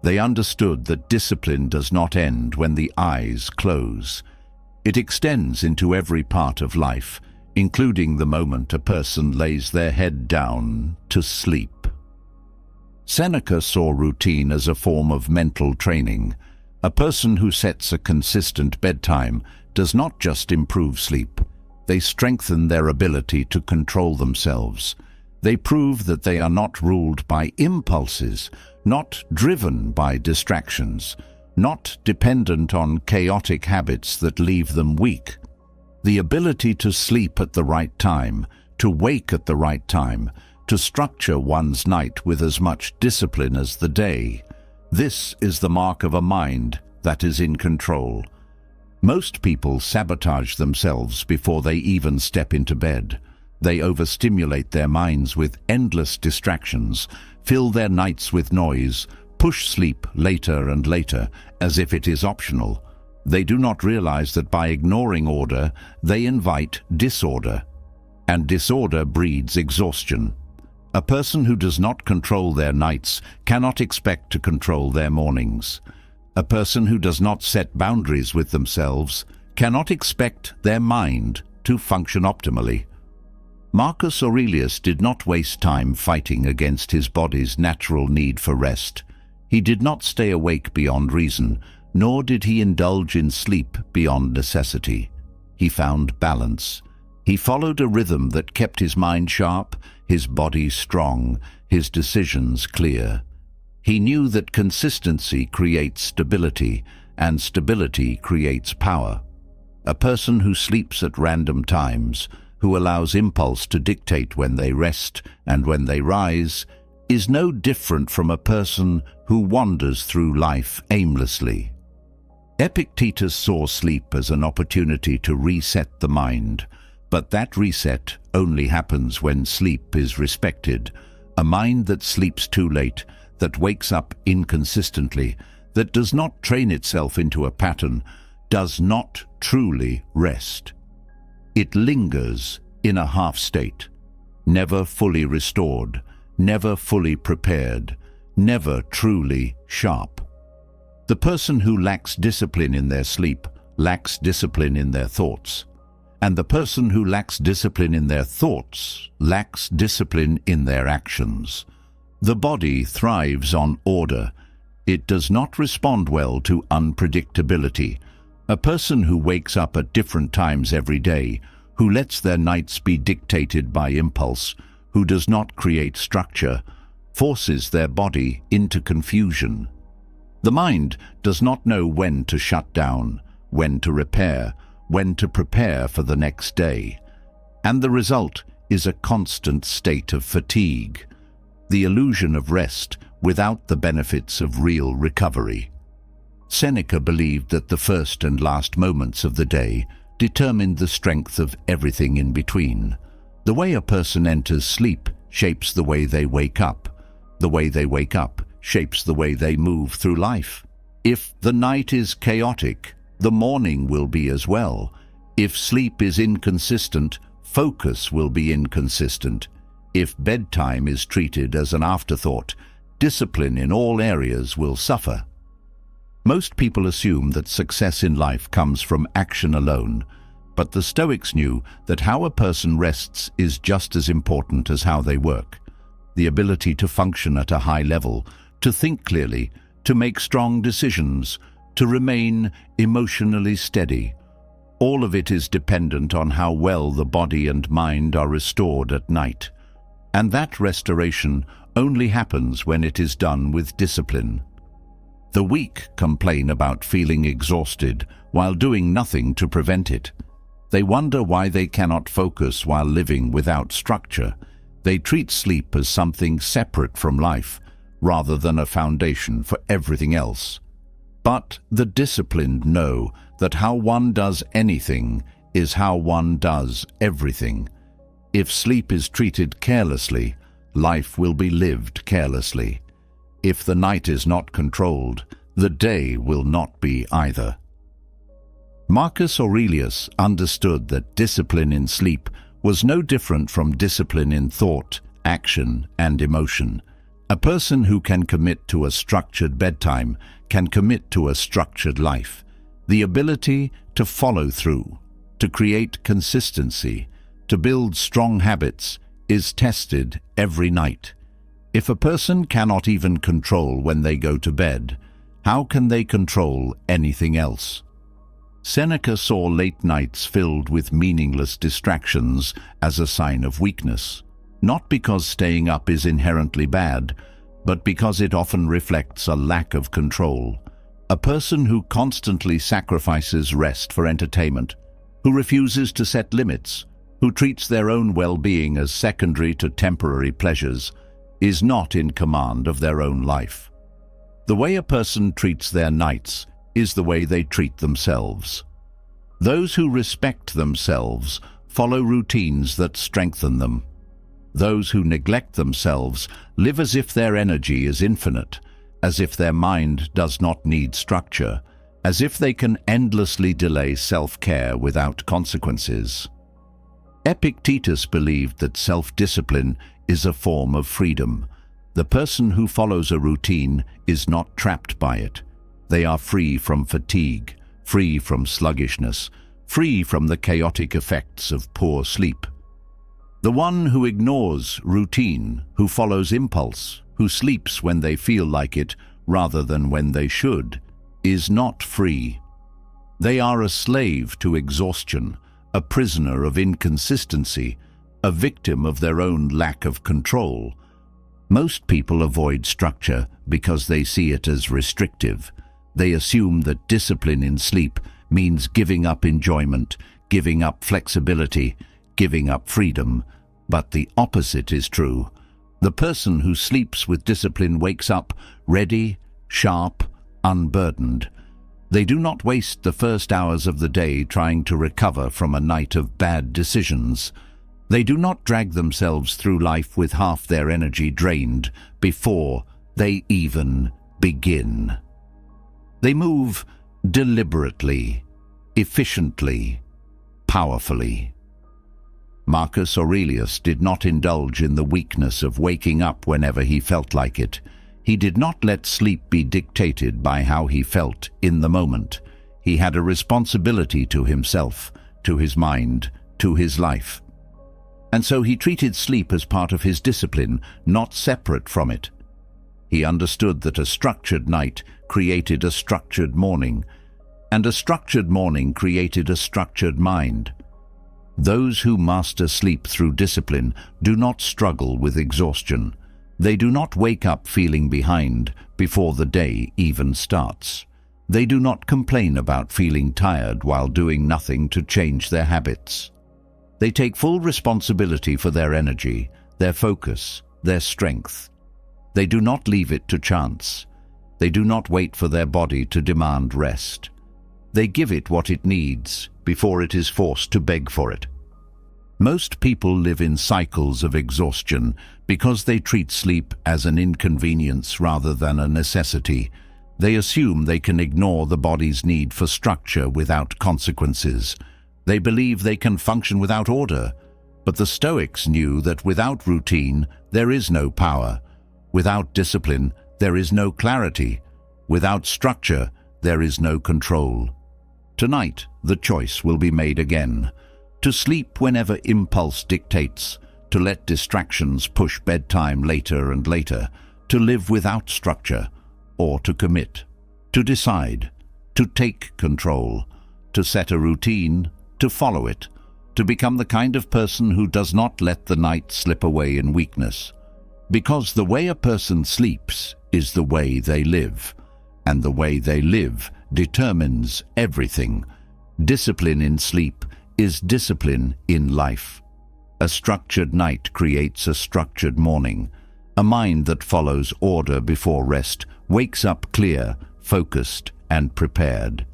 They understood that discipline does not end when the eyes close. It extends into every part of life, including the moment a person lays their head down to sleep. Seneca saw routine as a form of mental training. A person who sets a consistent bedtime does not just improve sleep. They strengthen their ability to control themselves. They prove that they are not ruled by impulses, not driven by distractions, not dependent on chaotic habits that leave them weak. The ability to sleep at the right time, to wake at the right time, to structure one's night with as much discipline as the day. This is the mark of a mind that is in control. Most people sabotage themselves before they even step into bed. They overstimulate their minds with endless distractions, fill their nights with noise, push sleep later and later, as if it is optional. They do not realize that by ignoring order, they invite disorder. and disorder breeds exhaustion. A person who does not control their nights cannot expect to control their mornings. A person who does not set boundaries with themselves cannot expect their mind to function optimally. Marcus Aurelius did not waste time fighting against his body's natural need for rest. He did not stay awake beyond reason, nor did he indulge in sleep beyond necessity. He found balance. He followed a rhythm that kept his mind sharp, his body strong, his decisions clear. He knew that consistency creates stability, and stability creates power. A person who sleeps at random times, who allows impulse to dictate when they rest and when they rise, is no different from a person who wanders through life aimlessly. Epictetus saw sleep as an opportunity to reset the mind, but that reset only happens when sleep is respected. A mind that sleeps too late, that wakes up inconsistently, that does not train itself into a pattern, does not truly rest. It lingers in a half state, never fully restored, never fully prepared, never truly sharp. The person who lacks discipline in their sleep lacks discipline in their thoughts. And the person who lacks discipline in their thoughts lacks discipline in their actions. The body thrives on order. It does not respond well to unpredictability. A person who wakes up at different times every day, who lets their nights be dictated by impulse, who does not create structure, forces their body into confusion. The mind does not know when to shut down, when to repair, when to prepare for the next day. And the result is a constant state of fatigue, the illusion of rest without the benefits of real recovery. Seneca believed that the first and last moments of the day determined the strength of everything in between. The way a person enters sleep shapes the way they wake up. The way they wake up shapes the way they move through life. If the night is chaotic, the morning will be as well. If sleep is inconsistent, focus will be inconsistent. If bedtime is treated as an afterthought, discipline in all areas will suffer. Most people assume that success in life comes from action alone, but the Stoics knew that how a person rests is just as important as how they work. The ability to function at a high level, to think clearly, to make strong decisions, to remain emotionally steady. All of it is dependent on how well the body and mind are restored at night. And that restoration only happens when it is done with discipline. The weak complain about feeling exhausted while doing nothing to prevent it. They wonder why they cannot focus while living without structure. They treat sleep as something separate from life, rather than a foundation for everything else. But the disciplined know that how one does anything is how one does everything. If sleep is treated carelessly, life will be lived carelessly. If the night is not controlled, the day will not be either. Marcus Aurelius understood that discipline in sleep was no different from discipline in thought, action, and emotion. A person who can commit to a structured bedtime can commit to a structured life. The ability to follow through, to create consistency, to build strong habits is tested every night. If a person cannot even control when they go to bed, how can they control anything else? Seneca saw late nights filled with meaningless distractions as a sign of weakness, not because staying up is inherently bad, but because it often reflects a lack of control. A person who constantly sacrifices rest for entertainment, who refuses to set limits, who treats their own well-being as secondary to temporary pleasures, is not in command of their own life. The way a person treats their nights is the way they treat themselves. Those who respect themselves follow routines that strengthen them. Those who neglect themselves live as if their energy is infinite, as if their mind does not need structure, as if they can endlessly delay self-care without consequences. Epictetus believed that self-discipline is a form of freedom. The person who follows a routine is not trapped by it. They are free from fatigue, free from sluggishness, free from the chaotic effects of poor sleep. The one who ignores routine, who follows impulse, who sleeps when they feel like it rather than when they should, is not free. They are a slave to exhaustion, a prisoner of inconsistency, a victim of their own lack of control. Most people avoid structure because they see it as restrictive. They assume that discipline in sleep means giving up enjoyment, giving up flexibility, giving up freedom. But the opposite is true. The person who sleeps with discipline wakes up ready, sharp, unburdened. They do not waste the first hours of the day trying to recover from a night of bad decisions. They do not drag themselves through life with half their energy drained before they even begin. They move deliberately, efficiently, powerfully. Marcus Aurelius did not indulge in the weakness of waking up whenever he felt like it. He did not let sleep be dictated by how he felt in the moment. He had a responsibility to himself, to his mind, to his life. And so he treated sleep as part of his discipline, not separate from it. He understood that a structured night created a structured morning, and a structured morning created a structured mind. Those who master sleep through discipline do not struggle with exhaustion. They do not wake up feeling behind before the day even starts. They do not complain about feeling tired while doing nothing to change their habits. They take full responsibility for their energy, their focus, their strength. They do not leave it to chance. They do not wait for their body to demand rest. They give it what it needs before it is forced to beg for it. Most people live in cycles of exhaustion because they treat sleep as an inconvenience rather than a necessity. They assume they can ignore the body's need for structure without consequences. They believe they can function without order. But the Stoics knew that without routine, there is no power. Without discipline, there is no clarity. Without structure, there is no control. Tonight, the choice will be made again. To sleep whenever impulse dictates, to let distractions push bedtime later and later, to live without structure, or to commit, to decide, to take control, to set a routine, to follow it, to become the kind of person who does not let the night slip away in weakness. Because the way a person sleeps is the way they live, and the way they live determines everything. Discipline in sleep is discipline in life. A structured night creates a structured morning. A mind that follows order before rest wakes up clear, focused, and prepared.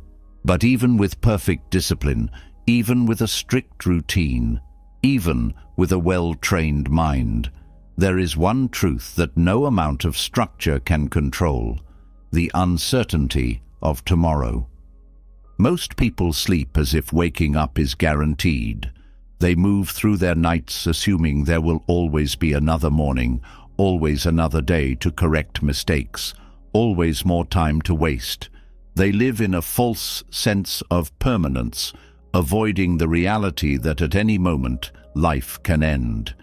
But even with perfect discipline, even with a strict routine, even with a well-trained mind, there is one truth that no amount of structure can control: the uncertainty of tomorrow. Most people sleep as if waking up is guaranteed. They move through their nights assuming there will always be another morning, always another day to correct mistakes, always more time to waste. They live in a false sense of permanence, avoiding the reality that at any moment life can end.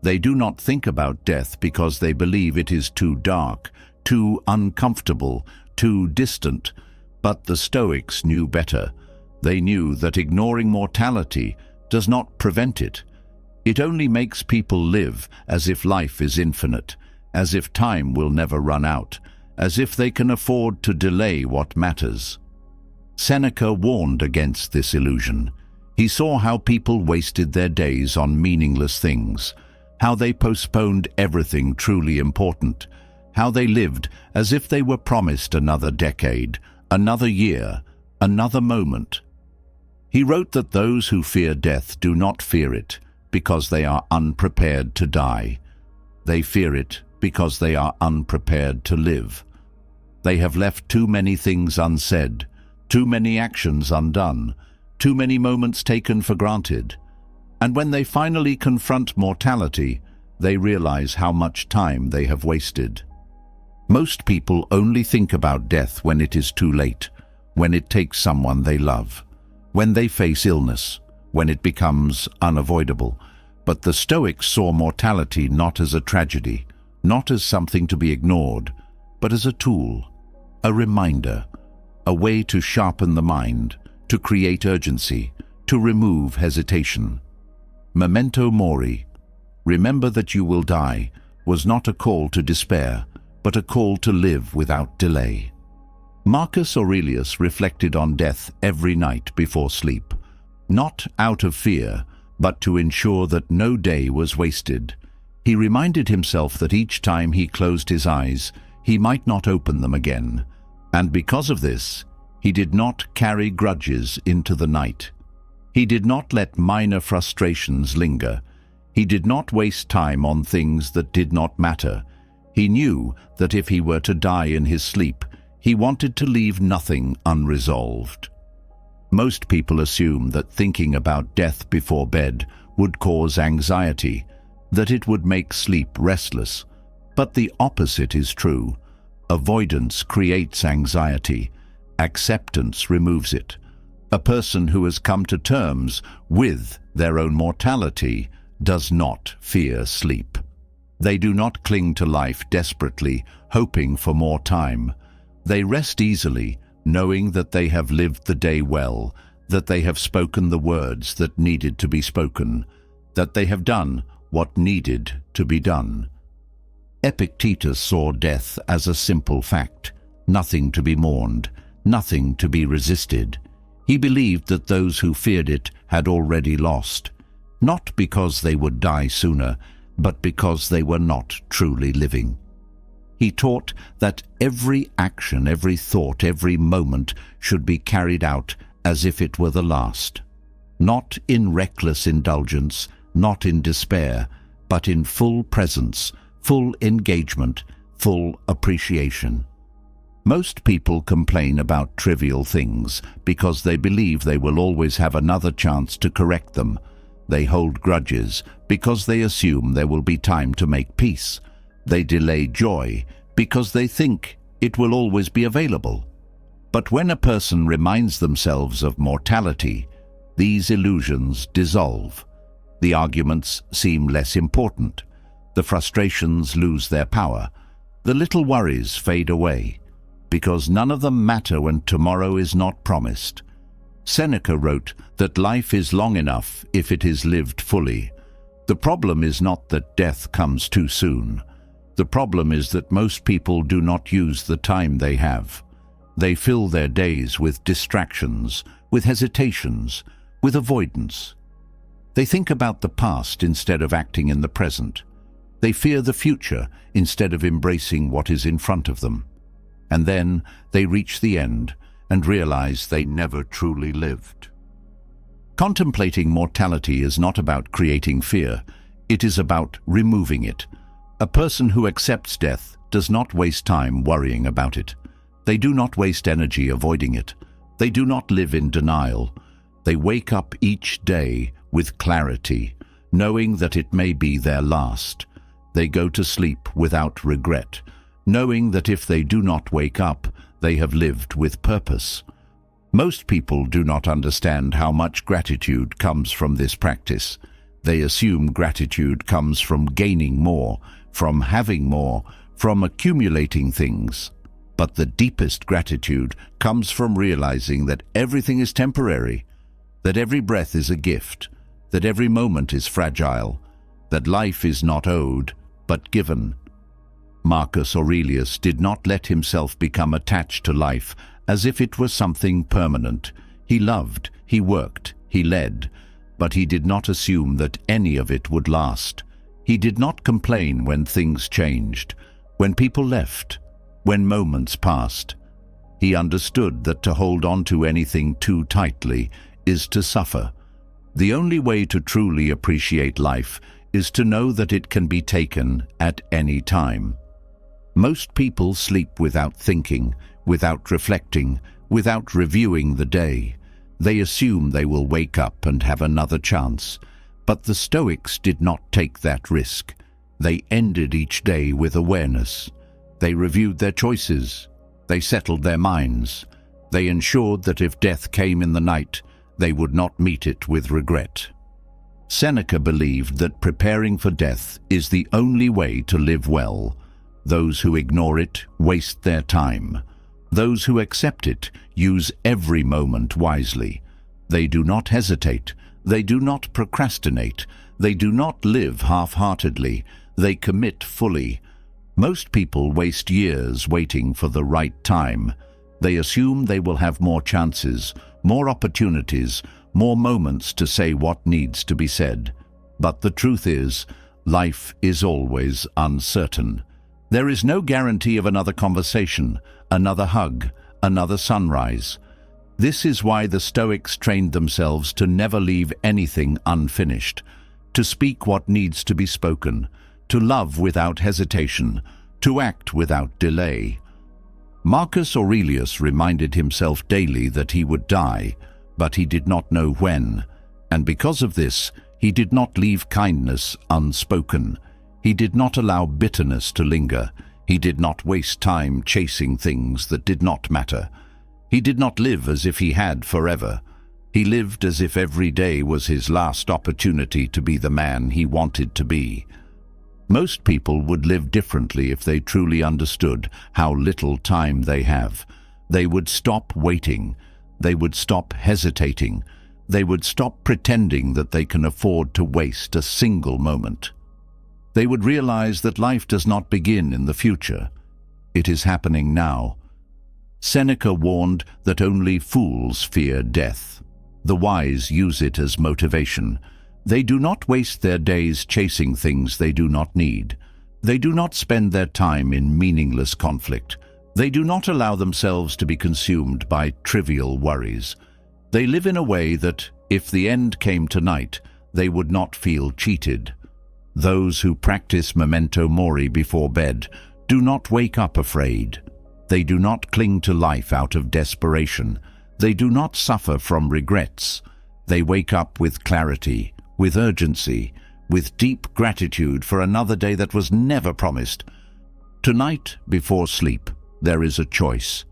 They do not think about death because they believe it is too dark, too uncomfortable, too distant. But the Stoics knew better. They knew that ignoring mortality does not prevent it. It only makes people live as if life is infinite, as if time will never run out, as if they can afford to delay what matters. Seneca warned against this illusion. He saw how people wasted their days on meaningless things, how they postponed everything truly important, how they lived as if they were promised another decade, another year, another moment. He wrote that those who fear death do not fear it because they are unprepared to die. They fear it because they are unprepared to live. They have left too many things unsaid, too many actions undone, too many moments taken for granted. And when they finally confront mortality, they realize how much time they have wasted. Most people only think about death when it is too late, when it takes someone they love, when they face illness, when it becomes unavoidable. But the Stoics saw mortality not as a tragedy, not as something to be ignored, but as a tool, a reminder, a way to sharpen the mind, to create urgency, to remove hesitation. Memento mori, remember that you will die, was not a call to despair, but a call to live without delay. Marcus Aurelius reflected on death every night before sleep, not out of fear, but to ensure that no day was wasted. He reminded himself that each time he closed his eyes, he might not open them again, and because of this, he did not carry grudges into the night. He did not let minor frustrations linger. He did not waste time on things that did not matter. He knew that if he were to die in his sleep, he wanted to leave nothing unresolved. Most people assume that thinking about death before bed would cause anxiety, that it would make sleep restless. But the opposite is true. Avoidance creates anxiety. Acceptance removes it. A person who has come to terms with their own mortality does not fear sleep. They do not cling to life desperately, hoping for more time. They rest easily, knowing that they have lived the day well, that they have spoken the words that needed to be spoken, that they have done what needed to be done. Epictetus saw death as a simple fact, nothing to be mourned, nothing to be resisted. He believed that those who feared it had already lost, not because they would die sooner, but because they were not truly living. He taught that every action, every thought, every moment should be carried out as if it were the last, not in reckless indulgence, not in despair, but in full presence, full engagement, full appreciation. Most people complain about trivial things because they believe they will always have another chance to correct them. They hold grudges because they assume there will be time to make peace. They delay joy because they think it will always be available. But when a person reminds themselves of mortality, these illusions dissolve. The arguments seem less important. The frustrations lose their power. The little worries fade away, because none of them matter when tomorrow is not promised. Seneca wrote that life is long enough if it is lived fully. The problem is not that death comes too soon. The problem is that most people do not use the time they have. They fill their days with distractions, with hesitations, with avoidance. They think about the past instead of acting in the present. They fear the future instead of embracing what is in front of them. And then they reach the end and realize they never truly lived. Contemplating mortality is not about creating fear. It is about removing it. A person who accepts death does not waste time worrying about it. They do not waste energy avoiding it. They do not live in denial. They wake up each day with clarity, knowing that it may be their last. They go to sleep without regret, knowing that if they do not wake up, they have lived with purpose. Most people do not understand how much gratitude comes from this practice. They assume gratitude comes from gaining more, from having more, from accumulating things. But the deepest gratitude comes from realizing that everything is temporary, that every breath is a gift, that every moment is fragile, that life is not owed, but given. Marcus Aurelius did not let himself become attached to life as if it was something permanent. He loved, he worked, he led, but he did not assume that any of it would last. He did not complain when things changed, when people left, when moments passed. He understood that to hold on to anything too tightly is to suffer. The only way to truly appreciate life is to know that it can be taken at any time. Most people sleep without thinking, without reflecting, without reviewing the day. They assume they will wake up and have another chance. But the Stoics did not take that risk. They ended each day with awareness. They reviewed their choices. They settled their minds. They ensured that if death came in the night, they would not meet it with regret. Seneca believed that preparing for death is the only way to live well. Those who ignore it waste their time. Those who accept it use every moment wisely. They do not hesitate. They do not procrastinate. They do not live half-heartedly. They commit fully. Most people waste years waiting for the right time. They assume they will have more chances, more opportunities, more moments to say what needs to be said. But the truth is, life is always uncertain. There is no guarantee of another conversation, another hug, another sunrise. This is why the Stoics trained themselves to never leave anything unfinished, to speak what needs to be spoken, to love without hesitation, to act without delay. Marcus Aurelius reminded himself daily that he would die, but he did not know when, and because of this, he did not leave kindness unspoken. He did not allow bitterness to linger. He did not waste time chasing things that did not matter. He did not live as if he had forever. He lived as if every day was his last opportunity to be the man he wanted to be. Most people would live differently if they truly understood how little time they have. They would stop waiting. They would stop hesitating. They would stop pretending that they can afford to waste a single moment. They would realize that life does not begin in the future. It is happening now. Seneca warned that only fools fear death. The wise use it as motivation. They do not waste their days chasing things they do not need. They do not spend their time in meaningless conflict. They do not allow themselves to be consumed by trivial worries. They live in a way that, if the end came tonight, they would not feel cheated. Those who practice memento mori before bed do not wake up afraid. They do not cling to life out of desperation. They do not suffer from regrets. They wake up with clarity, with urgency, with deep gratitude for another day that was never promised. Tonight, before sleep, there is a choice.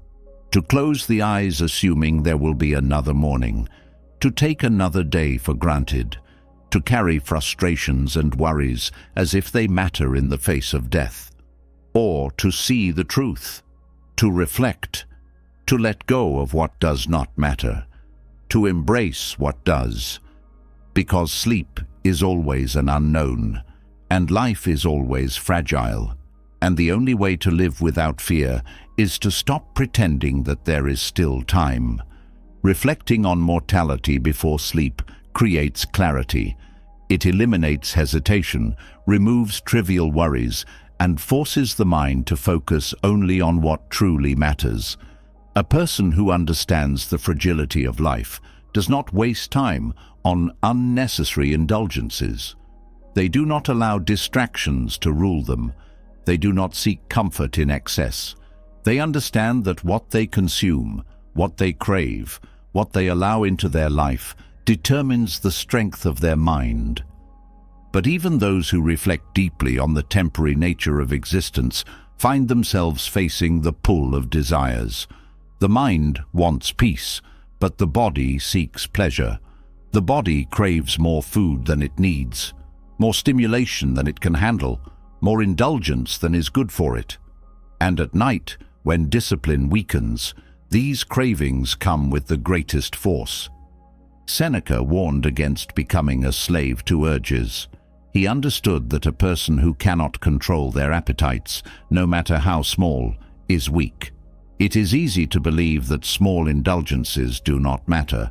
To close the eyes assuming there will be another morning, to take another day for granted, to carry frustrations and worries as if they matter in the face of death, or to see the truth, to reflect, to let go of what does not matter, to embrace what does, because sleep is always an unknown, and life is always fragile, and the only way to live without fear is to stop pretending that there is still time. Reflecting on mortality before sleep creates clarity. It eliminates hesitation, removes trivial worries, and forces the mind to focus only on what truly matters. A person who understands the fragility of life does not waste time on unnecessary indulgences. They do not allow distractions to rule them. They do not seek comfort in excess. They understand that what they consume, what they crave, what they allow into their life, determines the strength of their mind. But even those who reflect deeply on the temporary nature of existence find themselves facing the pull of desires. The mind wants peace, but the body seeks pleasure. The body craves more food than it needs, more stimulation than it can handle, more indulgence than is good for it. And at night, when discipline weakens, these cravings come with the greatest force. Seneca warned against becoming a slave to urges. He understood that a person who cannot control their appetites, no matter how small, is weak. It is easy to believe that small indulgences do not matter,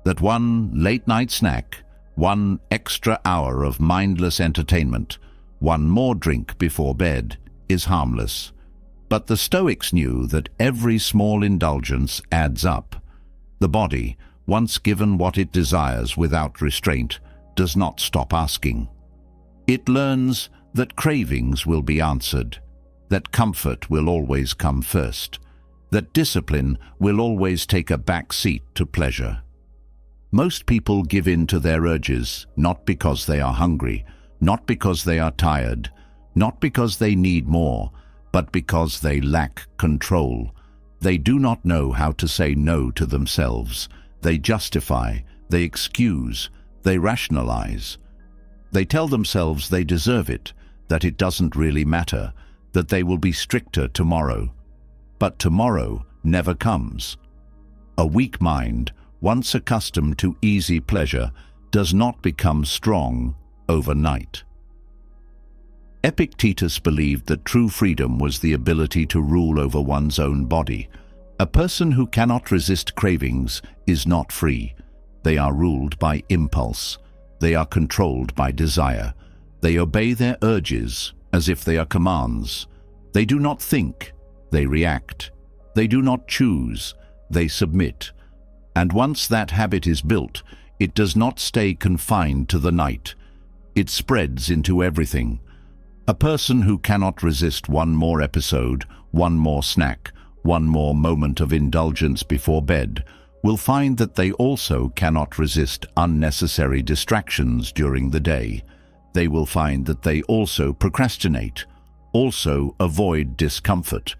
that one late-night snack, one extra hour of mindless entertainment, one more drink before bed, is harmless. But the Stoics knew that every small indulgence adds up. The body, once given what it desires without restraint, does not stop asking. It learns that cravings will be answered, that comfort will always come first, that discipline will always take a back seat to pleasure. Most people give in to their urges, not because they are hungry, not because they are tired, not because they need more, but because they lack control. They do not know how to say no to themselves. They justify, they excuse, they rationalize. They tell themselves they deserve it, that it doesn't really matter, that they will be stricter tomorrow. But tomorrow never comes. A weak mind, once accustomed to easy pleasure, does not become strong overnight. Epictetus believed that true freedom was the ability to rule over one's own body. A person who cannot resist cravings is not free. They are ruled by impulse. They are controlled by desire. They obey their urges as if they are commands. They do not think, they react. They do not choose, they submit. And once that habit is built, it does not stay confined to the night. It spreads into everything. A person who cannot resist one more episode, one more snack, one more moment of indulgence before bed, will find that they also cannot resist unnecessary distractions during the day. They will find that they also procrastinate, also avoid discomfort,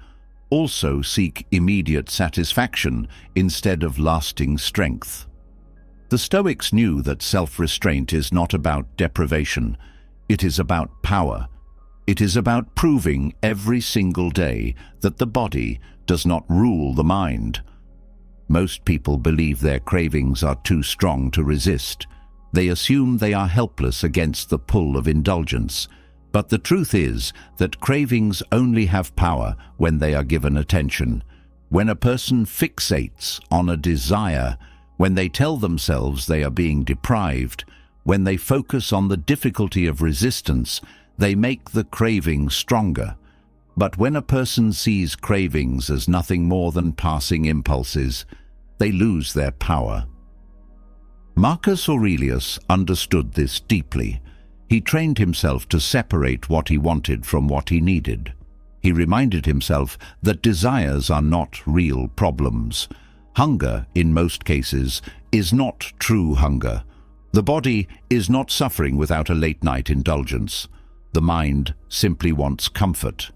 also seek immediate satisfaction instead of lasting strength. The Stoics knew that self-restraint is not about deprivation, it is about power. It is about proving every single day that the body does not rule the mind. Most people believe their cravings are too strong to resist. They assume they are helpless against the pull of indulgence. But the truth is that cravings only have power when they are given attention. When a person fixates on a desire, when they tell themselves they are being deprived, when they focus on the difficulty of resistance, they make the craving stronger. But when a person sees cravings as nothing more than passing impulses, they lose their power. Marcus Aurelius understood this deeply. He trained himself to separate what he wanted from what he needed. He reminded himself that desires are not real problems. Hunger, in most cases, is not true hunger. The body is not suffering without a late-night indulgence. The mind simply wants comfort.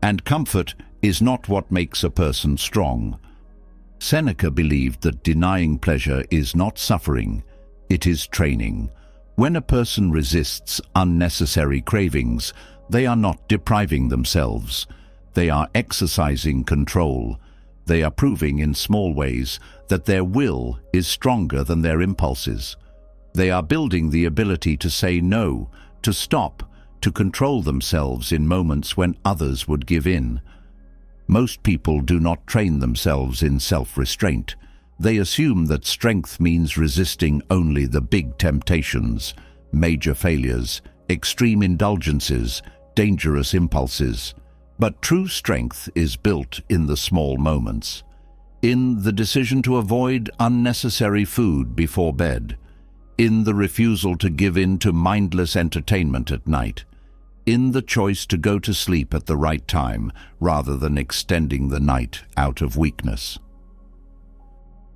And comfort is not what makes a person strong. Seneca believed that denying pleasure is not suffering, it is training. When a person resists unnecessary cravings, they are not depriving themselves. They are exercising control. They are proving in small ways that their will is stronger than their impulses. They are building the ability to say no, to stop, to control themselves in moments when others would give in. Most people do not train themselves in self-restraint. They assume that strength means resisting only the big temptations, major failures, extreme indulgences, dangerous impulses. But true strength is built in the small moments. In the decision to avoid unnecessary food before bed. In the refusal to give in to mindless entertainment at night. In the choice to go to sleep at the right time rather than extending the night out of weakness.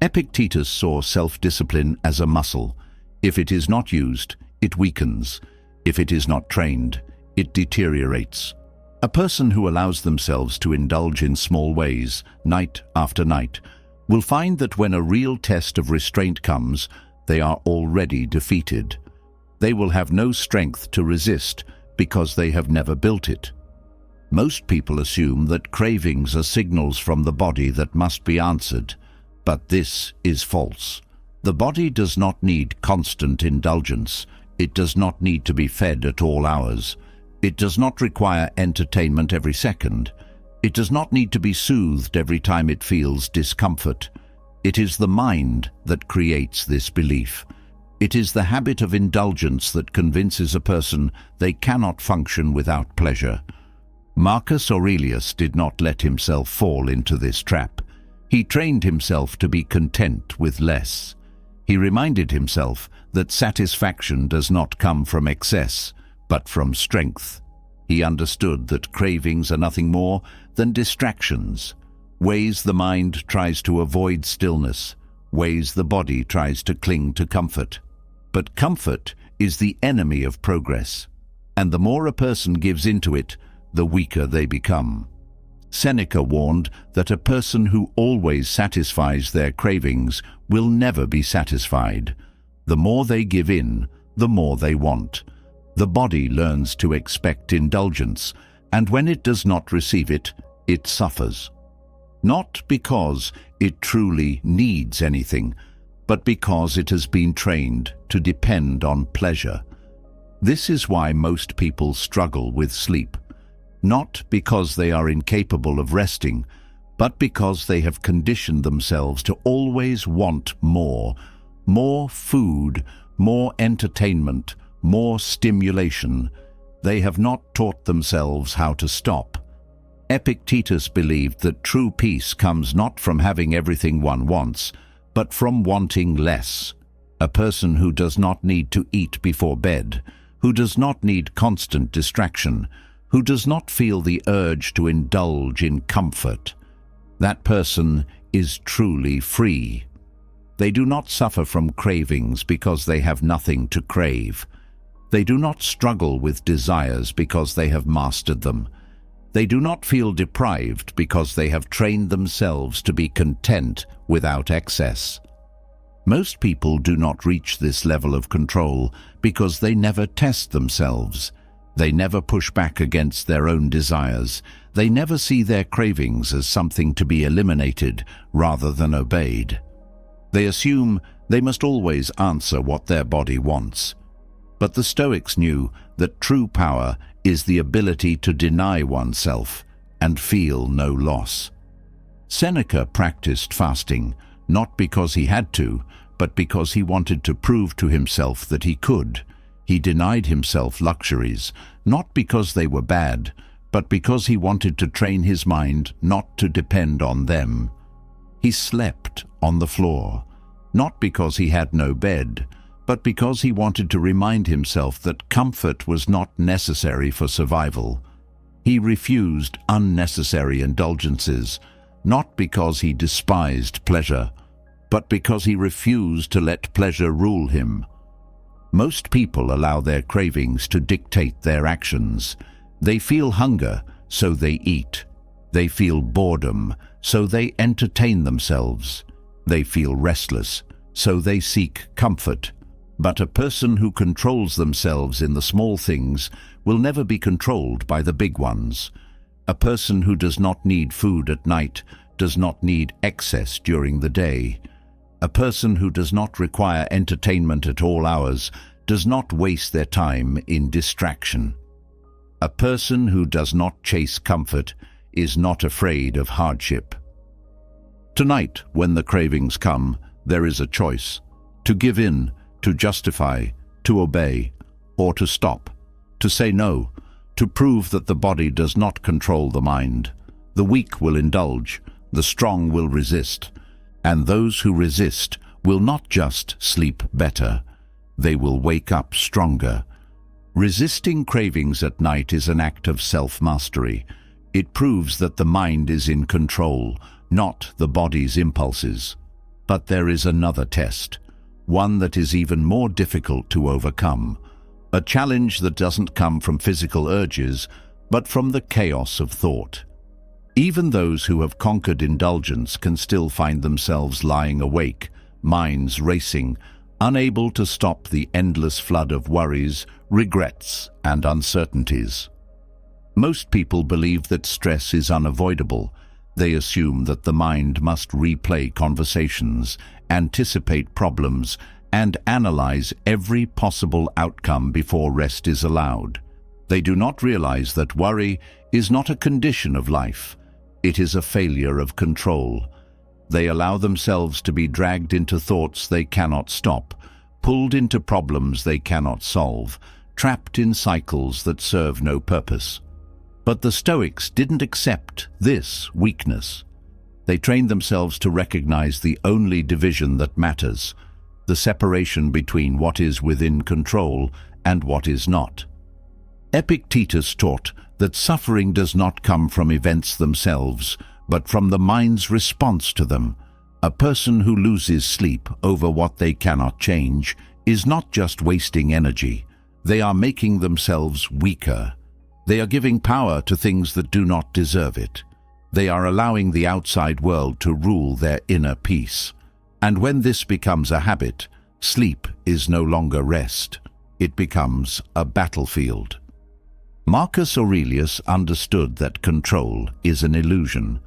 Epictetus saw self-discipline as a muscle. If it is not used, it weakens. If it is not trained, it deteriorates. A person who allows themselves to indulge in small ways, night after night, will find that when a real test of restraint comes, they are already defeated. They will have no strength to resist because they have never built it. Most people assume that cravings are signals from the body that must be answered, but this is false. The body does not need constant indulgence. It does not need to be fed at all hours. It does not require entertainment every second. It does not need to be soothed every time it feels discomfort. It is the mind that creates this belief. It is the habit of indulgence that convinces a person they cannot function without pleasure. Marcus Aurelius did not let himself fall into this trap. He trained himself to be content with less. He reminded himself that satisfaction does not come from excess, but from strength. He understood that cravings are nothing more than distractions, ways the mind tries to avoid stillness, ways the body tries to cling to comfort. But comfort is the enemy of progress, and the more a person gives into it, the weaker they become. Seneca warned that a person who always satisfies their cravings will never be satisfied. The more they give in, the more they want. The body learns to expect indulgence, and when it does not receive it, it suffers. Not because it truly needs anything, but because it has been trained to depend on pleasure. This is why most people struggle with sleep. Not because they are incapable of resting, but because they have conditioned themselves to always want more. More food, more entertainment, more stimulation. They have not taught themselves how to stop. Epictetus believed that true peace comes not from having everything one wants, but from wanting less. A person who does not need to eat before bed, who does not need constant distraction, who does not feel the urge to indulge in comfort. That person is truly free. They do not suffer from cravings because they have nothing to crave. They do not struggle with desires because they have mastered them. They do not feel deprived because they have trained themselves to be content without excess. Most people do not reach this level of control because they never test themselves. They never push back against their own desires. They never see their cravings as something to be eliminated rather than obeyed. They assume they must always answer what their body wants. But the Stoics knew that true power is the ability to deny oneself and feel no loss. Seneca practiced fasting, not because he had to, but because he wanted to prove to himself that he could. He denied himself luxuries, not because they were bad, but because he wanted to train his mind not to depend on them. He slept on the floor, not because he had no bed, but because he wanted to remind himself that comfort was not necessary for survival. He refused unnecessary indulgences, not because he despised pleasure, but because he refused to let pleasure rule him. Most people allow their cravings to dictate their actions. They feel hunger, so they eat. They feel boredom, so they entertain themselves. They feel restless, so they seek comfort. But a person who controls themselves in the small things will never be controlled by the big ones. A person who does not need food at night does not need excess during the day. A person who does not require entertainment at all hours does not waste their time in distraction. A person who does not chase comfort is not afraid of hardship. Tonight, when the cravings come, there is a choice: to give in, to justify, to obey, or to stop, to say no, to prove that the body does not control the mind. The weak will indulge, the strong will resist, and those who resist will not just sleep better, they will wake up stronger. Resisting cravings at night is an act of self-mastery. It proves that the mind is in control, not the body's impulses. But there is another test, one that is even more difficult to overcome, a challenge that doesn't come from physical urges, but from the chaos of thought. Even those who have conquered indulgence can still find themselves lying awake, minds racing, unable to stop the endless flood of worries, regrets, and uncertainties. Most people believe that stress is unavoidable. They assume that the mind must replay conversations, anticipate problems, and analyze every possible outcome before rest is allowed. They do not realize that worry is not a condition of life. It is a failure of control. They allow themselves to be dragged into thoughts they cannot stop, pulled into problems they cannot solve, trapped in cycles that serve no purpose. But the Stoics didn't accept this weakness. They trained themselves to recognize the only division that matters, the separation between what is within control and what is not. Epictetus taught that suffering does not come from events themselves, but from the mind's response to them. A person who loses sleep over what they cannot change is not just wasting energy. They are making themselves weaker. They are giving power to things that do not deserve it. They are allowing the outside world to rule their inner peace. And when this becomes a habit, sleep is no longer rest. It becomes a battlefield. Marcus Aurelius understood that control is an illusion.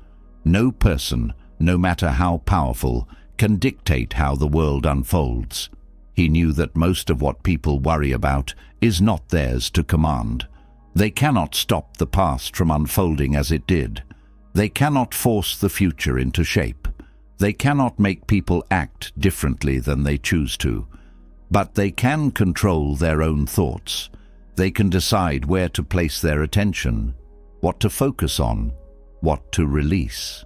No person, no matter how powerful, can dictate how the world unfolds. He knew that most of what people worry about is not theirs to command. They cannot stop the past from unfolding as it did. They cannot force the future into shape. They cannot make people act differently than they choose to. But they can control their own thoughts. They can decide where to place their attention, what to focus on, what to release.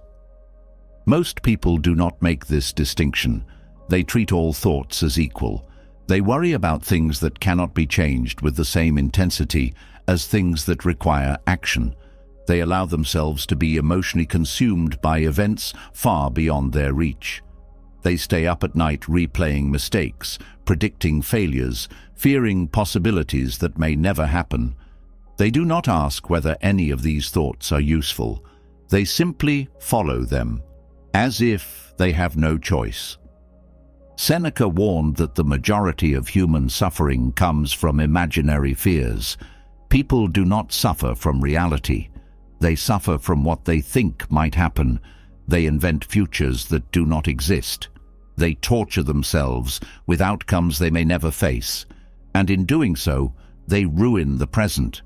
Most people do not make this distinction. They treat all thoughts as equal. They worry about things that cannot be changed with the same intensity as things that require action. They allow themselves to be emotionally consumed by events far beyond their reach. They stay up at night replaying mistakes, predicting failures, fearing possibilities that may never happen. They do not ask whether any of these thoughts are useful. They simply follow them, as if they have no choice. Seneca warned that the majority of human suffering comes from imaginary fears. People do not suffer from reality. They suffer from what they think might happen. They invent futures that do not exist. They torture themselves with outcomes they may never face. And in doing so, they ruin the present.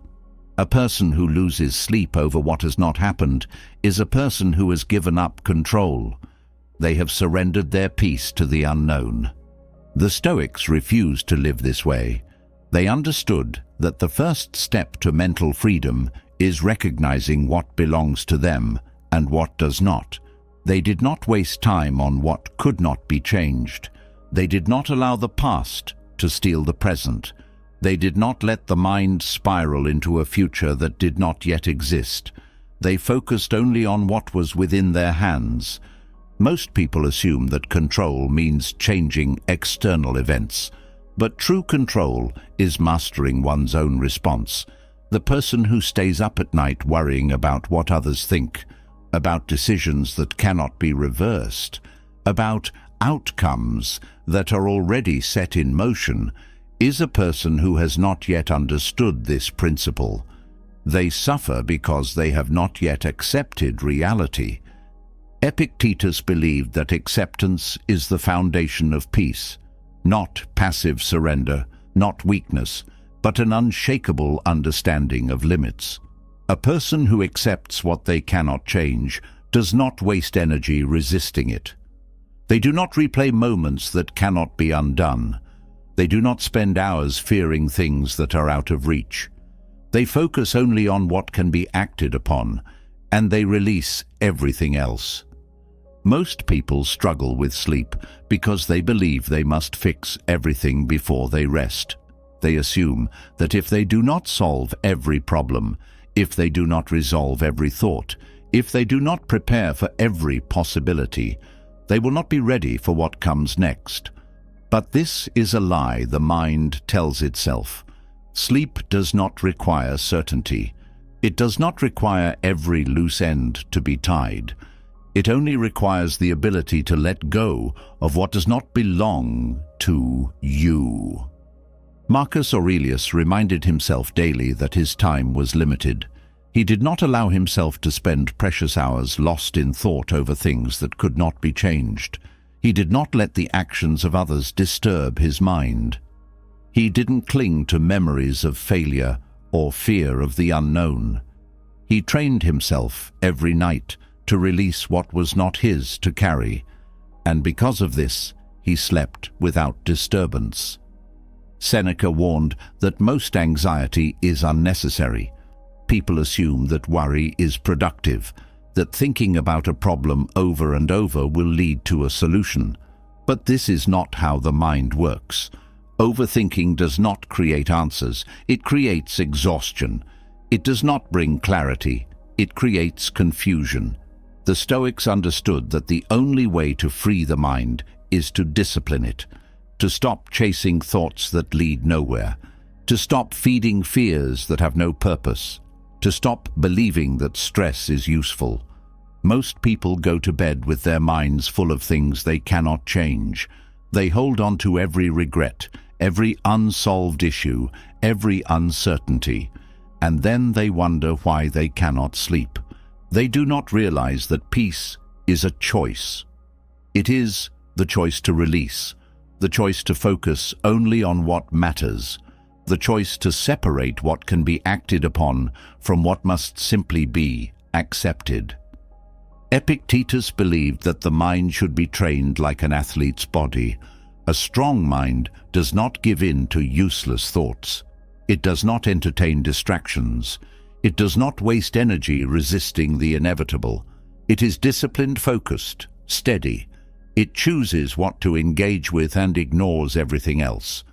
A person who loses sleep over what has not happened is a person who has given up control. They have surrendered their peace to the unknown. The Stoics refused to live this way. They understood that the first step to mental freedom is recognizing what belongs to them and what does not. They did not waste time on what could not be changed. They did not allow the past to steal the present. They did not let the mind spiral into a future that did not yet exist. They focused only on what was within their hands. Most people assume that control means changing external events, but true control is mastering one's own response. The person who stays up at night worrying about what others think, about decisions that cannot be reversed, about outcomes that are already set in motion, is a person who has not yet understood this principle. They suffer because they have not yet accepted reality. Epictetus believed that acceptance is the foundation of peace, not passive surrender, not weakness, but an unshakable understanding of limits. A person who accepts what they cannot change does not waste energy resisting it. They do not replay moments that cannot be undone. They do not spend hours fearing things that are out of reach. They focus only on what can be acted upon, and they release everything else. Most people struggle with sleep because they believe they must fix everything before they rest. They assume that if they do not solve every problem, if they do not resolve every thought, if they do not prepare for every possibility, they will not be ready for what comes next. But this is a lie the mind tells itself. Sleep does not require certainty. It does not require every loose end to be tied. It only requires the ability to let go of what does not belong to you. Marcus Aurelius reminded himself daily that his time was limited. He did not allow himself to spend precious hours lost in thought over things that could not be changed. He did not let the actions of others disturb his mind. He didn't cling to memories of failure or fear of the unknown. He trained himself every night to release what was not his to carry, and because of this, he slept without disturbance. Seneca warned that most anxiety is unnecessary. People assume that worry is productive, that thinking about a problem over and over will lead to a solution. But this is not how the mind works. Overthinking does not create answers, it creates exhaustion. It does not bring clarity, it creates confusion. The Stoics understood that the only way to free the mind is to discipline it, to stop chasing thoughts that lead nowhere, to stop feeding fears that have no purpose, to stop believing that stress is useful. Most people go to bed with their minds full of things they cannot change. They hold on to every regret, every unsolved issue, every uncertainty, and then they wonder why they cannot sleep. They do not realize that peace is a choice. It is the choice to release, the choice to focus only on what matters, the choice to separate what can be acted upon from what must simply be accepted. Epictetus believed that the mind should be trained like an athlete's body. A strong mind does not give in to useless thoughts. It does not entertain distractions. It does not waste energy resisting the inevitable. It is disciplined, focused, steady. It chooses what to engage with and ignores everything else.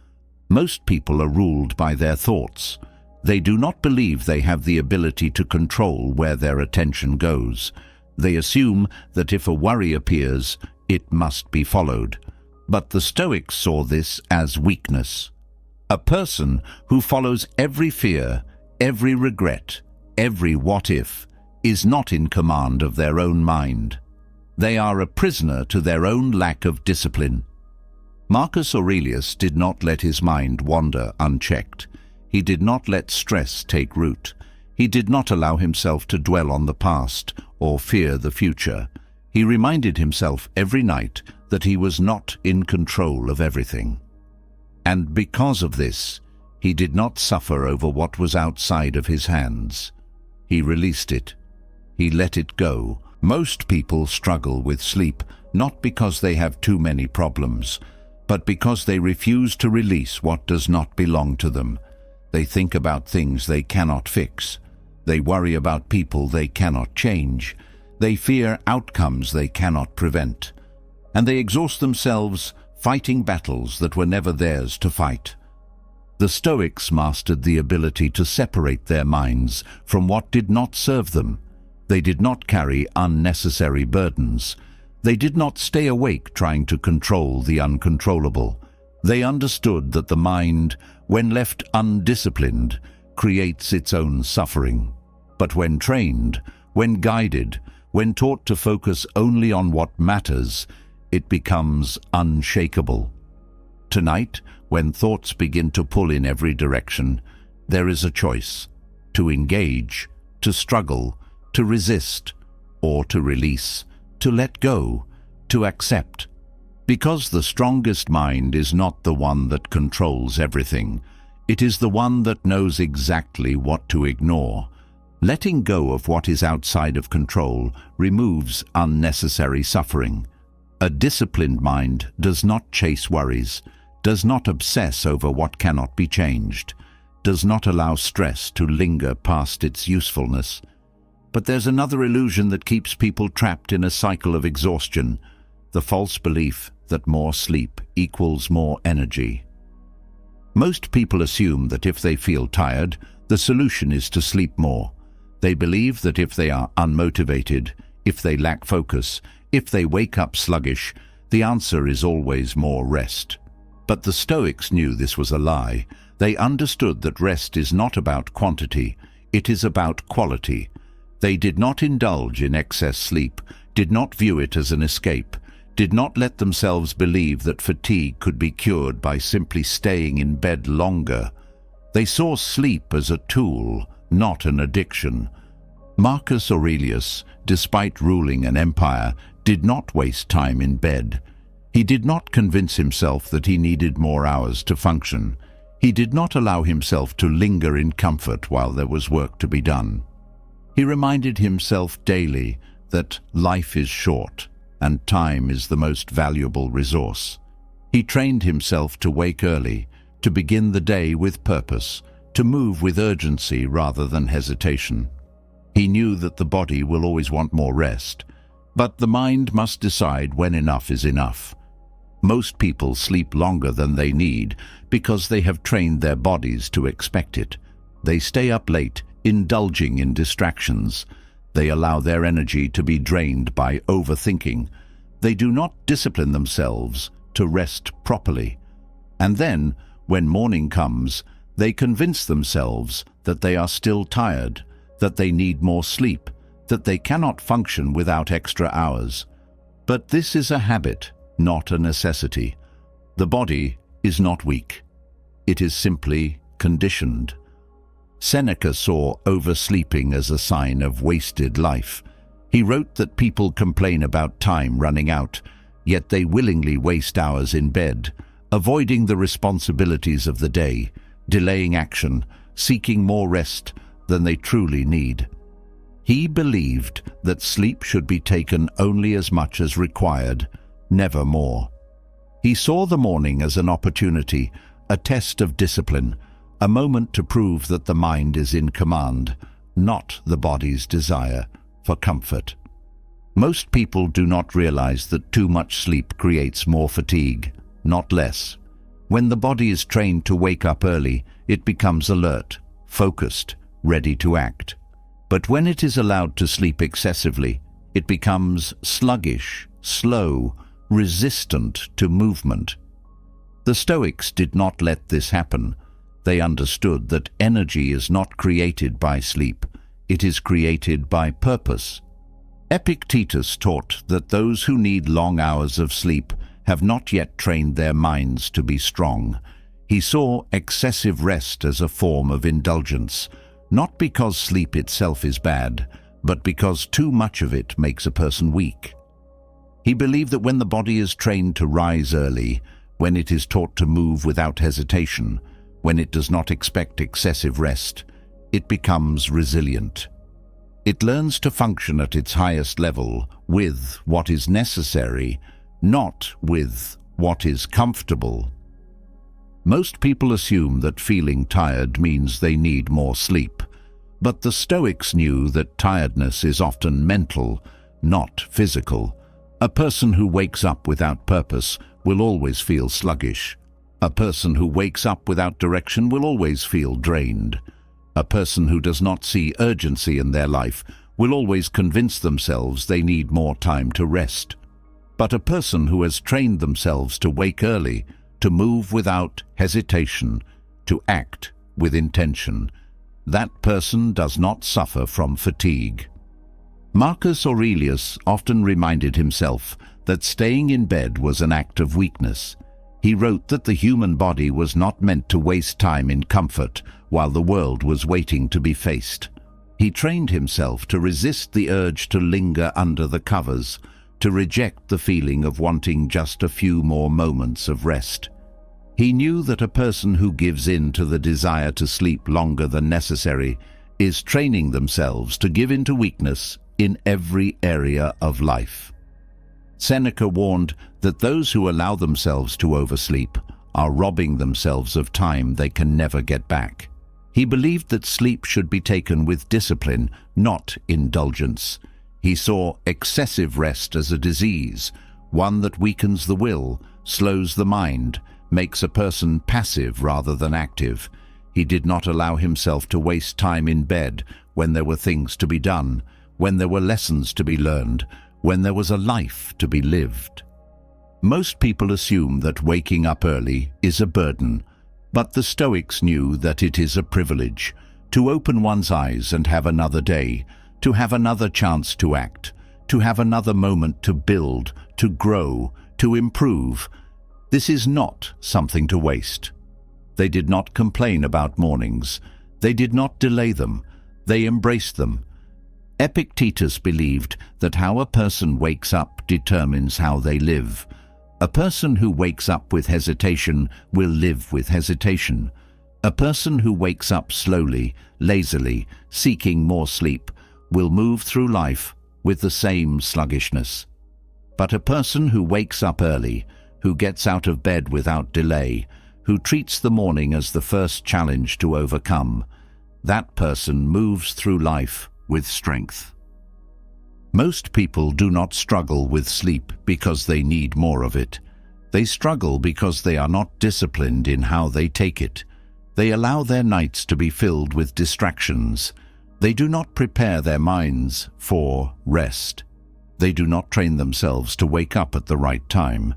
Most people are ruled by their thoughts. They do not believe they have the ability to control where their attention goes. They assume that if a worry appears, it must be followed. But the Stoics saw this as weakness. A person who follows every fear, every regret, every what-if, is not in command of their own mind. They are a prisoner to their own lack of discipline. Marcus Aurelius did not let his mind wander unchecked. He did not let stress take root. He did not allow himself to dwell on the past or fear the future. He reminded himself every night that he was not in control of everything. And because of this, he did not suffer over what was outside of his hands. He released it. He let it go. Most people struggle with sleep, not because they have too many problems, but because they refuse to release what does not belong to them. They think about things they cannot fix. They worry about people they cannot change. They fear outcomes they cannot prevent. And they exhaust themselves fighting battles that were never theirs to fight. The Stoics mastered the ability to separate their minds from what did not serve them. They did not carry unnecessary burdens. They did not stay awake trying to control the uncontrollable. They understood that the mind, when left undisciplined, creates its own suffering. But when trained, when guided, when taught to focus only on what matters, it becomes unshakable. Tonight, when thoughts begin to pull in every direction, there is a choice: to engage, to struggle, to resist, or to release, to let go, to accept. Because the strongest mind is not the one that controls everything. It is the one that knows exactly what to ignore. Letting go of what is outside of control removes unnecessary suffering. A disciplined mind does not chase worries, does not obsess over what cannot be changed, does not allow stress to linger past its usefulness. But there's another illusion that keeps people trapped in a cycle of exhaustion: the false belief that more sleep equals more energy. Most people assume that if they feel tired, the solution is to sleep more. They believe that if they are unmotivated, if they lack focus, if they wake up sluggish, the answer is always more rest. But the Stoics knew this was a lie. They understood that rest is not about quantity, it is about quality. They did not indulge in excess sleep, did not view it as an escape, did not let themselves believe that fatigue could be cured by simply staying in bed longer. They saw sleep as a tool, not an addiction. Marcus Aurelius, despite ruling an empire, did not waste time in bed. He did not convince himself that he needed more hours to function. He did not allow himself to linger in comfort while there was work to be done. He reminded himself daily that life is short and time is the most valuable resource. He trained himself to wake early, to begin the day with purpose, to move with urgency rather than hesitation. He knew that the body will always want more rest, but the mind must decide when enough is enough. Most people sleep longer than they need because they have trained their bodies to expect it. They stay up late, indulging in distractions. They allow their energy to be drained by overthinking. They do not discipline themselves to rest properly. And then, when morning comes, they convince themselves that they are still tired, that they need more sleep, that they cannot function without extra hours. But this is a habit, not a necessity. The body is not weak. It is simply conditioned. Seneca saw oversleeping as a sign of wasted life. He wrote that people complain about time running out, yet they willingly waste hours in bed, avoiding the responsibilities of the day, delaying action, seeking more rest than they truly need. He believed that sleep should be taken only as much as required, never more. He saw the morning as an opportunity, a test of discipline, a moment to prove that the mind is in command, not the body's desire for comfort. Most people do not realize that too much sleep creates more fatigue, not less. When the body is trained to wake up early, it becomes alert, focused, ready to act. But when it is allowed to sleep excessively, it becomes sluggish, slow, resistant to movement. The Stoics did not let this happen. They understood that energy is not created by sleep, it is created by purpose. Epictetus taught that those who need long hours of sleep have not yet trained their minds to be strong. He saw excessive rest as a form of indulgence, not because sleep itself is bad, but because too much of it makes a person weak. He believed that when the body is trained to rise early, when it is taught to move without hesitation, when it does not expect excessive rest, it becomes resilient. It learns to function at its highest level with what is necessary, not with what is comfortable. Most people assume that feeling tired means they need more sleep, but the Stoics knew that tiredness is often mental, not physical. A person who wakes up without purpose will always feel sluggish. A person who wakes up without direction will always feel drained. A person who does not see urgency in their life will always convince themselves they need more time to rest. But a person who has trained themselves to wake early, to move without hesitation, to act with intention, that person does not suffer from fatigue. Marcus Aurelius often reminded himself that staying in bed was an act of weakness. He wrote that the human body was not meant to waste time in comfort while the world was waiting to be faced. He trained himself to resist the urge to linger under the covers, to reject the feeling of wanting just a few more moments of rest. He knew that a person who gives in to the desire to sleep longer than necessary is training themselves to give in to weakness in every area of life. Seneca warned that those who allow themselves to oversleep are robbing themselves of time they can never get back. He believed that sleep should be taken with discipline, not indulgence. He saw excessive rest as a disease, one that weakens the will, slows the mind, makes a person passive rather than active. He did not allow himself to waste time in bed when there were things to be done, when there were lessons to be learned, when there was a life to be lived. Most people assume that waking up early is a burden, but the Stoics knew that it is a privilege to open one's eyes and have another day, to have another chance to act, to have another moment to build, to grow, to improve. This is not something to waste. They did not complain about mornings. They did not delay them. They embraced them. Epictetus believed that how a person wakes up determines how they live. A person who wakes up with hesitation will live with hesitation. A person who wakes up slowly, lazily, seeking more sleep, will move through life with the same sluggishness. But a person who wakes up early, who gets out of bed without delay, who treats the morning as the first challenge to overcome, that person moves through life with strength. Most people do not struggle with sleep because they need more of it. They struggle because they are not disciplined in how they take it. They allow their nights to be filled with distractions. They do not prepare their minds for rest. They do not train themselves to wake up at the right time,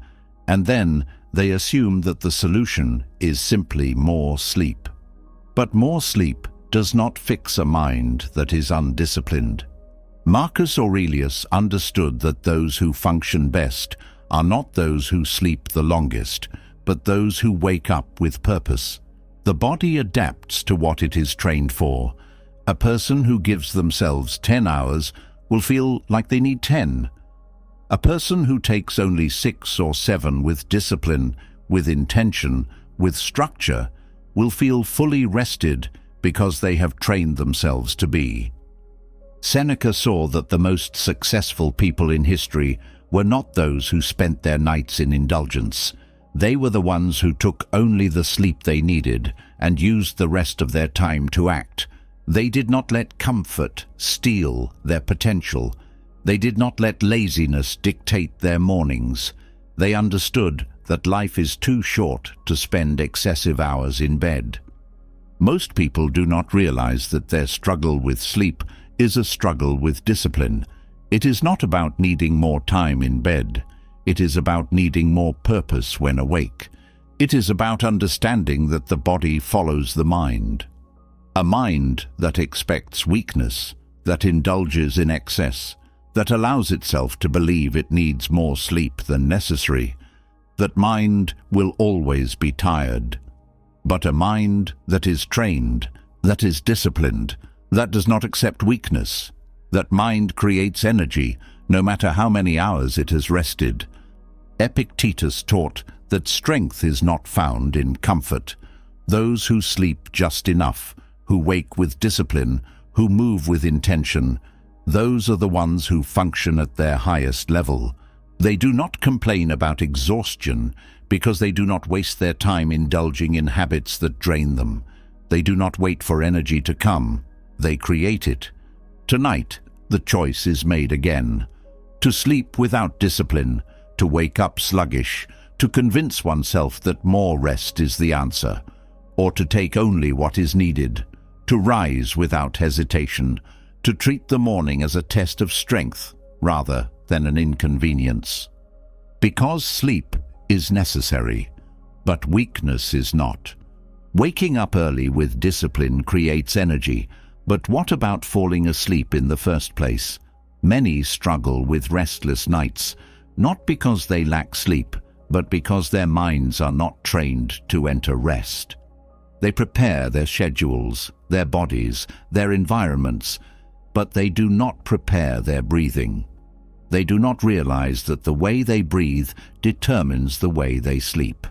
and then they assume that the solution is simply more sleep. But more sleep does not fix a mind that is undisciplined. Marcus Aurelius understood that those who function best are not those who sleep the longest, but those who wake up with purpose. The body adapts to what it is trained for. A person who gives themselves 10 hours will feel like they need 10. A person who takes only 6 or 7 with discipline, with intention, with structure, will feel fully rested because they have trained themselves to be. Seneca saw that the most successful people in history were not those who spent their nights in indulgence. They were the ones who took only the sleep they needed and used the rest of their time to act. They did not let comfort steal their potential. They did not let laziness dictate their mornings. They understood that life is too short to spend excessive hours in bed. Most people do not realize that their struggle with sleep is a struggle with discipline. It is not about needing more time in bed. It is about needing more purpose when awake. It is about understanding that the body follows the mind. A mind that expects weakness, that indulges in excess, that allows itself to believe it needs more sleep than necessary, that mind will always be tired. But a mind that is trained, that is disciplined, that does not accept weakness, that mind creates energy no matter how many hours it has rested. Epictetus taught that strength is not found in comfort. Those who sleep just enough, who wake with discipline, who move with intention, those are the ones who function at their highest level. They do not complain about exhaustion because they do not waste their time indulging in habits that drain them. They do not wait for energy to come. They create it. Tonight, the choice is made again. To sleep without discipline, to wake up sluggish, to convince oneself that more rest is the answer, or to take only what is needed, to rise without hesitation, to treat the morning as a test of strength rather than an inconvenience. Because sleep is necessary, but weakness is not. Waking up early with discipline creates energy, but what about falling asleep in the first place? Many struggle with restless nights, not because they lack sleep, but because their minds are not trained to enter rest. They prepare their schedules, their bodies, their environments, but they do not prepare their breathing. They do not realize that the way they breathe determines the way they sleep.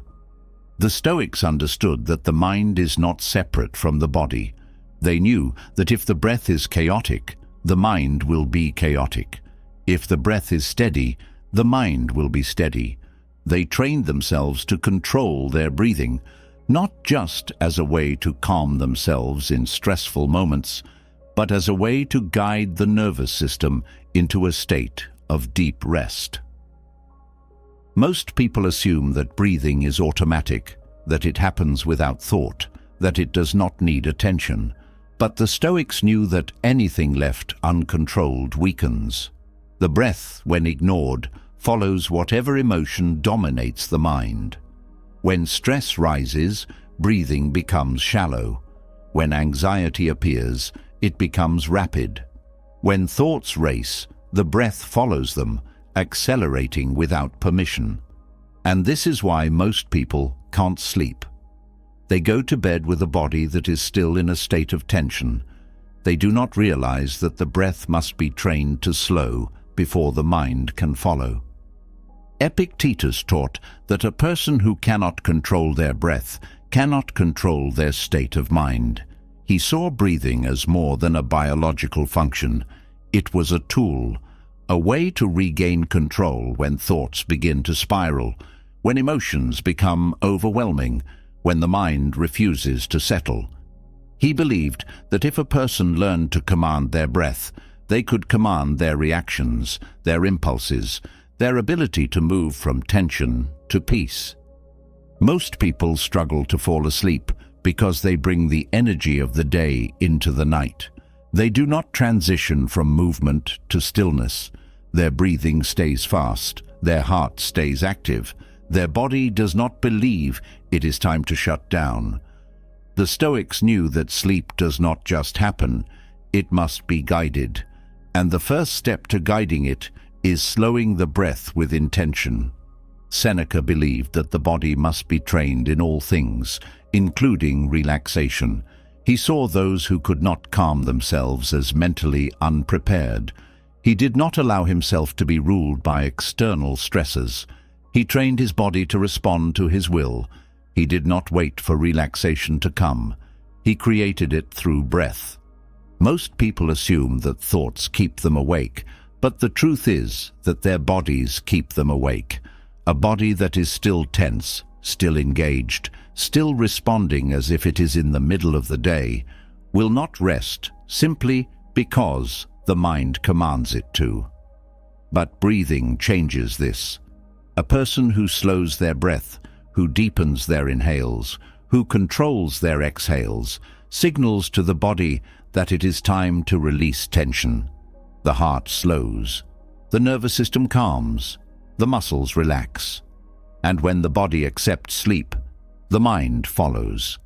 The Stoics understood that the mind is not separate from the body. They knew that if the breath is chaotic, the mind will be chaotic. If the breath is steady, the mind will be steady. They trained themselves to control their breathing, not just as a way to calm themselves in stressful moments, but as a way to guide the nervous system into a state of deep rest. Most people assume that breathing is automatic, that it happens without thought, that it does not need attention. But the Stoics knew that anything left uncontrolled weakens. The breath, when ignored, follows whatever emotion dominates the mind. When stress rises, breathing becomes shallow. When anxiety appears, it becomes rapid. When thoughts race, the breath follows them, accelerating without permission. And this is why most people can't sleep. They go to bed with a body that is still in a state of tension. They do not realize that the breath must be trained to slow before the mind can follow. Epictetus taught that a person who cannot control their breath cannot control their state of mind. He saw breathing as more than a biological function. It was a tool, a way to regain control when thoughts begin to spiral, when emotions become overwhelming, when the mind refuses to settle. He believed that if a person learned to command their breath, they could command their reactions, their impulses, their ability to move from tension to peace. Most people struggle to fall asleep because they bring the energy of the day into the night. They do not transition from movement to stillness. Their breathing stays fast, their heart stays active, their body does not believe it is time to shut down. The Stoics knew that sleep does not just happen, it must be guided, and the first step to guiding it is slowing the breath with intention. Seneca believed that the body must be trained in all things, including relaxation. He saw those who could not calm themselves as mentally unprepared. He did not allow himself to be ruled by external stresses. He trained his body to respond to his will. He did not wait for relaxation to come. He created it through breath. Most people assume that thoughts keep them awake, but the truth is that their bodies keep them awake. A body that is still tense, still engaged, still responding as if it is in the middle of the day, will not rest simply because the mind commands it to. But breathing changes this. A person who slows their breath, who deepens their inhales, who controls their exhales, signals to the body that it is time to release tension. The heart slows, the nervous system calms, the muscles relax, and when the body accepts sleep, the mind follows.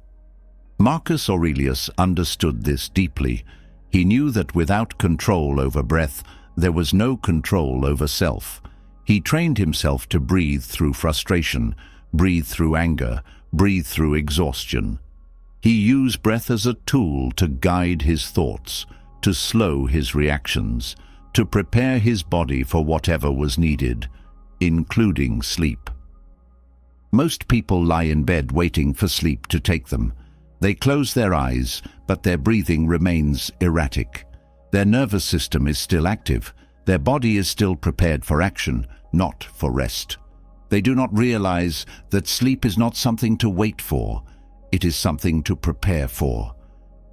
Marcus Aurelius understood this deeply. He knew that without control over breath, there was no control over self. He trained himself to breathe through frustration, breathe through anger, breathe through exhaustion. He used breath as a tool to guide his thoughts, to slow his reactions, to prepare his body for whatever was needed, including sleep. Most people lie in bed waiting for sleep to take them. They close their eyes, but their breathing remains erratic. Their nervous system is still active. Their body is still prepared for action, not for rest. They do not realize that sleep is not something to wait for. It is something to prepare for.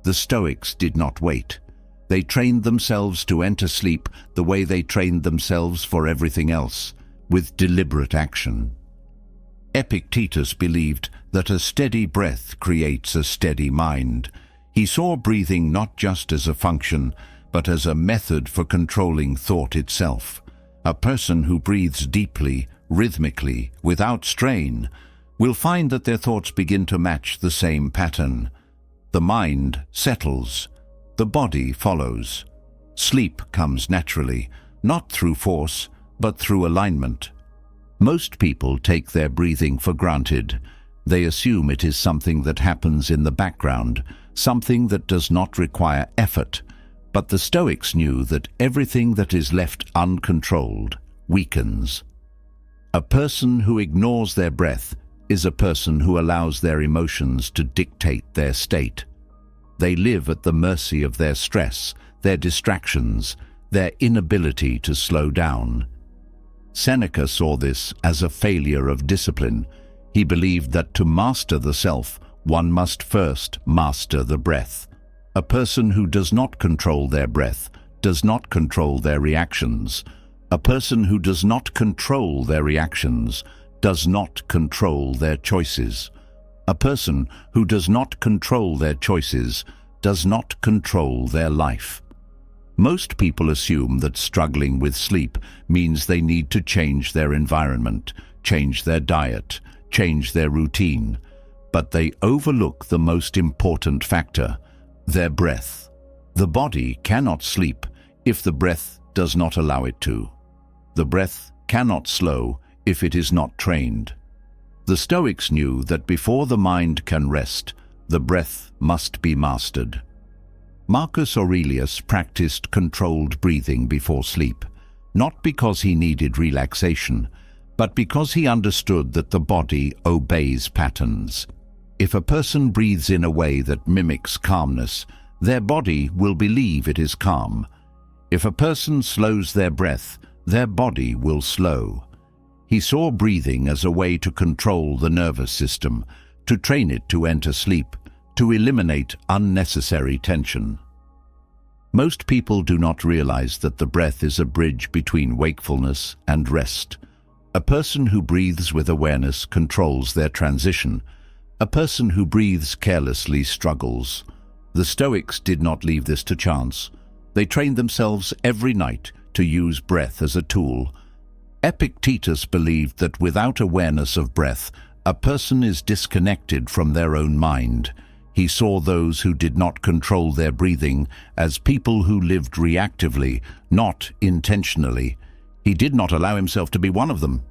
The Stoics did not wait. They trained themselves to enter sleep the way they trained themselves for everything else, with deliberate action. Epictetus believed that a steady breath creates a steady mind. He saw breathing not just as a function, but as a method for controlling thought itself. A person who breathes deeply, rhythmically, without strain, will find that their thoughts begin to match the same pattern. The mind settles. The body follows. Sleep comes naturally, not through force, but through alignment. Most people take their breathing for granted. They assume it is something that happens in the background, something that does not require effort. But the Stoics knew that everything that is left uncontrolled weakens. A person who ignores their breath is a person who allows their emotions to dictate their state. They live at the mercy of their stress, their distractions, their inability to slow down. Seneca saw this as a failure of discipline. He believed that to master the self, one must first master the breath. A person who does not control their breath does not control their reactions. A person who does not control their reactions does not control their choices. A person who does not control their choices does not control their life. Most people assume that struggling with sleep means they need to change their environment, change their diet, change their routine, but they overlook the most important factor, their breath. The body cannot sleep if the breath does not allow it to. The breath cannot slow if it is not trained. The Stoics knew that before the mind can rest, the breath must be mastered. Marcus Aurelius practiced controlled breathing before sleep, not because he needed relaxation, but because he understood that the body obeys patterns. If a person breathes in a way that mimics calmness, their body will believe it is calm. If a person slows their breath, their body will slow. He saw breathing as a way to control the nervous system, to train it to enter sleep, to eliminate unnecessary tension. Most people do not realize that the breath is a bridge between wakefulness and rest. A person who breathes with awareness controls their transition. A person who breathes carelessly struggles. The Stoics did not leave this to chance. They trained themselves every night to use breath as a tool. Epictetus believed that without awareness of breath, a person is disconnected from their own mind. He saw those who did not control their breathing as people who lived reactively, not intentionally. He did not allow himself to be one of them.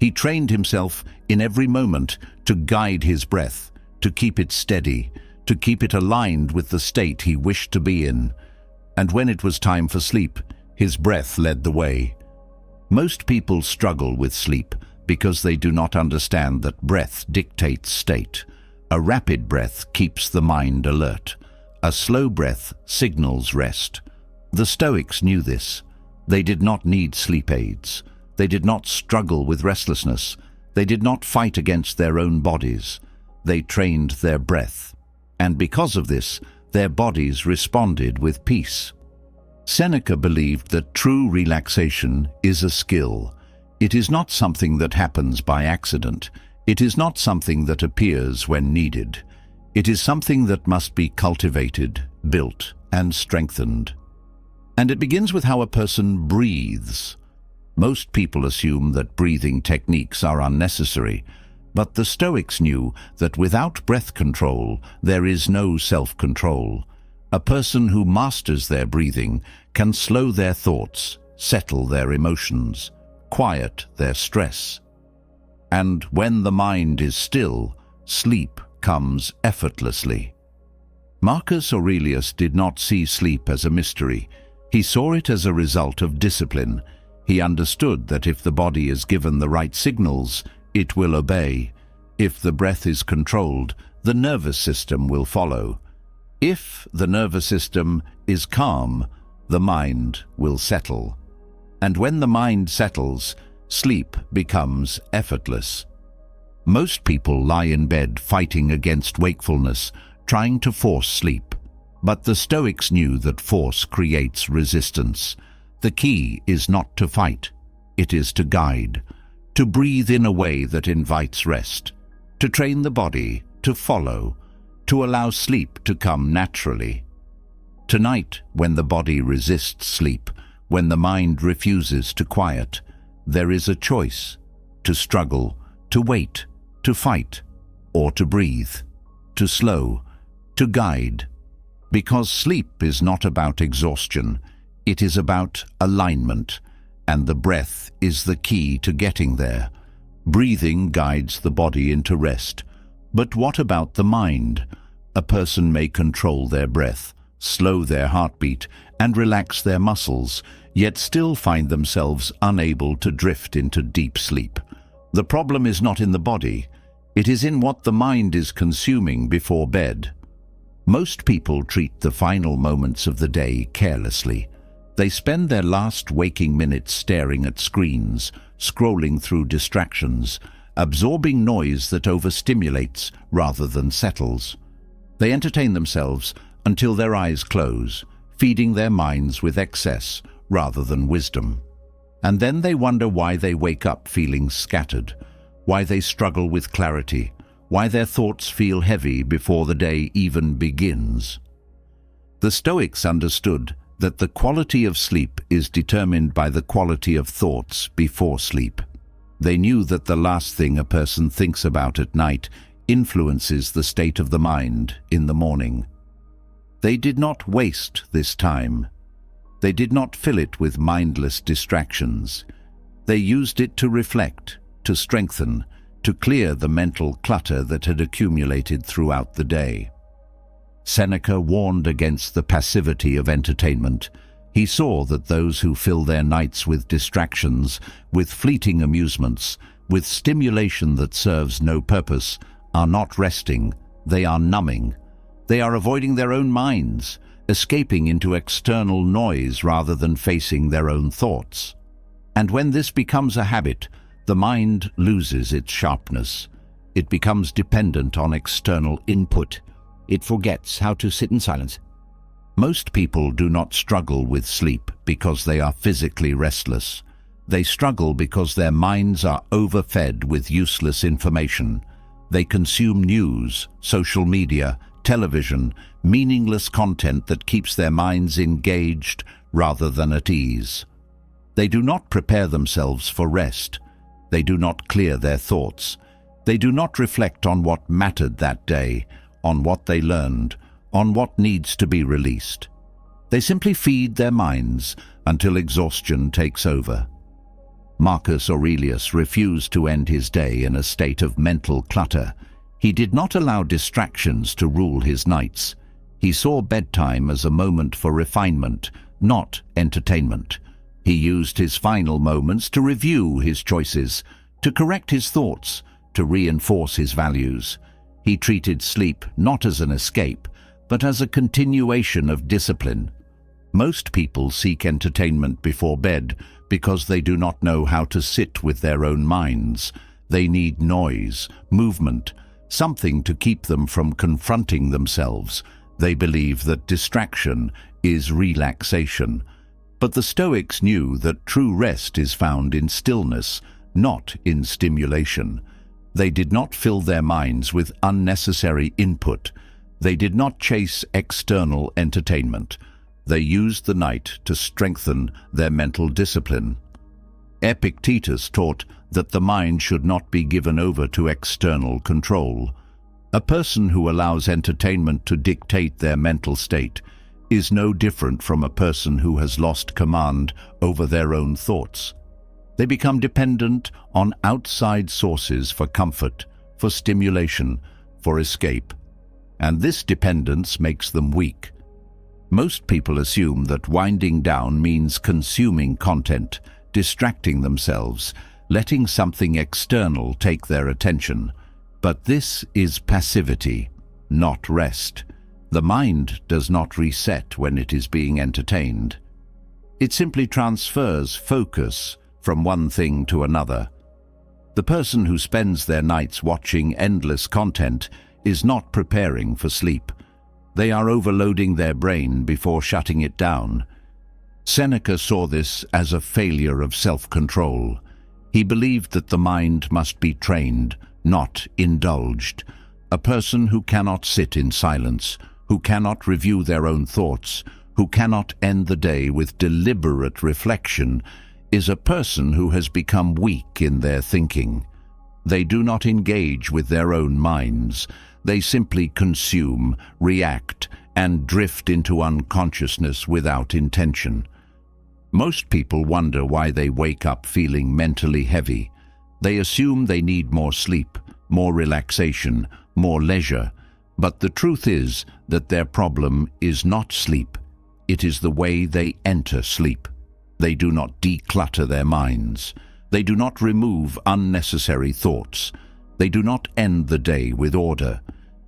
He trained himself in every moment to guide his breath, to keep it steady, to keep it aligned with the state he wished to be in. And when it was time for sleep, his breath led the way. Most people struggle with sleep because they do not understand that breath dictates state. A rapid breath keeps the mind alert. A slow breath signals rest. The Stoics knew this. They did not need sleep aids. They did not struggle with restlessness. They did not fight against their own bodies. They trained their breath. And because of this, their bodies responded with peace. Seneca believed that true relaxation is a skill. It is not something that happens by accident. It is not something that appears when needed. It is something that must be cultivated, built, and strengthened. And it begins with how a person breathes. Most people assume that breathing techniques are unnecessary, but the Stoics knew that without breath control, there is no self-control. A person who masters their breathing can slow their thoughts, settle their emotions, quiet their stress. And when the mind is still, sleep comes effortlessly. Marcus Aurelius did not see sleep as a mystery. He saw it as a result of discipline. He understood that if the body is given the right signals, it will obey. If the breath is controlled, the nervous system will follow. If the nervous system is calm, the mind will settle. And when the mind settles, sleep becomes effortless. Most people lie in bed fighting against wakefulness, trying to force sleep. But the Stoics knew that force creates resistance. The key is not to fight, it is to guide, to breathe in a way that invites rest, to train the body to follow, to allow sleep to come naturally. Tonight, when the body resists sleep, when the mind refuses to quiet, there is a choice: to struggle, to wait, to fight, or to breathe, to slow, to guide. Because sleep is not about exhaustion, it is about alignment, and the breath is the key to getting there. Breathing guides the body into rest. But what about the mind? A person may control their breath, slow their heartbeat, and relax their muscles, yet still find themselves unable to drift into deep sleep. The problem is not in the body, it is in what the mind is consuming before bed. Most people treat the final moments of the day carelessly. They spend their last waking minutes staring at screens, scrolling through distractions, absorbing noise that overstimulates rather than settles. They entertain themselves until their eyes close, feeding their minds with excess rather than wisdom. And then they wonder why they wake up feeling scattered, why they struggle with clarity, why their thoughts feel heavy before the day even begins. The Stoics understood that the quality of sleep is determined by the quality of thoughts before sleep. They knew that the last thing a person thinks about at night influences the state of the mind in the morning. They did not waste this time. They did not fill it with mindless distractions. They used it to reflect, to strengthen, to clear the mental clutter that had accumulated throughout the day. Seneca warned against the passivity of entertainment. He saw that those who fill their nights with distractions, with fleeting amusements, with stimulation that serves no purpose, are not resting, they are numbing. They are avoiding their own minds, escaping into external noise rather than facing their own thoughts. And when this becomes a habit, the mind loses its sharpness. It becomes dependent on external input. It forgets how to sit in silence. Most people do not struggle with sleep because they are physically restless. They struggle because their minds are overfed with useless information. They consume news, social media, television, meaningless content that keeps their minds engaged rather than at ease. They do not prepare themselves for rest. They do not clear their thoughts. They do not reflect on what mattered that day, on what they learned, on what needs to be released. They simply feed their minds until exhaustion takes over. Marcus Aurelius refused to end his day in a state of mental clutter. He did not allow distractions to rule his nights. He saw bedtime as a moment for refinement, not entertainment. He used his final moments to review his choices, to correct his thoughts, to reinforce his values. He treated sleep not as an escape, but as a continuation of discipline. Most people seek entertainment before bed because they do not know how to sit with their own minds. They need noise, movement, something to keep them from confronting themselves. They believe that distraction is relaxation. But the Stoics knew that true rest is found in stillness, not in stimulation. They did not fill their minds with unnecessary input. They did not chase external entertainment. They used the night to strengthen their mental discipline. Epictetus taught that the mind should not be given over to external control. A person who allows entertainment to dictate their mental state is no different from a person who has lost command over their own thoughts. They become dependent on outside sources for comfort, for stimulation, for escape. And this dependence makes them weak. Most people assume that winding down means consuming content, distracting themselves, letting something external take their attention. But this is passivity, not rest. The mind does not reset when it is being entertained. It simply transfers focus from one thing to another. The person who spends their nights watching endless content is not preparing for sleep. They are overloading their brain before shutting it down. Seneca saw this as a failure of self-control. He believed that the mind must be trained, not indulged. A person who cannot sit in silence, who cannot review their own thoughts, who cannot end the day with deliberate reflection, is a person who has become weak in their thinking. They do not engage with their own minds. They simply consume, react, and drift into unconsciousness without intention. Most people wonder why they wake up feeling mentally heavy. They assume they need more sleep, more relaxation, more leisure. But the truth is that their problem is not sleep. It is the way they enter sleep. They do not declutter their minds. They do not remove unnecessary thoughts. They do not end the day with order.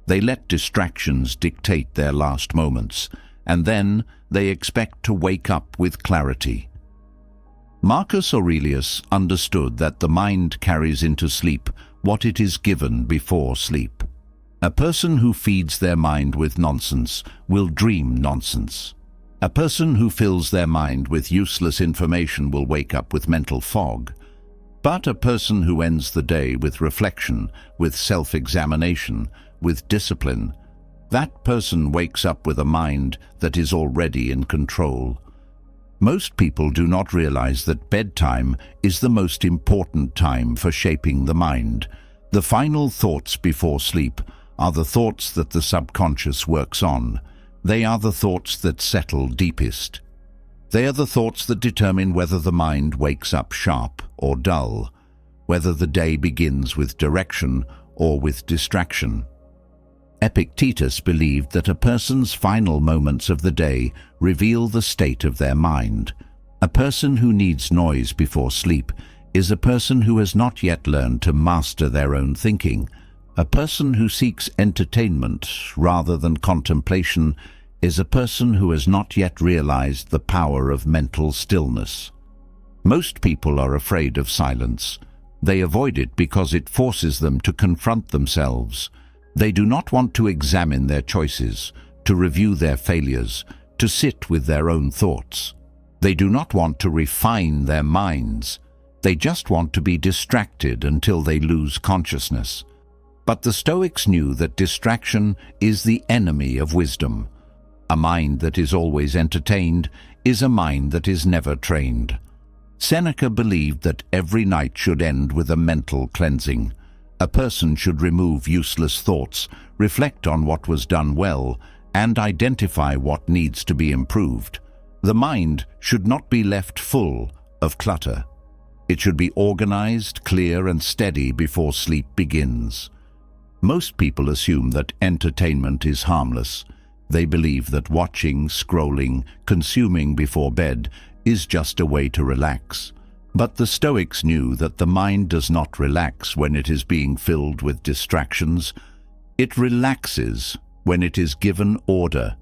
They let distractions dictate their last moments, and then they expect to wake up with clarity. Marcus Aurelius understood that the mind carries into sleep what it is given before sleep. A person who feeds their mind with nonsense will dream nonsense. A person who fills their mind with useless information will wake up with mental fog. But a person who ends the day with reflection, with self-examination, with discipline, that person wakes up with a mind that is already in control. Most people do not realize that bedtime is the most important time for shaping the mind. The final thoughts before sleep are the thoughts that the subconscious works on. They are the thoughts that settle deepest. They are the thoughts that determine whether the mind wakes up sharp or dull, whether the day begins with direction or with distraction. Epictetus believed that a person's final moments of the day reveal the state of their mind. A person who needs noise before sleep is a person who has not yet learned to master their own thinking. A person who seeks entertainment rather than contemplation is a person who has not yet realized the power of mental stillness. Most people are afraid of silence. They avoid it because it forces them to confront themselves. They do not want to examine their choices, to review their failures, to sit with their own thoughts. They do not want to refine their minds. They just want to be distracted until they lose consciousness. But the Stoics knew that distraction is the enemy of wisdom. A mind that is always entertained is a mind that is never trained. Seneca believed that every night should end with a mental cleansing. A person should remove useless thoughts, reflect on what was done well, and identify what needs to be improved. The mind should not be left full of clutter. It should be organized, clear, and steady before sleep begins. Most people assume that entertainment is harmless. They believe that watching, scrolling, consuming before bed is just a way to relax. But the Stoics knew that the mind does not relax when it is being filled with distractions. It relaxes when it is given order,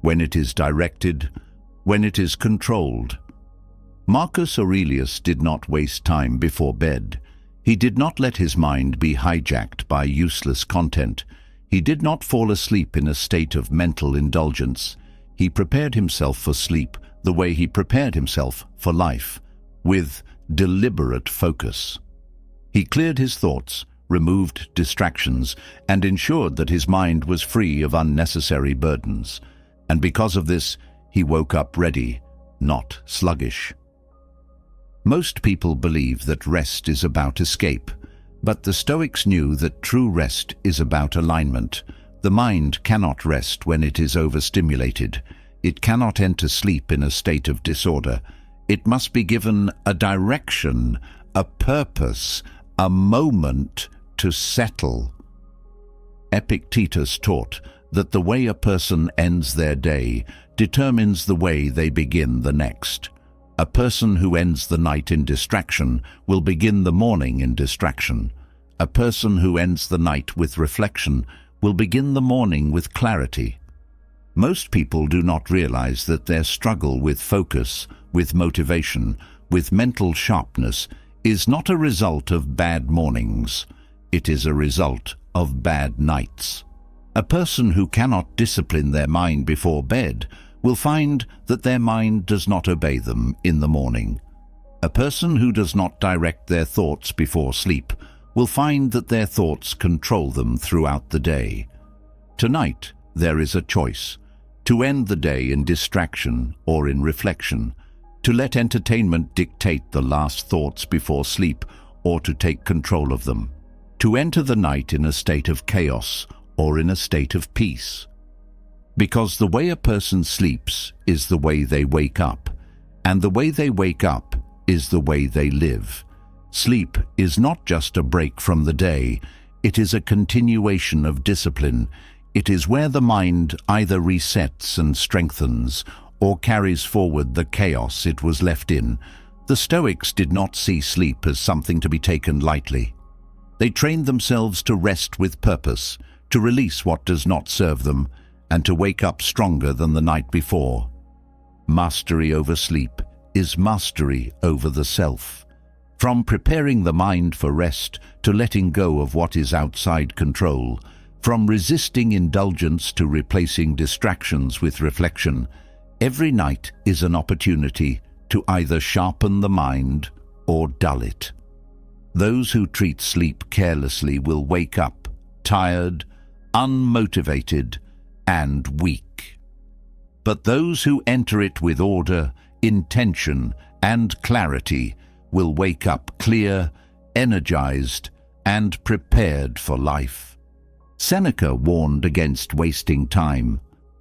when it is directed, when it is controlled. Marcus Aurelius did not waste time before bed. He did not let his mind be hijacked by useless content. He did not fall asleep in a state of mental indulgence. He prepared himself for sleep the way he prepared himself for life, with deliberate focus. He cleared his thoughts, removed distractions, and ensured that his mind was free of unnecessary burdens. And because of this, he woke up ready, not sluggish. Most people believe that rest is about escape, but the Stoics knew that true rest is about alignment. The mind cannot rest when it is overstimulated. It cannot enter sleep in a state of disorder. It must be given a direction, a purpose, a moment to settle. Epictetus taught that the way a person ends their day determines the way they begin the next. A person who ends the night in distraction will begin the morning in distraction. A person who ends the night with reflection will begin the morning with clarity. Most people do not realize that their struggle with focus, with motivation, with mental sharpness is not a result of bad mornings. It is a result of bad nights. A person who cannot discipline their mind before bed will find that their mind does not obey them in the morning. A person who does not direct their thoughts before sleep will find that their thoughts control them throughout the day. Tonight, there is a choice: to end the day in distraction or in reflection, to let entertainment dictate the last thoughts before sleep or to take control of them, to enter the night in a state of chaos or in a state of peace. Because the way a person sleeps is the way they wake up, and the way they wake up is the way they live. Sleep is not just a break from the day, it is a continuation of discipline. It is where the mind either resets and strengthens or carries forward the chaos it was left in. The Stoics did not see sleep as something to be taken lightly. They trained themselves to rest with purpose, to release what does not serve them, and to wake up stronger than the night before. Mastery over sleep is mastery over the self. From preparing the mind for rest to letting go of what is outside control, from resisting indulgence to replacing distractions with reflection, every night is an opportunity to either sharpen the mind or dull it. Those who treat sleep carelessly will wake up tired, unmotivated, and weak. But those who enter it with order, intention, and clarity will wake up clear, energized, and prepared for life. Seneca warned against wasting time.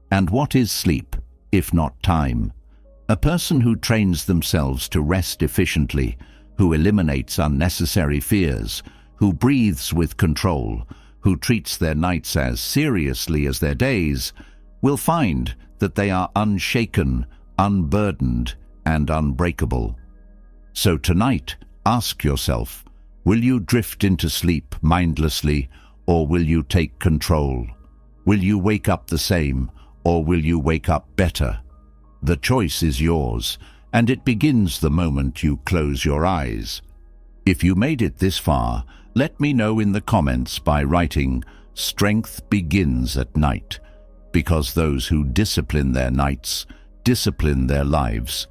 And what is sleep, if not time? A person who trains themselves to rest efficiently, who eliminates unnecessary fears, who breathes with control, who treats their nights as seriously as their days, will find that they are unshaken, unburdened, and unbreakable. So tonight, ask yourself, will you drift into sleep mindlessly, or will you take control? Will you wake up the same, or will you wake up better? The choice is yours, and it begins the moment you close your eyes. If you made it this far, let me know in the comments by writing, "Strength begins at night," because those who discipline their nights discipline their lives.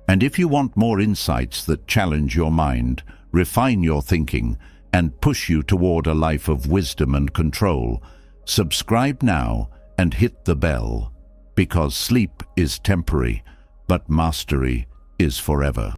And if you want more insights that challenge your mind, refine your thinking, and push you toward a life of wisdom and control. Subscribe now and hit the bell, because sleep is temporary, but mastery is forever.